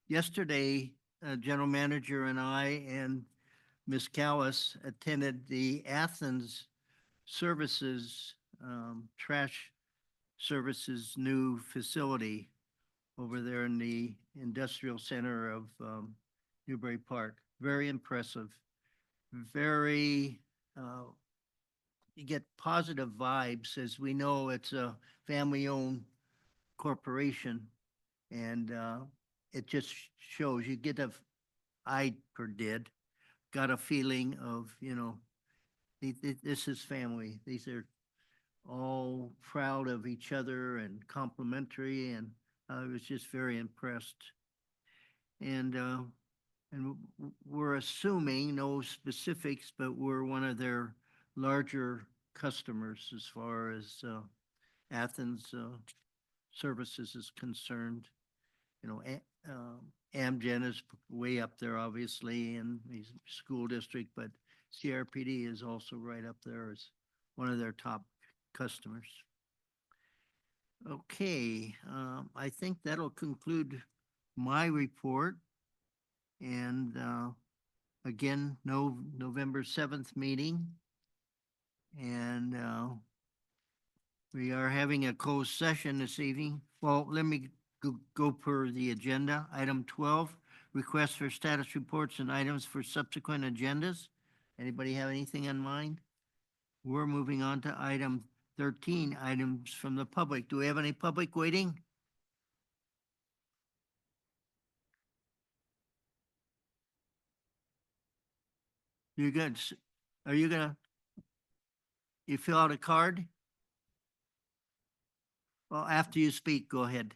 yesterday, general manager and I and Ms. Callis attended the Athens Services, Trash Services new facility over there in the industrial center of Newbury Park. Very impressive. Very, you get positive vibes. As we know, it's a family-owned corporation, and it just shows, you get a, I did, got a feeling of, this is family. These are all proud of each other and complimentary, and I was just very impressed. And we're assuming, no specifics, but we're one of their larger customers as far as Athens Services is concerned. you know, Amgen is way up there, obviously, in the school district, but CRPD is also right up there as one of their top customers. Okay, I think that'll conclude my report. And again, no November 7th meeting. And we are having a closed session this evening. Well, let me go per the agenda. Item 12, requests for status reports and items for subsequent agendas. Anybody have anything in mind? We're moving on to item 13, items from the public. Do we have any public waiting? You're good. Are you gonna, you fill out a card? Well, after you speak, go ahead.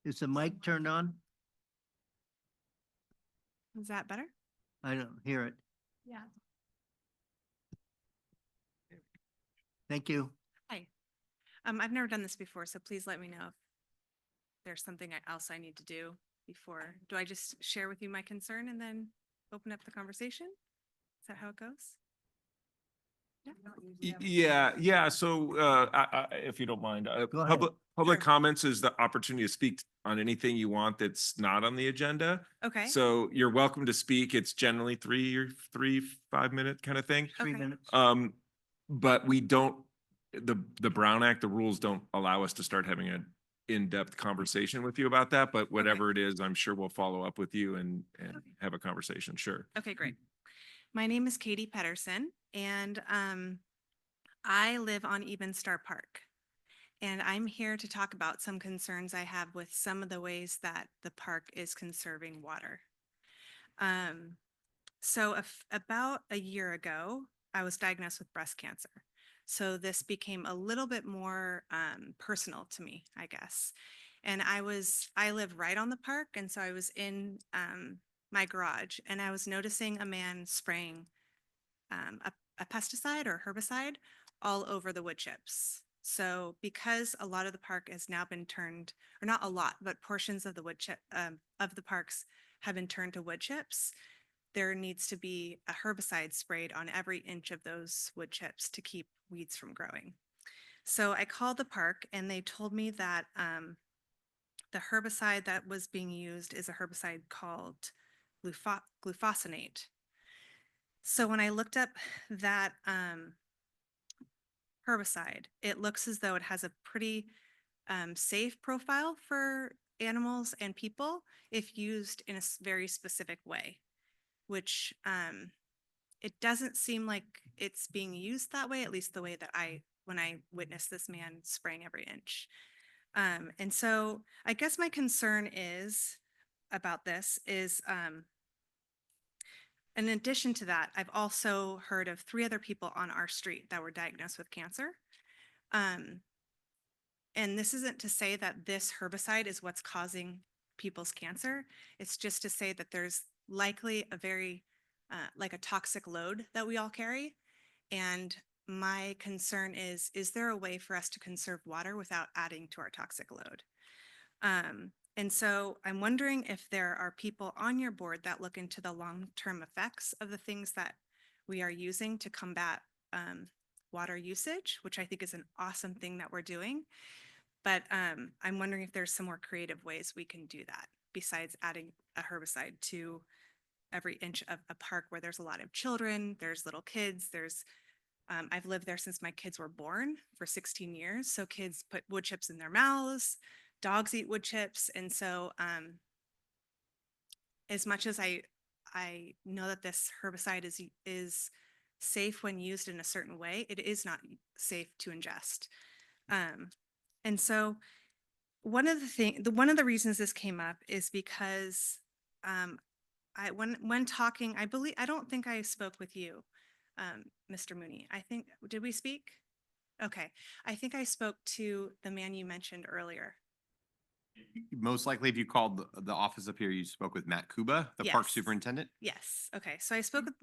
Is the mic turned on? Is that better? I don't hear it. Yeah. Thank you. Hi. I've never done this before, so please let me know if there's something else I need to do before. Do I just share with you my concern and then open up the conversation? Is that how it goes? Yeah. So, if you don't mind, Go ahead. public Sure. comments is the opportunity to speak on anything you want that's not on the agenda. Okay. So you're welcome to speak. It's generally 5 minute kind of thing. 3 Okay. minutes. But we don't, the Brown Act, the rules don't allow us to start having an in-depth conversation with you about that, but whatever it is, I'm sure we'll follow up with you and have a conversation. Sure. Okay, great. My name is Katie Pedersen, and I live on Ebenstar Park. And I'm here to talk about some concerns I have with some of the ways that the park is conserving water. So about a year ago, I was diagnosed with breast cancer. So this became a little bit more personal to me, I guess. And I live right on the park, and so I was in my garage, and I was noticing a man spraying a pesticide or herbicide all over the wood chips. So because a lot of the park has now been turned, or not a lot, but portions of the wood chip of the parks have been turned to wood chips, there needs to be a herbicide sprayed on every inch of those wood chips to keep weeds from growing. So I called the park, and they told me that the herbicide that was being used is a herbicide called glufosinate. So when I looked up that herbicide, it looks as though it has a pretty safe profile for animals and people if used in a very specific way, which it doesn't seem like it's being used that way, at least the way that when I witnessed this man spraying every inch. And so I guess my concern is about this is, in addition to that, I've also heard of 3 other people on our street that were diagnosed with cancer. And this isn't to say that this herbicide is what's causing people's cancer. It's just to say that there's likely a very, like a toxic load that we all carry. And my concern is there a way for us to conserve water without adding to our toxic load? And so I'm wondering if there are people on your board that look into the long-term effects of the things that we are using to combat water usage, which I think is an awesome thing that we're doing. But I'm wondering if there's some more creative ways we can do that besides adding a herbicide to every inch of a park where there's a lot of children, there's little kids, I've lived there since my kids were born for 16 years. So kids put wood chips in their mouths, dogs eat wood chips. And so as much as I know that this herbicide is safe when used in a certain way, it is not safe to ingest. And so one of the reasons this came up is because when talking, I don't think I spoke with you, Mr. Mooney. Did we speak? Okay. I think I spoke to the man you mentioned earlier. Most likely, if you called the office up here, you spoke with Matt Kuba, the park Yes. superintendent. Yes, okay, so I spoke with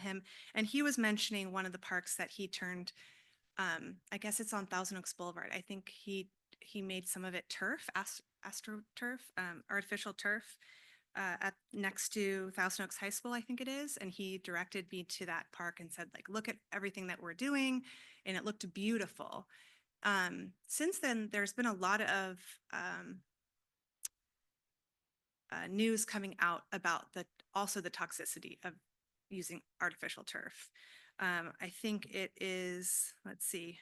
him, and he was mentioning one of the parks that he turned, I guess it's on Thousand Oaks Boulevard. I think he made some of it turf, astroturf, artificial turf, at next to Thousand Oaks High School, I think it is, and he directed me to that park and said, like, look at everything that we're doing, and it looked beautiful. Since then, there's been a lot of news coming out about also the toxicity of using artificial turf. I think it is, let's see.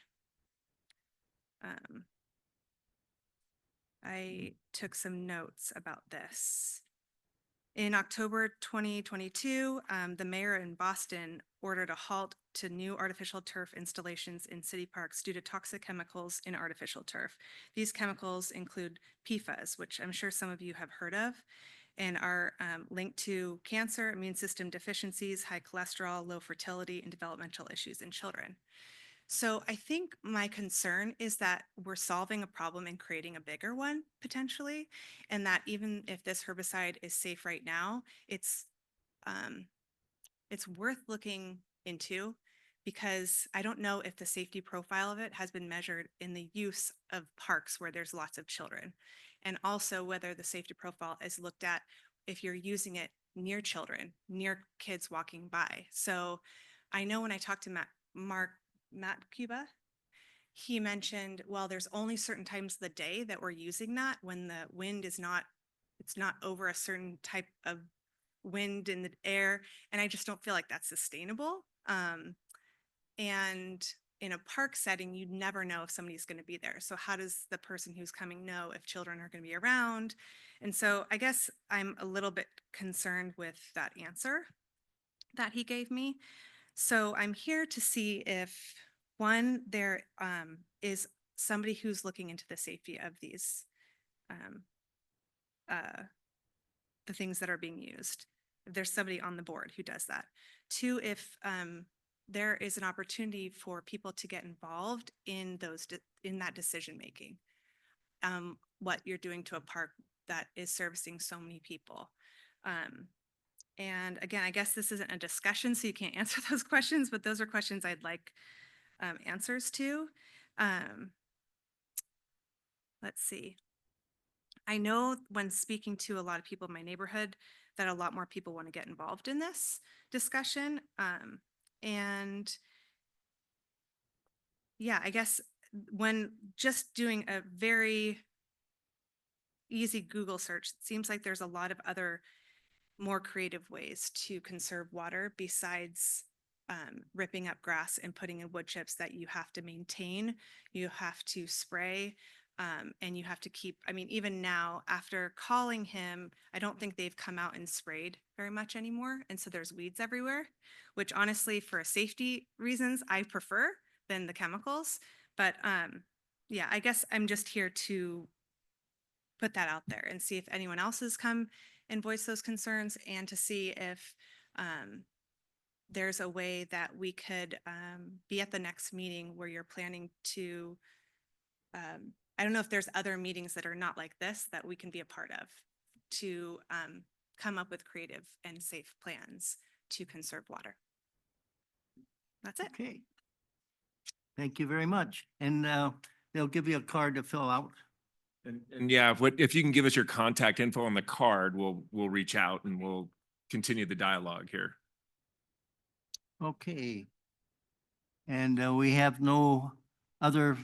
I took some notes about this. In October 2022, the mayor in Boston ordered a halt to new artificial turf installations in city parks due to toxic chemicals in artificial turf. These chemicals include PFAS, which I'm sure some of you have heard of, and are linked to cancer, immune system deficiencies, high cholesterol, low fertility, and developmental issues in children. So I think my concern is that we're solving a problem and creating a bigger one potentially, and that even if this herbicide is safe right now, it's worth looking into, because I don't know if the safety profile of it has been measured in the use of parks where there's lots of children, and also whether the safety profile is looked at if you're using it near children, near kids walking by. So I know when I talked to Matt Cuba, he mentioned, well, there's only certain times of the day that we're using that when the wind is not, it's not over a certain type of wind in the air. And I just don't feel like that's sustainable. And in a park setting, you never know if somebody's going to be there. So how does the person who's coming know if children are going to be around? And so I guess I'm a little bit concerned with that answer that he gave me. So I'm here to see if, one, there is somebody who's looking into the safety of these, the things that are being used. If there's somebody on the board who does that. Two, if there is an opportunity for people to get involved in in that decision making. What you're doing to a park that is servicing so many people. And again, I guess this isn't a discussion, so you can't answer those questions, but those are questions I'd like answers to. Let's see. I know when speaking to a lot of people in my neighborhood that a lot more people want to get involved in this discussion. And yeah, I guess when just doing a very easy Google search, it seems like there's a lot of other more creative ways to conserve water besides ripping up grass and putting in wood chips that you have to maintain, you have to spray, and you have to keep, I mean, even now after calling him, I don't think they've come out and sprayed very much anymore. And so there's weeds everywhere, which honestly for safety reasons, I prefer than the chemicals. But yeah, I guess I'm just here to put that out there and see if anyone else has come and voiced those concerns, and to see if there's a way that we could be at the next meeting where you're planning to, I don't know if there's other meetings that are not like this that we can be a part of to come up with creative and safe plans to conserve water. That's it. Okay. Thank you very much. And they'll give you a card to fill out. And yeah, if you can give us your contact info on the card, we'll reach out and we'll continue the dialogue here. Okay. And we have no other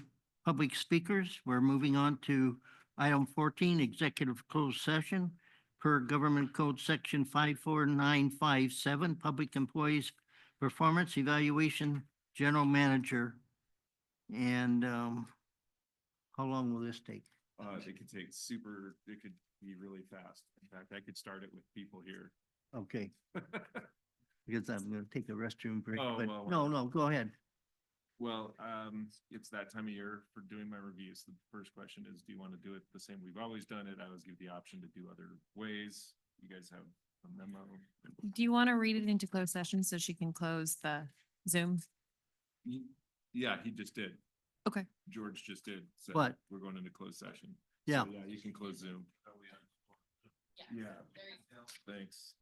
public speakers. We're moving on to item 14, executive closed session per Government Code Section 54957, Public Employees Performance Evaluation, General Manager. And how long will this take? It could take it could be really fast. In fact, I could start it with people here. Okay. Because I'm going to take a restroom break, Oh, but well, no, go ahead. Well, it's that time of year for doing my reviews. The first question is, do you want to do it the same we've always done it? I always give the option to do other ways. You guys have a memo. Do you want to read it into closed session so she can close the Zoom? Yeah, he just did. Okay. George just did. So What? we're going into closed session. Yeah. So, yeah, you can close Zoom. Yeah, thanks.